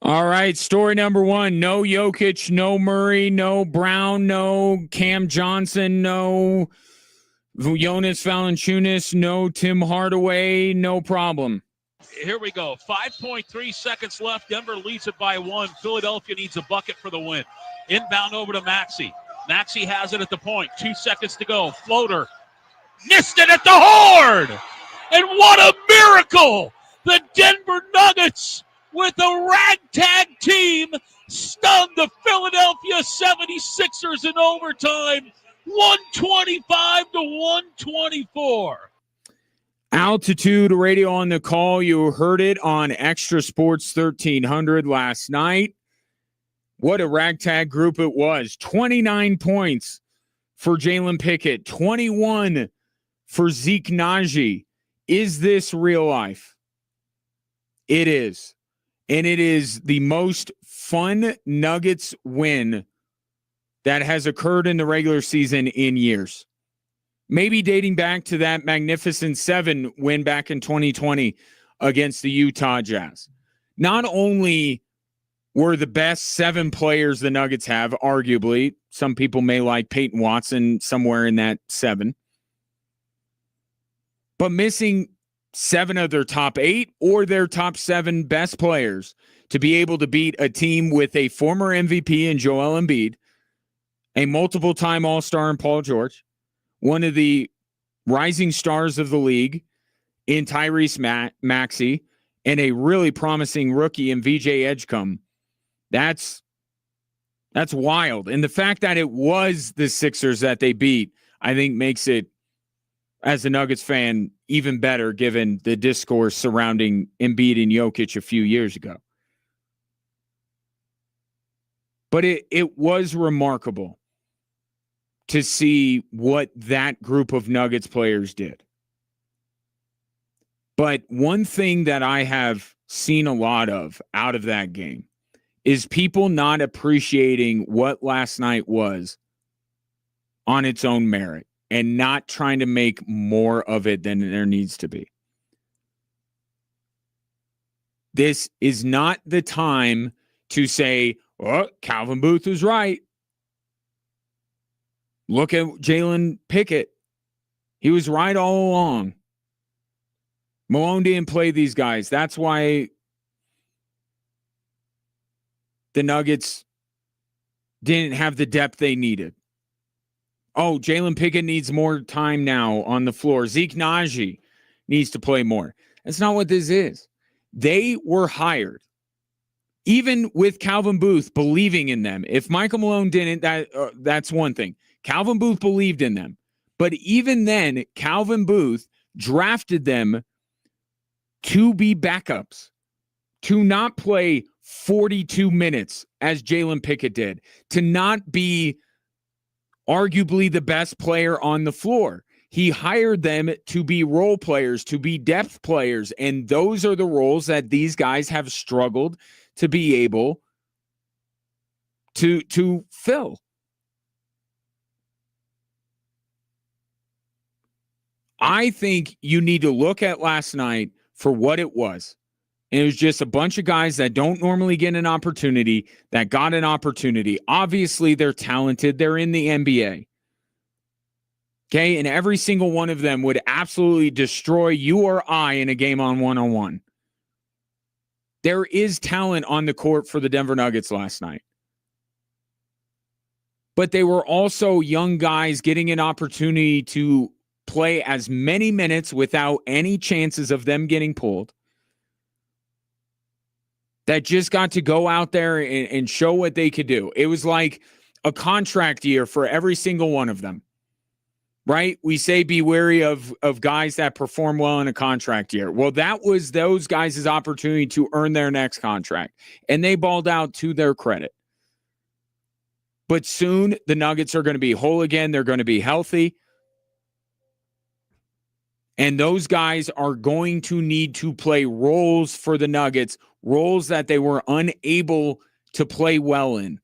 All right, story number 1, no Jokic, no Murray, no Brown, no Cam Johnson, no Jonas Valanciunas, no Tim Hardaway, no problem. Here we go. 5.3 seconds left. Denver leads it by 1. Philadelphia needs a bucket for the win. Inbound over to Maxey. Maxey has it at the point. 2 seconds to go. Floater. Missed it at the horn! And what a miracle! The Denver Nuggets, with a ragtag team, stunned the Philadelphia 76ers in overtime. 125 to 124. Altitude Radio on the call. You heard it on Extra Sports 1300 last night. What a ragtag group it was. 29 points for Jalen Pickett. 21 for Zeke Naji. Is this real life? It is. And it is the most fun Nuggets win that has occurred in the regular season in years. Maybe dating back to that Magnificent 7 win back in 2020 against the Utah Jazz. Not only were the best 7 players the Nuggets have, arguably, some people may like Peyton Watson somewhere in that 7, but missing 7 of their top 8 or their top 7 best players to be able to beat a team with a former MVP in Joel Embiid, a multiple-time All-Star in Paul George, one of the rising stars of the league in Tyrese Maxey, and a really promising rookie in VJ Edgecombe. That's wild. And the fact that it was the Sixers that they beat, I think makes it, as a Nuggets fan, even better given the discourse surrounding Embiid and Jokic a few years ago. But it was remarkable to see what that group of Nuggets players did. But one thing that I have seen a lot of out of that game is people not appreciating what last night was on its own merit and not trying to make more of it than there needs to be. This is not the time to say, oh, Calvin Booth was right. Look at Jalen Pickett. He was right all along. Malone didn't play these guys. That's why the Nuggets didn't have the depth they needed. Oh, Jalen Pickett needs more time now on the floor. Zeke Naji needs to play more. That's not what this is. They were hired, even with Calvin Booth believing in them. If Michael Malone didn't, that's one thing. Calvin Booth believed in them. But even then, Calvin Booth drafted them to be backups, to not play 42 minutes as Jalen Pickett did, to not be arguably the best player on the floor. He hired them to be role players, to be depth players, and those are the roles that these guys have struggled to be able to fill. I think you need to look at last night for what it was. And it was just a bunch of guys that don't normally get an opportunity that got an opportunity. Obviously, they're talented. They're in the NBA. Okay, and every single one of them would absolutely destroy you or I in a game on one-on-one. There is talent on the court for the Denver Nuggets last night. But they were also young guys getting an opportunity to play as many minutes without any chances of them getting pulled, that just got to go out there and show what they could do. It was like a contract year for every single one of them. Right? We say be wary of guys that perform well in a contract year. Well, that was those guys' opportunity to earn their next contract. And they balled out to their credit. But soon the Nuggets are going to be whole again. They're going to be healthy. And those guys are going to need to play roles for the Nuggets, roles that they were unable to play well in.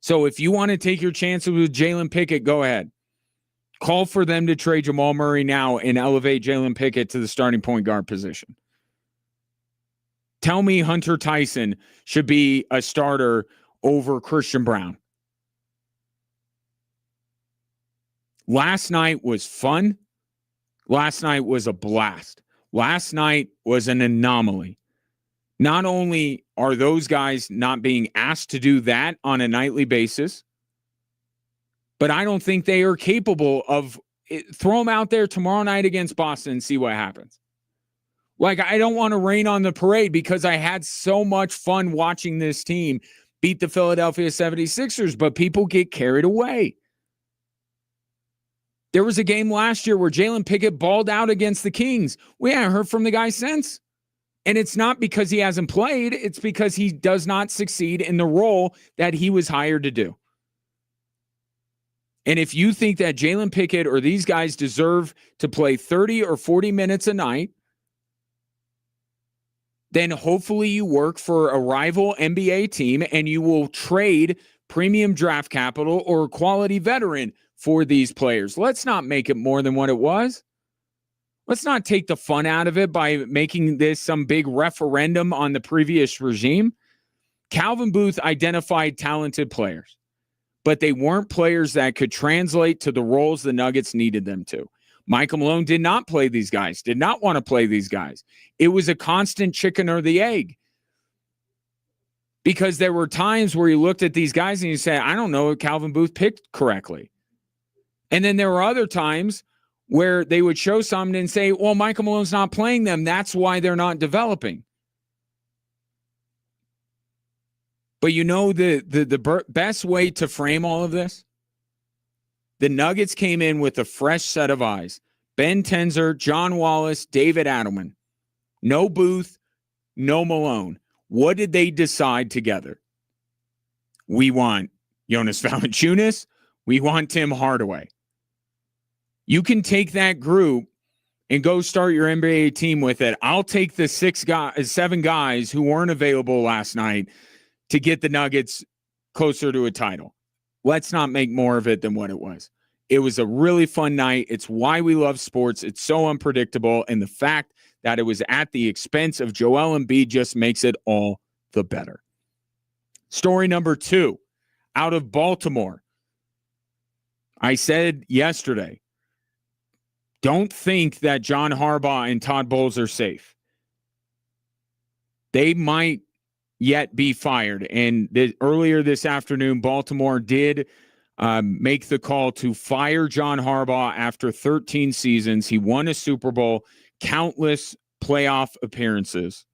So if you want to take your chances with Jalen Pickett, go ahead. Call for them to trade Jamal Murray now and elevate Jalen Pickett to the starting point guard position. Tell me Hunter Tyson should be a starter over Christian Brown. Last night was fun. Last night was a blast. Last night was an anomaly. Not only are those guys not being asked to do that on a nightly basis, but I don't think they are capable of throw them out there tomorrow night against Boston and see what happens. Like, I don't want to rain on the parade because I had so much fun watching this team beat the Philadelphia 76ers, but people get carried away. There was a game last year where Jalen Pickett balled out against the Kings. We haven't heard from the guy since. And it's not because he hasn't played. It's because he does not succeed in the role that he was hired to do. And if you think that Jalen Pickett or these guys deserve to play 30 or 40 minutes a night, then hopefully you work for a rival NBA team and you will trade premium draft capital or a quality veteran for these players. Let's not make it more than what it was. Let's not take the fun out of it by making this some big referendum on the previous regime. Calvin Booth identified talented players, but they weren't players that could translate to the roles the Nuggets needed them to. Michael Malone did not play these guys, did not want to play these guys. It was a constant chicken or the egg. Because there were times where you looked at these guys and you say, I don't know if Calvin Booth picked correctly. And then there were other times where they would show something and say, well, Michael Malone's not playing them. That's why they're not developing. But you know the best way to frame all of this? The Nuggets came in with a fresh set of eyes. Ben Tenzer, John Wallace, David Adelman. No Booth, no Malone. What did they decide together? We want Jonas Valanciunas. We want Tim Hardaway. You can take that group and go start your NBA team with it. I'll take the 7 guys who weren't available last night to get the Nuggets closer to a title. Let's not make more of it than what it was. It was a really fun night. It's why we love sports. It's so unpredictable. And the fact that it was at the expense of Joel Embiid just makes it all the better. Story number 2, out of Baltimore. I said yesterday, don't think that John Harbaugh and Todd Bowles are safe. They might yet be fired. And earlier this afternoon, Baltimore did make the call to fire John Harbaugh after 13 seasons. He won a Super Bowl, countless playoff appearances.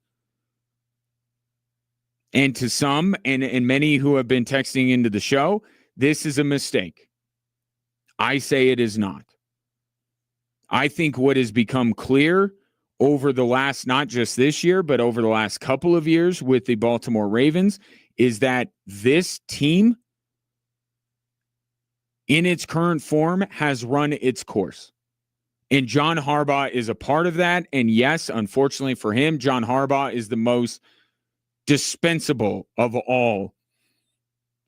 And to some, and many who have been texting into the show, this is a mistake. I say it is not. I think what has become clear over the last, not just this year, but over the last couple of years with the Baltimore Ravens is that this team in its current form has run its course. And John Harbaugh is a part of that. And yes, unfortunately for him, John Harbaugh is the most dispensable of all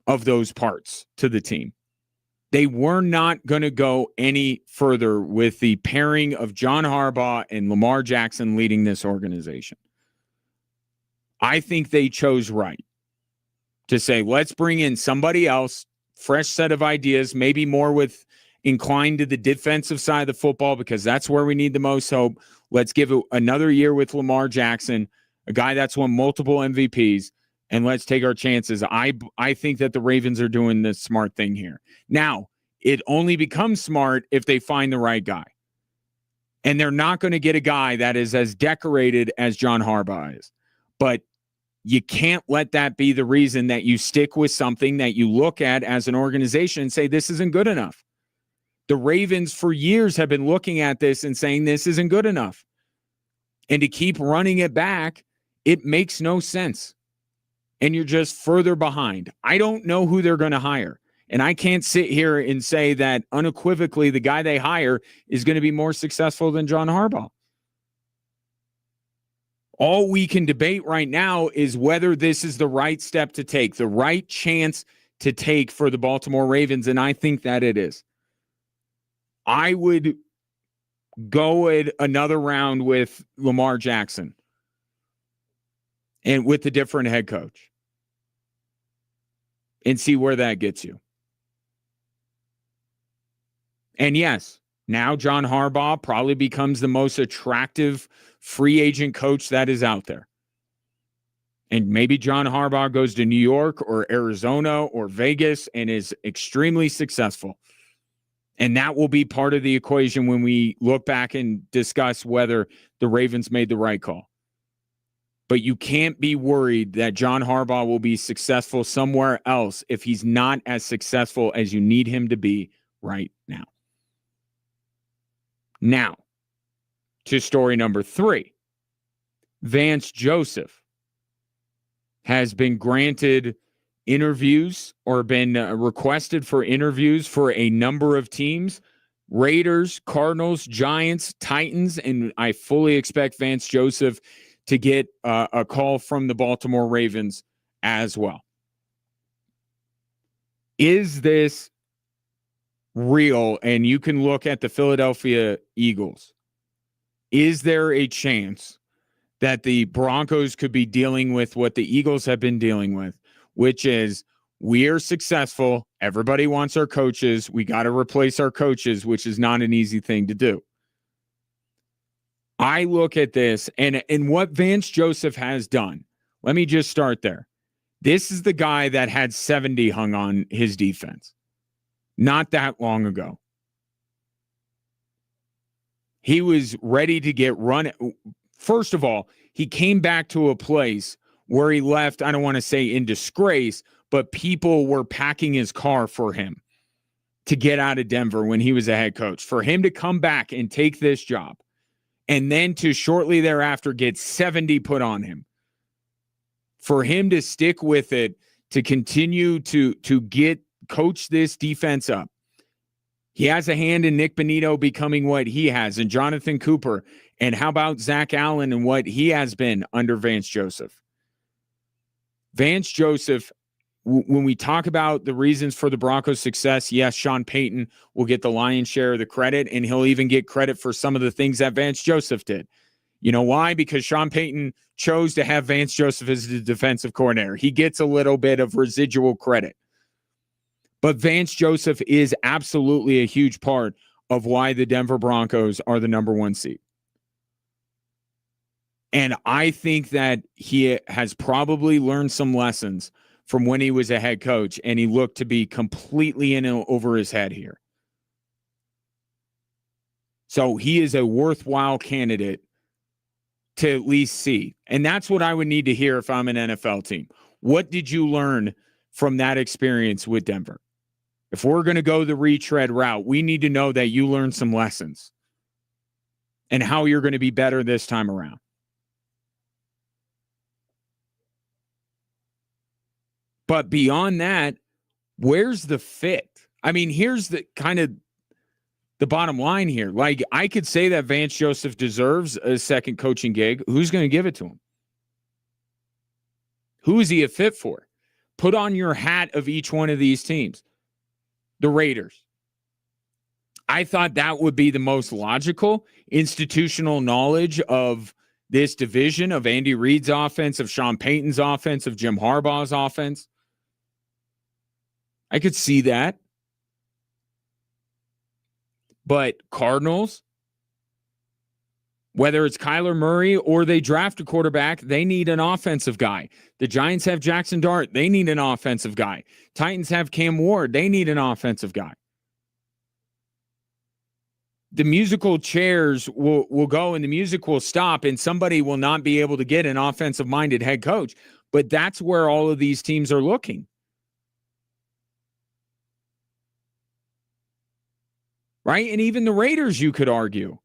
of those parts to the team. They were not going to go any further with the pairing of John Harbaugh and Lamar Jackson leading this organization. I think they chose right to say, let's bring in somebody else, fresh set of ideas, maybe more with inclined to the defensive side of the football because that's where we need the most hope. Let's give it another year with Lamar Jackson, a guy that's won multiple MVPs, and let's take our chances. I think that the Ravens are doing the smart thing here. Now, it only becomes smart if they find the right guy. And they're not going to get a guy that is as decorated as John Harbaugh is. But you can't let that be the reason that you stick with something that you look at as an organization and say, this isn't good enough. The Ravens for years have been looking at this and saying, this isn't good enough. And to keep running it back, it makes no sense. And you're just further behind. I don't know who they're going to hire. And I can't sit here and say that unequivocally the guy they hire is going to be more successful than John Harbaugh. All we can debate right now is whether this is the right step to take, the right chance to take for the Baltimore Ravens, and I think that it is. I would go at another round with Lamar Jackson and with a different head coach and see where that gets you. And yes, now John Harbaugh probably becomes the most attractive free agent coach that is out there. And maybe John Harbaugh goes to New York or Arizona or Vegas and is extremely successful. And that will be part of the equation when we look back and discuss whether the Ravens made the right call. But you can't be worried that John Harbaugh will be successful somewhere else if he's not as successful as you need him to be right now. Now, to story number 3. Vance Joseph has been granted interviews or been requested for interviews for a number of teams, Raiders, Cardinals, Giants, Titans, and I fully expect Vance Joseph to get a call from the Baltimore Ravens as well. Is this real? And you can look at the Philadelphia Eagles. Is there a chance that the Broncos could be dealing with what the Eagles have been dealing with, which is we are successful. Everybody wants our coaches. We got to replace our coaches, which is not an easy thing to do. I look at this and what Vance Joseph has done. Let me just start there. This is the guy that had 70 hung on his defense not that long ago. He was ready to get run. First of all, he came back to a place where he left, I don't want to say in disgrace, but people were packing his car for him to get out of Denver when he was a head coach. For him to come back and take this job and then to shortly thereafter get 70 put on him. For him to stick with it, to continue to coach this defense up. He has a hand in Nick Bonito becoming what he has, and Jonathan Cooper. And how about Zach Allen and what he has been under Vance Joseph? Vance Joseph, when we talk about the reasons for the Broncos' success, yes, Sean Payton will get the lion's share of the credit, and he'll even get credit for some of the things that Vance Joseph did. You know why? Because Sean Payton chose to have Vance Joseph as the defensive coordinator. He gets a little bit of residual credit. But Vance Joseph is absolutely a huge part of why the Denver Broncos are the number 1 seed. And I think that he has probably learned some lessons from when he was a head coach, and he looked to be completely in over his head here. So he is a worthwhile candidate to at least see. And that's what I would need to hear if I'm an NFL team. What did you learn from that experience with Denver? If we're going to go the retread route, we need to know that you learned some lessons. and how you're going to be better this time around. But beyond that, where's the fit? I mean, here's the kind of the bottom line here. Like, I could say that Vance Joseph deserves a second coaching gig. Who's going to give it to him? Who is he a fit for? Put on your hat of each one of these teams. The Raiders. I thought that would be the most logical institutional knowledge of this division, of Andy Reid's offense, of Sean Payton's offense, of Jim Harbaugh's offense. I could see that. But Cardinals, whether it's Kyler Murray or they draft a quarterback, they need an offensive guy. The Giants have Jackson Dart. They need an offensive guy. Titans have Cam Ward. They need an offensive guy. The musical chairs will go and the music will stop and somebody will not be able to get an offensive-minded head coach. But that's where all of these teams are looking. Right? And even the Raiders, you could argue.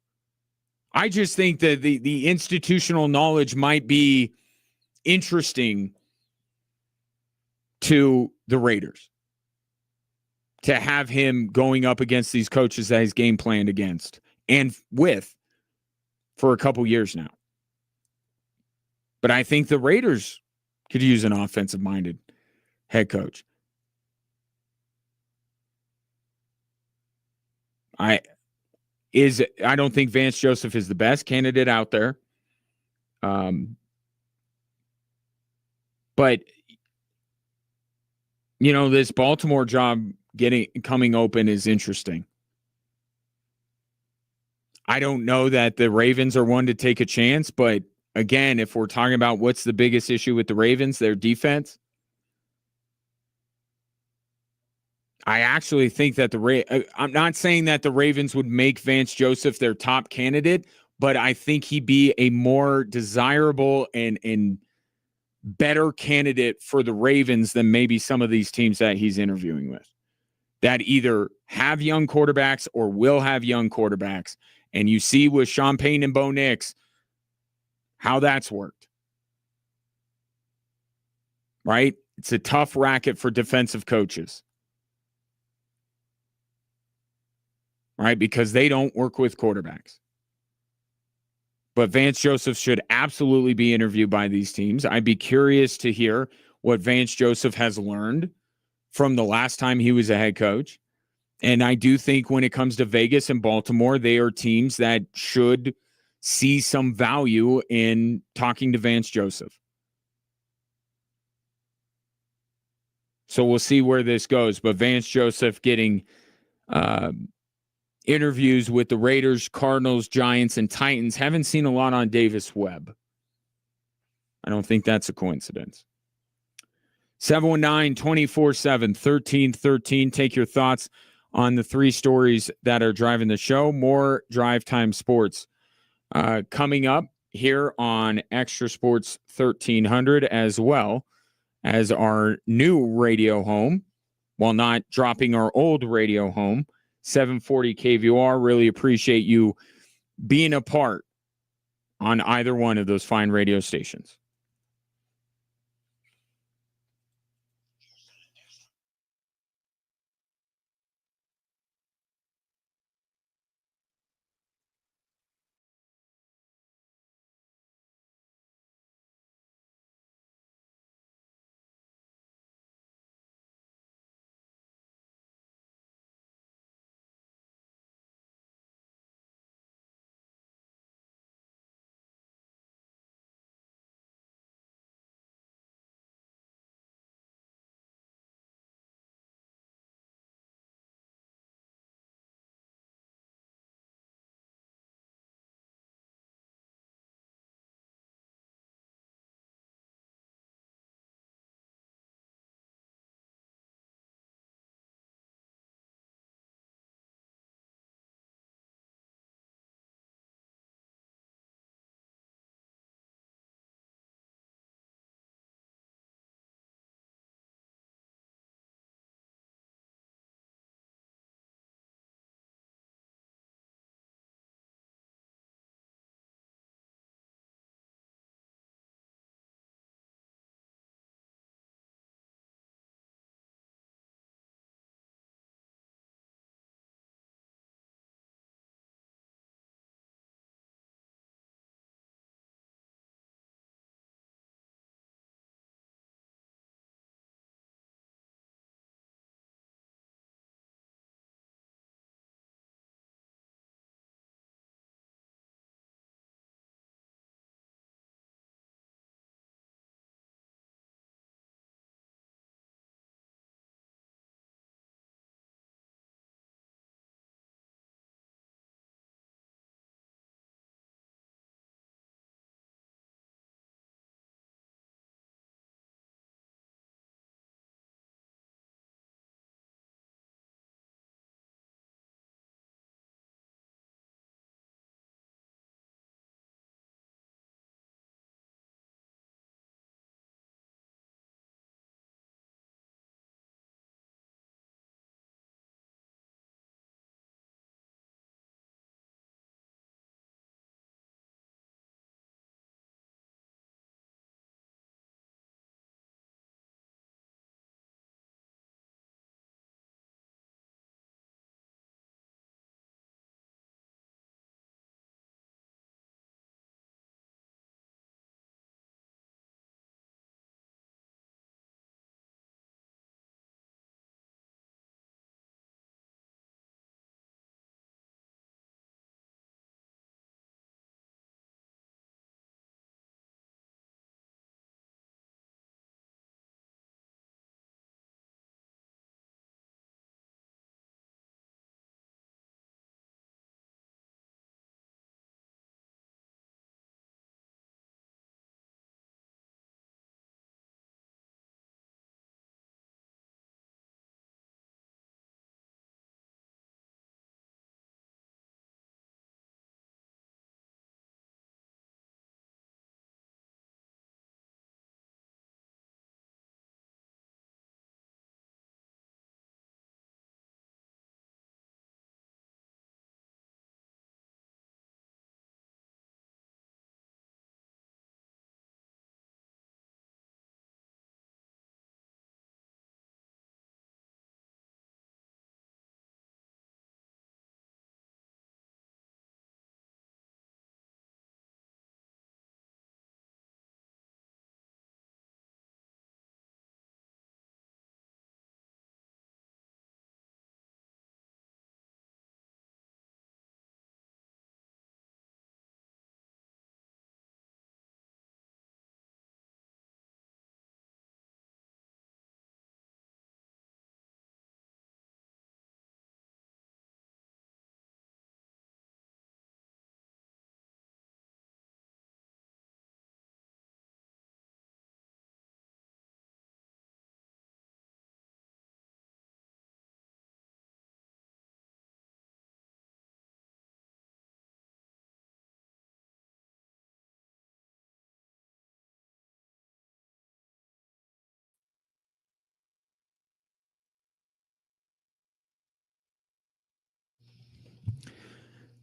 I just think that the institutional knowledge might be interesting to the Raiders to have him going up against these coaches that he's game planned against and with for a couple years now. But I think the Raiders could use an offensive-minded head coach. I don't think Vance Joseph is the best candidate out there. But this Baltimore job coming open is interesting. I don't know that the Ravens are one to take a chance, but again, if we're talking about what's the biggest issue with the Ravens, their defense. I actually think that I'm not saying that the Ravens would make Vance Joseph their top candidate, but I think he'd be a more desirable and better candidate for the Ravens than maybe some of these teams that he's interviewing with that either have young quarterbacks or will have young quarterbacks. And you see with Sean Payton and Bo Nix how that's worked. Right? It's a tough racket for defensive coaches. Right? Because they don't work with quarterbacks. But Vance Joseph should absolutely be interviewed by these teams. I'd be curious to hear what Vance Joseph has learned from the last time he was a head coach. And I do think when it comes to Vegas and Baltimore, they are teams that should see some value in talking to Vance Joseph. So we'll see where this goes. But Vance Joseph getting interviews with the Raiders, Cardinals, Giants, and Titans. Haven't seen a lot on Davis Webb. I don't think that's a coincidence. 719-247-1313. Take your thoughts on the three stories that are driving the show. More Drive Time Sports coming up here on Extra Sports 1300, as well as our new radio home, while not dropping our old radio home, 740 KVOR. Really appreciate you being a part on either one of those fine radio stations.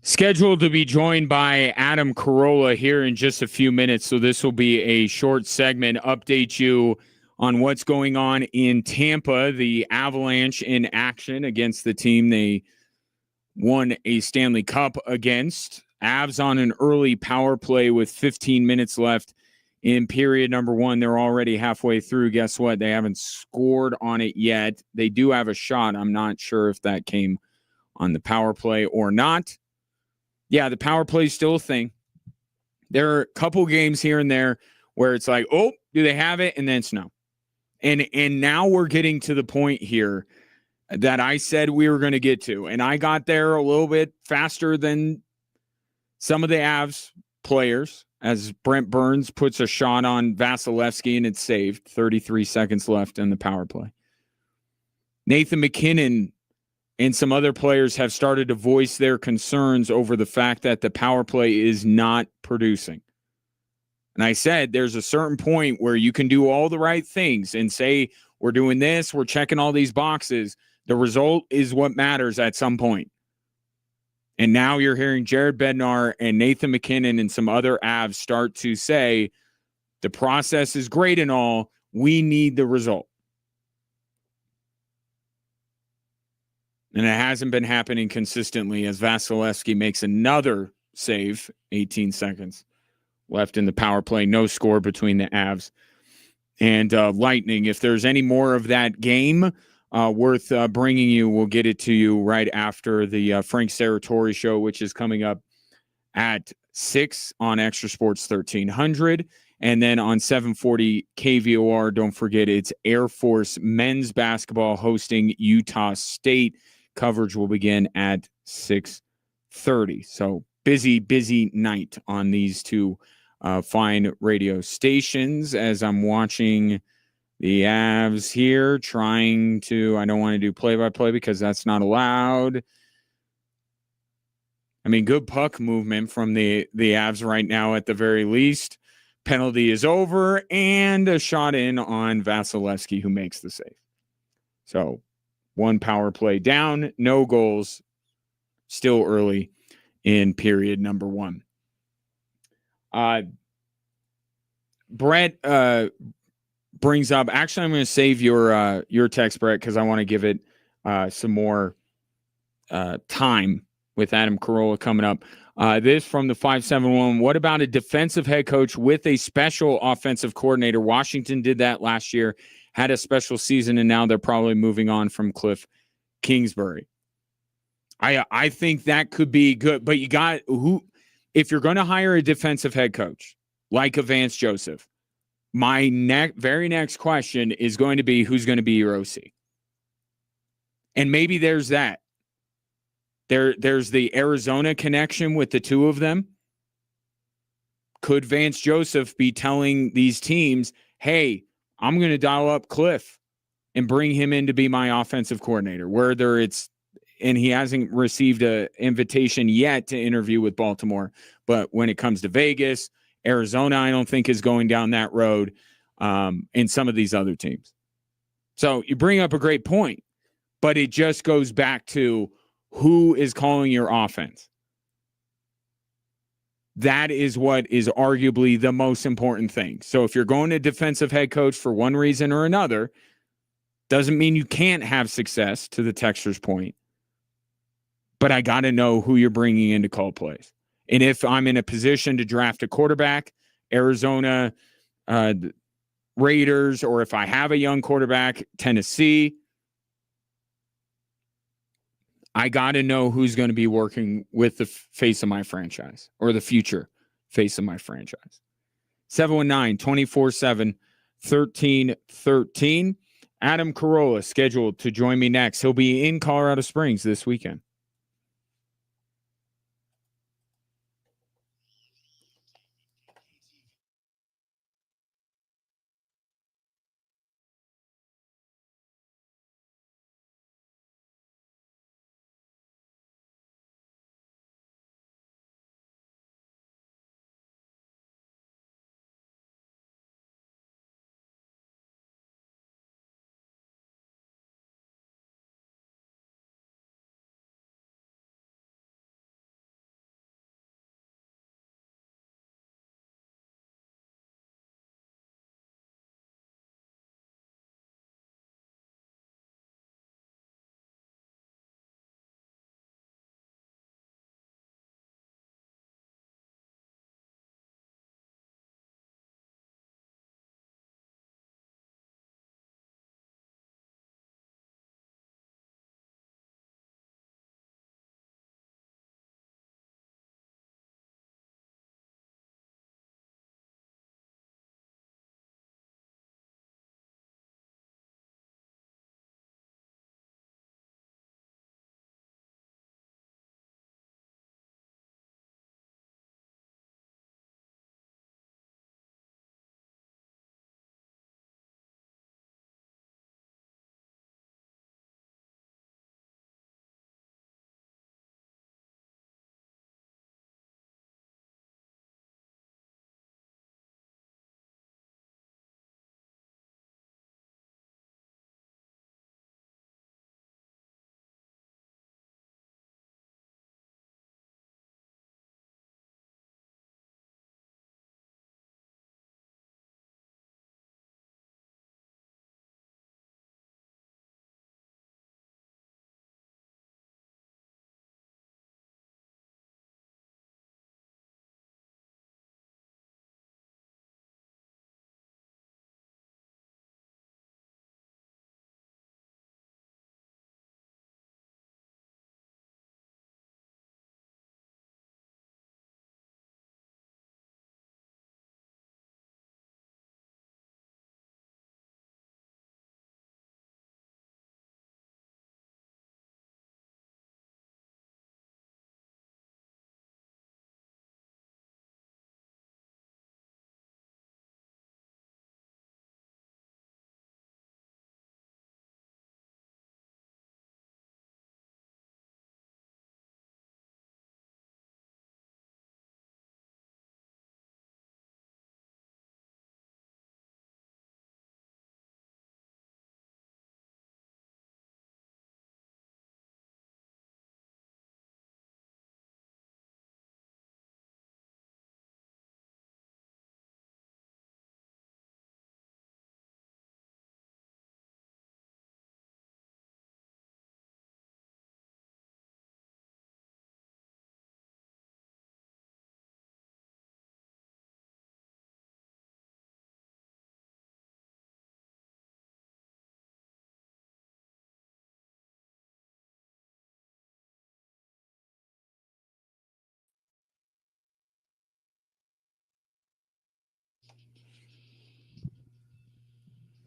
Scheduled to be joined by Adam Carolla here in just a few minutes, so this will be a short segment. Update you on what's going on in Tampa, the Avalanche in action against the team they won a Stanley Cup against. Avs on an early power play with 15 minutes left in period number one. They're already halfway through. Guess what? They haven't scored on it yet. They do have a shot. I'm not sure if that came on the power play or not. Yeah, the power play is still a thing. There are a couple games here and there where it's like, oh, do they have it? And then it's no. And now we're getting to the point here that I said we were going to get to. And I got there a little bit faster than some of the Avs players as Brent Burns puts a shot on Vasilevsky and it's saved. 33 seconds left in the power play. Nathan McKinnon and some other players have started to voice their concerns over the fact that the power play is not producing. And I said there's a certain point where you can do all the right things and say, we're doing this, we're checking all these boxes. The result is what matters at some point. And now you're hearing Jared Bednar and Nathan McKinnon and some other Avs start to say, the process is great and all, we need the result. And it hasn't been happening consistently as Vasilevsky makes another save, 18 seconds left in the power play. No score between the Avs and Lightning. If there's any more of that game worth bringing you, we'll get it to you right after the Frank Serratori show, which is coming up at 6 on Extra Sports 1300. And then on 740 KVOR, don't forget it's Air Force men's basketball hosting Utah State. Coverage will begin at 6:30. So busy night on these two fine radio stations as I'm watching the Avs here trying to, I don't want to do play-by-play because that's not allowed. I mean, good puck movement from the Avs right now at the very least. Penalty is over and a shot in on Vasilevsky who makes the save. So one power play down, no goals, still early in period number one. Brett brings up, actually, I'm going to save your text, Brett, because I want to give it some more time with Adam Carolla coming up. This from the 571. What about a defensive head coach with a special offensive coordinator? Washington did that last year, had a special season, and now they're probably moving on from Cliff Kingsbury. I think that could be good, but you got who? If you're going to hire a defensive head coach like a Vance Joseph, my very next question is going to be who's going to be your OC, and maybe there's that. There's the Arizona connection with the two of them. Could Vance Joseph be telling these teams, hey, I'm going to dial up Cliff and bring him in to be my offensive coordinator, whether it's, and he hasn't received an invitation yet to interview with Baltimore. But when it comes to Vegas, Arizona, I don't think is going down that road, and some of these other teams. So you bring up a great point, but it just goes back to who is calling your offense. That is what is arguably the most important thing. So if you're going to defensive head coach for one reason or another, doesn't mean you can't have success, to the texter's point. But I got to know who you're bringing in to call plays. And if I'm in a position to draft a quarterback, Arizona, Raiders, or if I have a young quarterback, Tennessee, I got to know who's going to be working with the face of my franchise or the future face of my franchise. 719-247-1313. Adam Carolla scheduled to join me next. He'll be in Colorado Springs this weekend.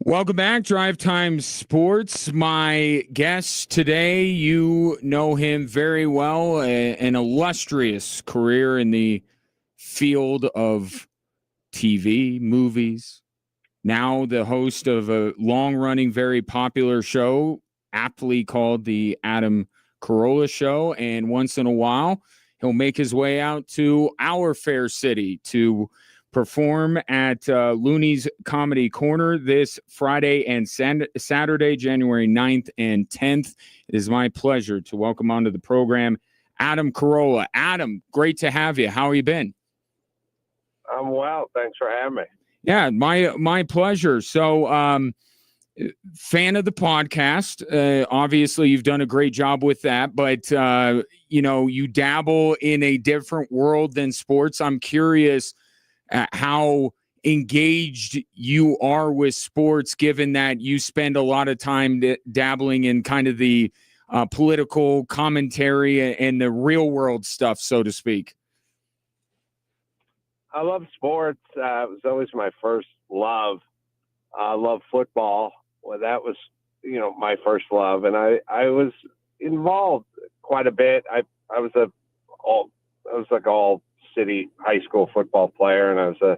Welcome back, Drive Time Sports. My guest today, you know him very well, an illustrious career in the field of TV, movies. Now the host of a long-running, very popular show, aptly called the Adam Carolla Show. And once in a while, he'll make his way out to our fair city to perform at Looney's Comedy Corner this Friday and Saturday, January 9th and 10th. It is my pleasure to welcome onto the program Adam Carolla. Adam, great to have you. How have you been? I'm well. Thanks for having me. Yeah, my pleasure. So, fan of the podcast. Obviously, you've done a great job with that, but you dabble in a different world than sports. I'm curious how engaged you are with sports, given that you spend a lot of time dabbling in kind of the political commentary and the real world stuff, so to speak. I love sports. It was always my first love. I love football. Well, that was, my first love. And I was involved quite a bit. I was like all city high school football player, and I was a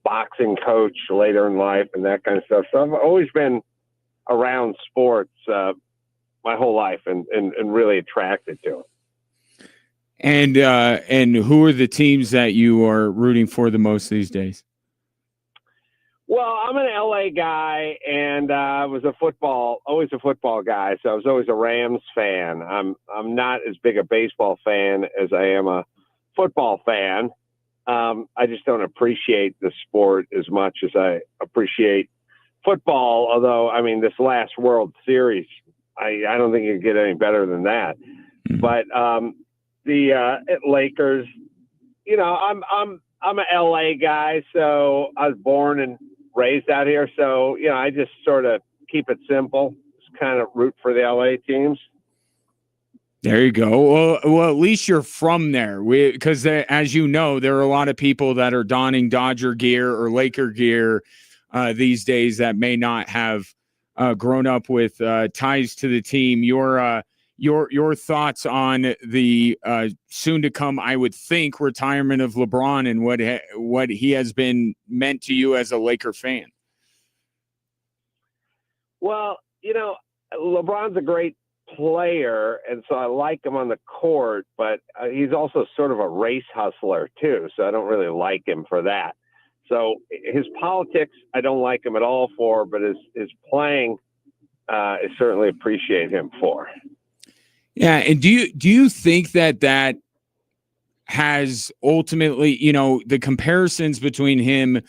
boxing coach later in life and that kind of stuff. So I've always been around sports my whole life and really attracted to it. And who are the teams that you are rooting for the most these days? Well, I'm an LA guy, and I was always a football guy. So I was always a Rams fan. I'm not as big a baseball fan as I am a football fan. I just don't appreciate the sport as much as I appreciate football. Although, this last World Series, I don't think you can get any better than that. Mm-hmm. But the Lakers, I'm a LA guy, so I was born and raised out here. So, I just sort of keep it simple. Just kind of root for the LA teams. There you go. Well, at least you're from there. Because as you know, there are a lot of people that are donning Dodger gear or Laker gear these days that may not have grown up with ties to the team. Your thoughts on the soon to come, I would think, retirement of LeBron and what he has been meant to you as a Laker fan. Well, LeBron's a great player, and so I like him on the court, but he's also sort of a race hustler too, so I don't really like him for that. So his politics, I don't like him at all for, but his playing, I certainly appreciate him for. Yeah, and do you think that has ultimately, the comparisons between him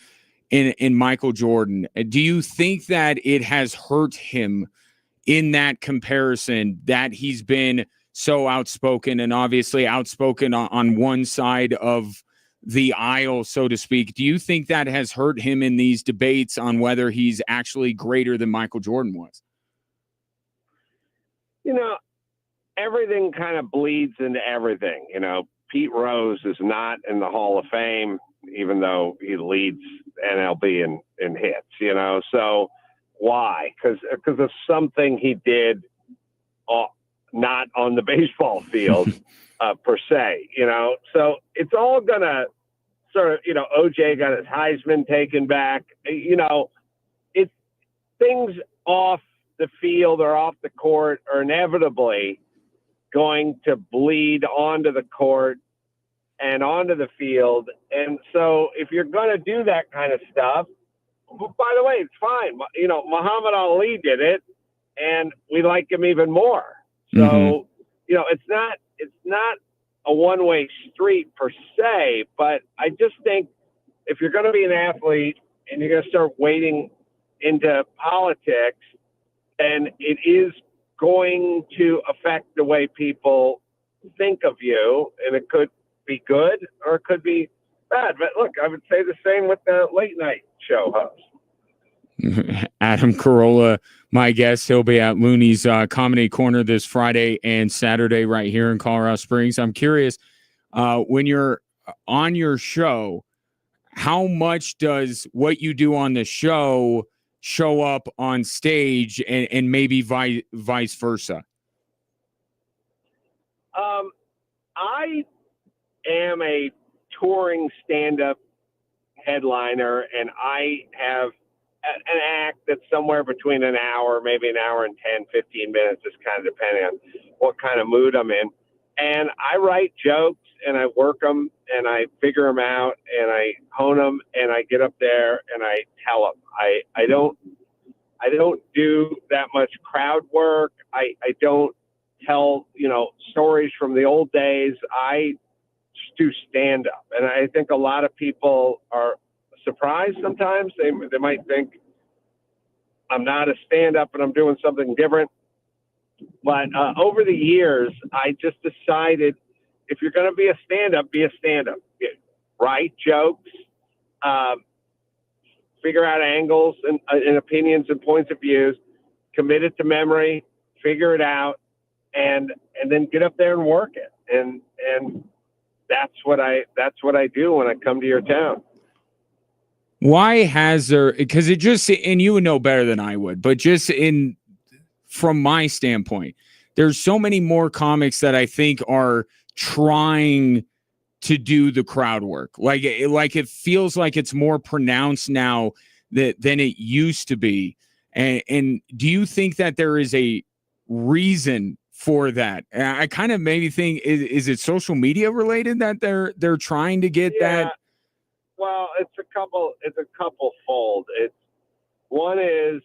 and Michael Jordan, do you think that it has hurt him in that comparison, that he's been so outspoken and obviously outspoken on one side of the aisle, so to speak? Do you think that has hurt him in these debates on whether he's actually greater than Michael Jordan was? Everything kind of bleeds into everything. Pete Rose is not in the Hall of Fame, even though he leads MLB in hits, so why? Because of something he did not on the baseball field per se, so it's all gonna sort of, OJ got his Heisman taken back, it's things off the field or off the court are inevitably going to bleed onto the court and onto the field. And so if you're going to do that kind of stuff, by the way, it's fine. Muhammad Ali did it, and we like him even more. So, it's not a one-way street per se, but I just think if you're going to be an athlete and you're going to start wading into politics, then it is going to affect the way people think of you, and it could be good or it could be bad. But look, I would say the same with the late night show host. Adam Carolla, my guest. He'll be at Looney's Comedy Corner this Friday and Saturday right here in Colorado Springs. I'm curious, when you're on your show, how much does what you do on the show show up on stage and maybe vice versa? I am a touring stand-up headliner, and I have an act that's somewhere between an hour, maybe an hour and 10, 15 minutes, just kind of depending on what kind of mood I'm in. And I write jokes, and I work them, and I figure them out, and I hone them, and I get up there and I tell them. I don't do that much crowd work. I don't tell, stories from the old days. I just do stand up. And I think a lot of people are surprised sometimes. They might think I'm not a stand up and I'm doing something different. But over the years, I just decided if you're going to be a stand up, be a stand up. Write jokes, figure out angles and opinions and points of views, commit it to memory, figure it out, and then get up there and work it. And that's what I do when I come to your town. Why has there, because it just, and you would know better than I would, but just from my standpoint, there's so many more comics that I think are trying to do the crowd work. Like it feels like it's more pronounced now than it used to be. And do you think that there is a reason for that? I kind of maybe think, is it social media related that they're trying to get that? Well, it's a couple fold. One is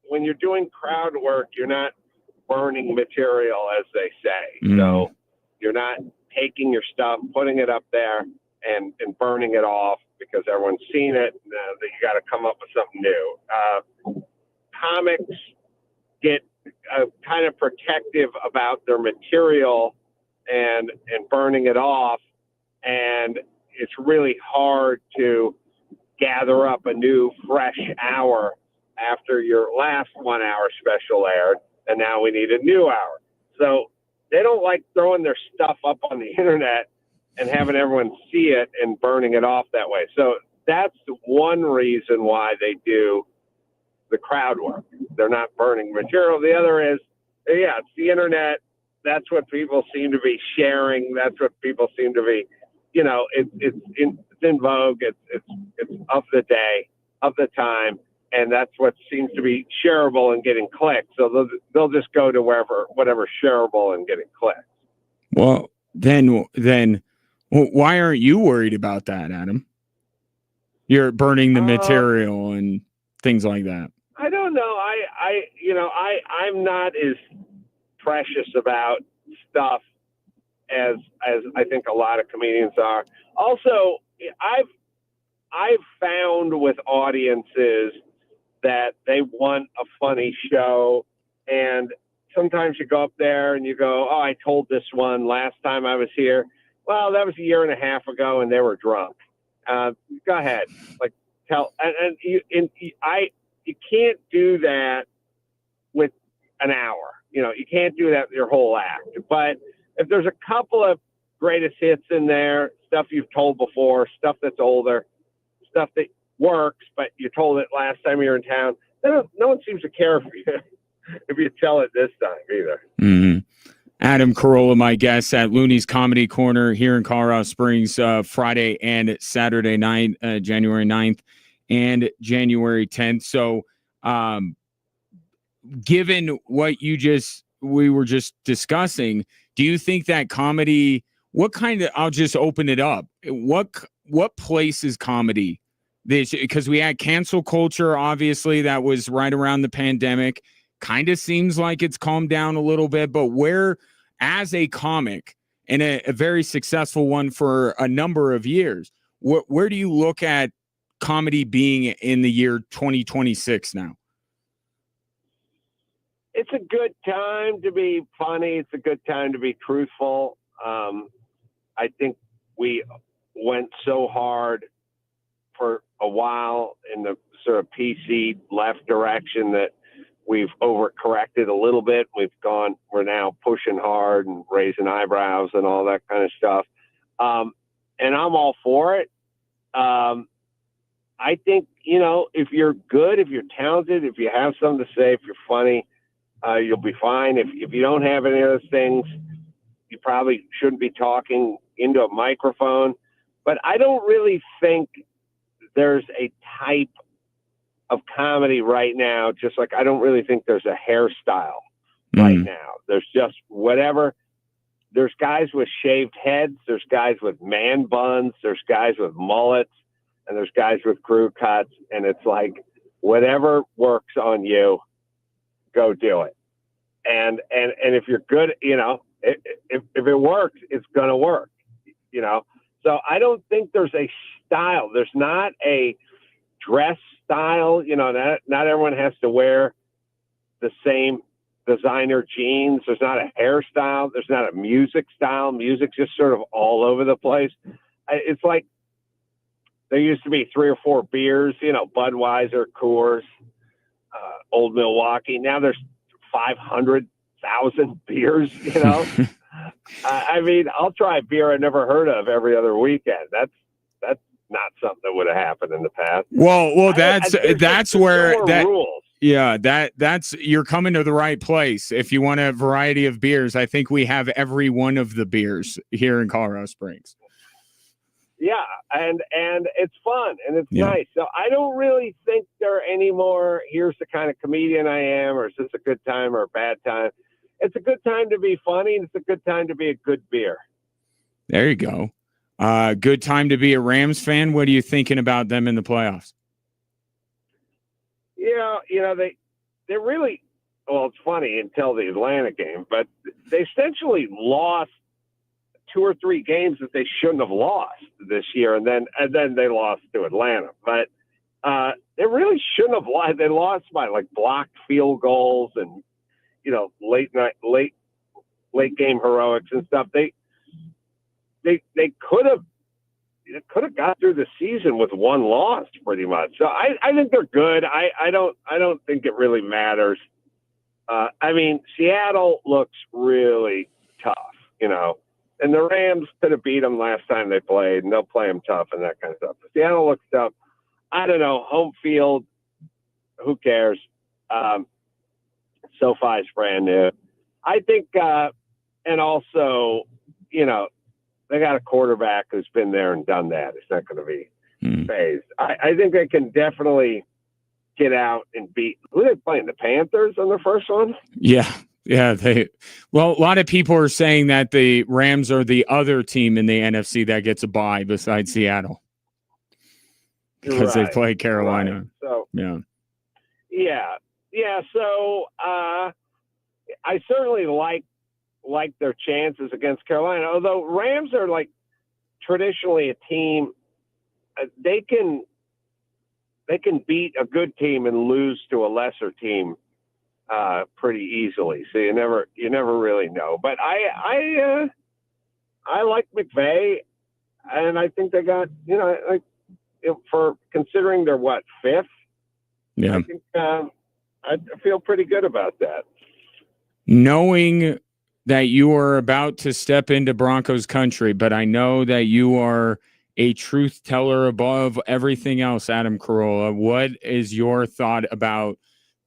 when you're doing crowd work, you're not burning material, as they say. Mm. So you're not taking your stuff, putting it up there and burning it off because everyone's seen it. That you got to come up with something new. Comics get kind of protective about their material and burning it off, and it's really hard to gather up a new fresh hour after your last 1 hour special aired, and now we need a new hour. So they don't like throwing their stuff up on the internet and having everyone see it and burning it off that way. So that's one reason why they do the crowd work. They're not burning material. The other is, it's the internet. That's what people seem to be sharing. That's what people seem to be, it's in vogue. It's of the day, of the time. And that's what seems to be shareable and getting clicks. So they'll just go to whatever's shareable and getting clicks. Well, then why aren't you worried about that, Adam? You're burning the material and things like that. I don't know. I'm not as precious about stuff as I think a lot of comedians are. Also, I've found with audiences that they want a funny show, and sometimes you go up there and you go, "Oh, I told this one last time I was here." Well, that was a year and a half ago, and they were drunk. Go ahead, tell. And you can't do that with an hour. You can't do that with your whole act. But if there's a couple of greatest hits in there, stuff you've told before, stuff that's older, stuff that works, but you told it last time you were in town, no one seems to care if you tell it this time either. Mm-hmm. Adam Carolla, my guest at Looney's Comedy Corner here in Colorado Springs, Friday and Saturday night, January 9th and January 10th. So, given what we were just discussing, do you think that comedy, I'll just open it up. What place is comedy? Because we had cancel culture, obviously, that was right around the pandemic. Kind of seems like it's calmed down a little bit, but where, as a comic and a very successful one for a number of years, where do you look at comedy being in the year 2026 now? It's a good time to be funny. It's a good time to be truthful. I think we went so hard for a while in the sort of PC left direction that we've overcorrected a little bit. We're now pushing hard and raising eyebrows and all that kind of stuff. And I'm all for it. I think, if you're good, if you're talented, if you have something to say, if you're funny, you'll be fine. If you don't have any of those things, you probably shouldn't be talking into a microphone. But I don't really think there's a type of comedy right now, just like I don't really think there's a hairstyle right now. There's just whatever. There's guys with shaved heads. There's guys with man buns. There's guys with mullets. And there's guys with crew cuts. And it's like, whatever works on you, go do it. And if you're good, if it works, it's going to work, So I don't think there's a style. There's not a dress style. Not everyone has to wear the same designer jeans. There's not a hairstyle. There's not a music style. Music's just sort of all over the place. It's like there used to be 3 or 4 beers, Budweiser, Coors, Old Milwaukee. Now there's 500,000 beers, I mean, I'll try a beer I never heard of every other weekend. That's not something that would have happened in the past. Well, that's where that rules. Yeah, that's you're coming to the right place. If you want a variety of beers, I think we have every one of the beers here in Colorado Springs. Yeah, and it's fun and it's nice. So I don't really think there are any more, here's the kind of comedian I am, or is this a good time or a bad time? It's a good time to be funny, and it's a good time to be a good beer. There you go. Good time to be a Rams fan. What are you thinking about them in the playoffs? They really, well, it's funny until the Atlanta game, but they essentially lost 2 or 3 games that they shouldn't have lost this year, and then they lost to Atlanta. But they really shouldn't have lost. They lost by like blocked field goals and late game heroics and stuff. They could have got through the season with 1 loss pretty much. So I think they're good. I don't think it really matters. I mean, Seattle looks really tough, and the Rams could have beat them last time they played, and they'll play them tough and that kind of stuff. But Seattle looks tough. I don't know. Home field, who cares? SoFi's brand new. I think, and also, they got a quarterback who's been there and done that. It's not going to be phased. I think they can definitely get out and beat. Who are they playing? The Panthers on their first one? Yeah. A lot of people are saying that the Rams are the other team in the NFC that gets a bye besides Seattle because they play Carolina. Right. So yeah. So I certainly like their chances against Carolina. Although Rams are like traditionally a team, they can beat a good team and lose to a lesser team pretty easily. So you never really know. But I like McVay, and I think they got for considering they're 5th. Yeah, I think I feel pretty good about that. Knowing that you are about to step into Broncos country, but I know that you are a truth teller above everything else, Adam Carolla. What is your thought about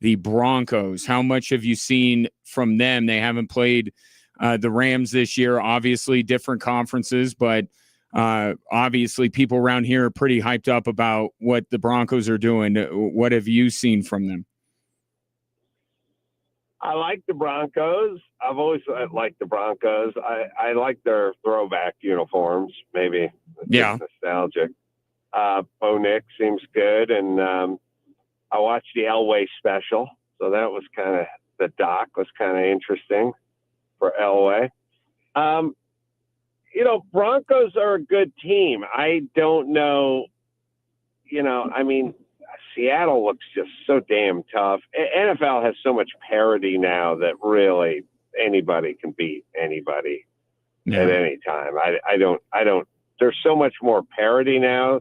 the Broncos? How much have you seen from them? They haven't played the Rams this year, obviously different conferences, but obviously people around here are pretty hyped up about what the Broncos are doing. What have you seen from them? I like the Broncos. I've always liked the Broncos. I like their throwback uniforms. Maybe it's nostalgic. Bo Nick seems good, and I watched the Elway special, so that was the doc was kind of interesting for Elway. Broncos are a good team. I don't know. I mean, Seattle looks just so damn tough. NFL has so much parity now that really anybody can beat anybody at any time. I don't. There's so much more parity now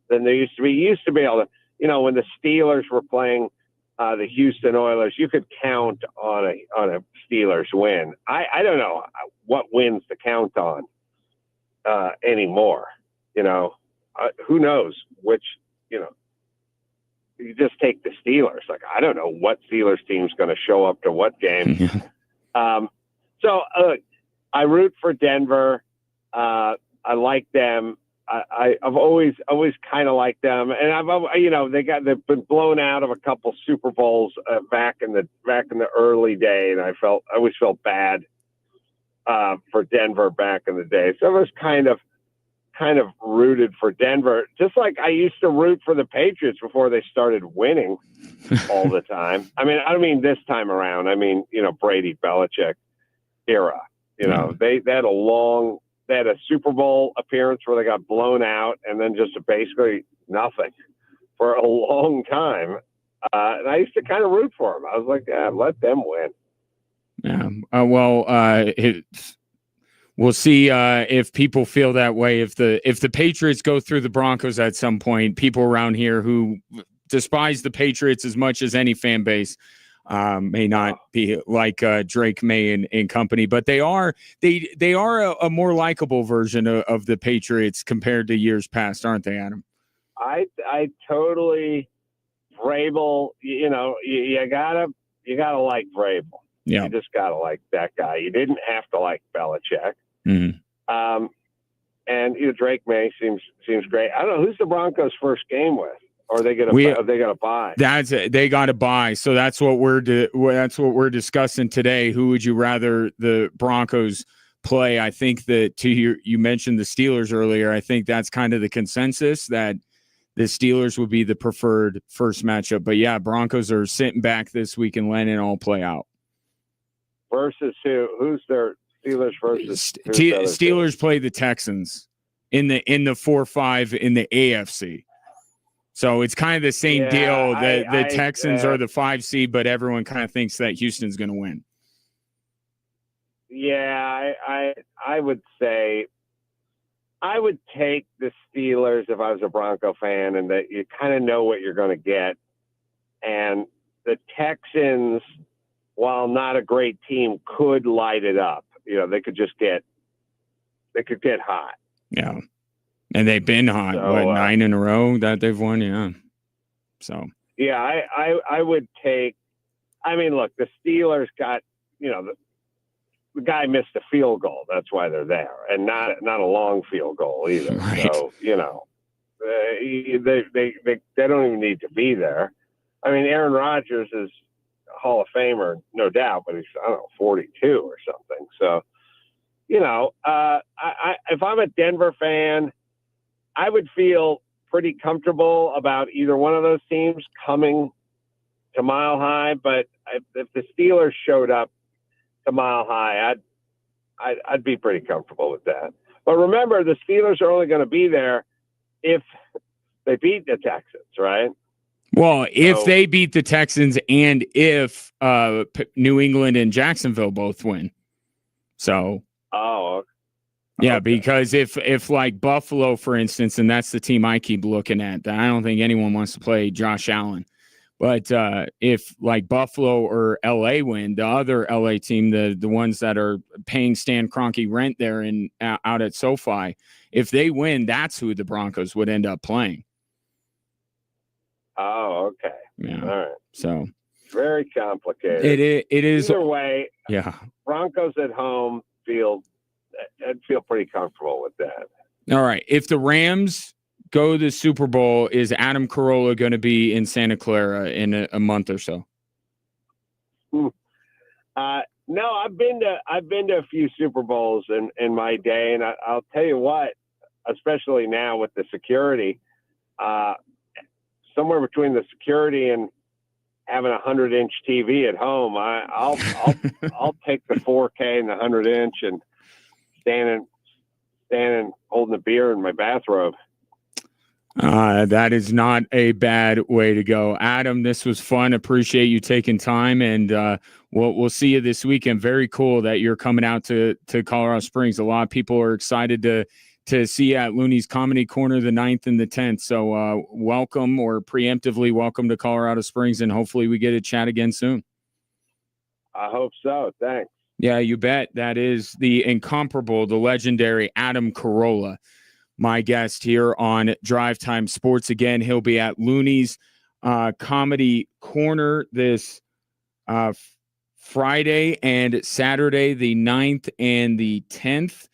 than there used to be. You used to be able to, when the Steelers were playing the Houston Oilers, you could count on a Steelers win. I don't know what wins to count on anymore. Who knows which you just take the Steelers. Like, I don't know what Steelers team's going to show up to what game. So I root for Denver. I like them. I've always kind of liked them, and they've been blown out of a couple Super Bowls back in the early day, and I always felt bad for Denver back in the day. So I was kind of rooted for Denver, just like I used to root for the Patriots before they started winning all the time. I don't mean this time around. I mean, Brady Belichick era. They had a Super Bowl appearance where they got blown out and then just basically nothing for a long time. And I used to kind of root for them. I was like, yeah, let them win. Yeah. We'll see if people feel that way. If the Patriots go through the Broncos at some point, people around here who despise the Patriots as much as any fan base may not be like Drake May and company, but they are a more likable version of the Patriots compared to years past, aren't they, Adam? I totally Vrabel. You gotta like Vrabel. Yeah, you just gotta like that guy. You didn't have to like Belichick. Mm-hmm. And Drake May seems great. I don't know, who's the Broncos' first game with. Or are they gonna buy? They got to buy. So that's what we're discussing today. Who would you rather the Broncos play? I think that you mentioned the Steelers earlier. I think that's kind of the consensus that the Steelers would be the preferred first matchup. But yeah, Broncos are sitting back this week and letting it all play out. Versus who? Who's their Steelers versus? Steelers play the Texans in the 4-5 in the AFC. So it's kind of the same deal. The Texans are the 5 seed, but everyone kind of thinks that Houston's going to win. Yeah, I would say I would take the Steelers if I was a Bronco fan, and that you kind of know what you're going to get. And the Texans, while not a great team, could light it up. They could get hot. Yeah. And they've been hot, 9 in a row that they've won, yeah. So yeah, I would take. Look, the Steelers got the guy missed a field goal. That's why they're there, and not a long field goal either. Right. So they don't even need to be there. Aaron Rodgers is a Hall of Famer, no doubt, but he's 42 or something. So if I'm a Denver fan, I would feel pretty comfortable about either one of those teams coming to Mile High. But if the Steelers showed up to Mile High, I'd be pretty comfortable with that. But remember, the Steelers are only going to be there if they beat the Texans, right? Well, if they beat the Texans and if New England and Jacksonville both win. So. Oh, yeah, okay. because if like Buffalo, for instance, and that's the team I keep looking at, I don't think anyone wants to play Josh Allen. But if like Buffalo or LA win, the other LA team, the ones that are paying Stan Kroenke rent there and out at SoFi, if they win, that's who the Broncos would end up playing. Oh, okay. Yeah. All right. So very complicated. It is. Either way, yeah. Broncos at home I'd feel pretty comfortable with that. All right. If the Rams go to the Super Bowl, is Adam Carolla going to be in Santa Clara in a month or so? No, I've been to a few Super Bowls in my day, and I'll tell you what, especially now with the security, somewhere between the security and having a 100-inch TV at home, I'll take the 4K and the 100-inch and standing holding a beer in my bathrobe. That is not a bad way to go. Adam, this was fun. Appreciate you taking time, and we'll see you this weekend. Very cool that you're coming out to Colorado Springs. A lot of people are excited to see you at Looney's Comedy Corner the 9th and the 10th. So welcome, or preemptively welcome to Colorado Springs, and hopefully we get a chat again soon. I hope so. Thanks. Yeah, you bet. That is the incomparable, the legendary Adam Carolla, my guest here on Drive Time Sports. Again, he'll be at Looney's Comedy Corner this Friday and Saturday, the 9th and the 10th.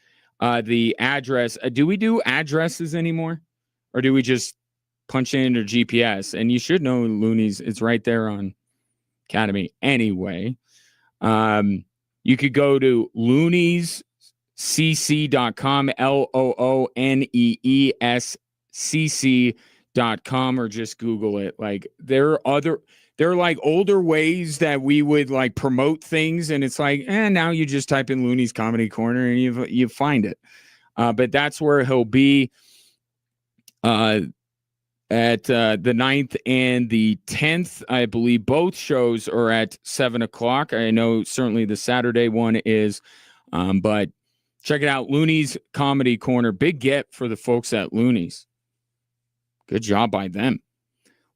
The address, do we do addresses anymore? Or do we just punch in your GPS? And you should know Looney's, it's right there on Academy anyway. You could go to LooneysCC.com, LOONEESCC.com, or just Google it. Like there are like older ways that we would like promote things, and it's like, now you just type in Looney's Comedy Corner and you find it. But that's where he'll be at the 9th and the 10th. I believe both shows are at 7:00. I know certainly the Saturday one is, but check it out. Looney's Comedy Corner. Big get for the folks at Looney's. Good job by them.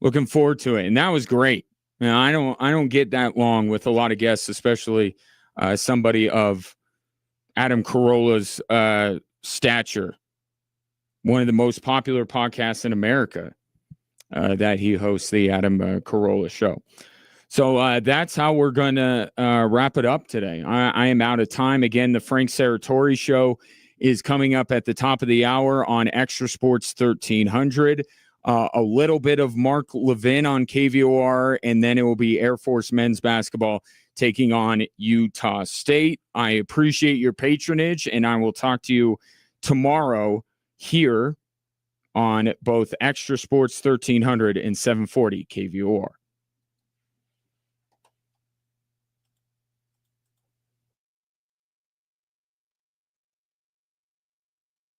Looking forward to it. And that was great. I don't get that long with a lot of guests, especially somebody of Adam Carolla's stature. One of the most popular podcasts in America that he hosts, the Adam Carolla Show. So that's how we're going to wrap it up today. I am out of time. Again, the Frank Serratori Show is coming up at the top of the hour on Extra Sports 1300. A little bit of Mark Levin on KVOR, and then it will be Air Force men's basketball taking on Utah State. I appreciate your patronage, and I will talk to you tomorrow here on both Extra Sports 1300 and 740 KVOR.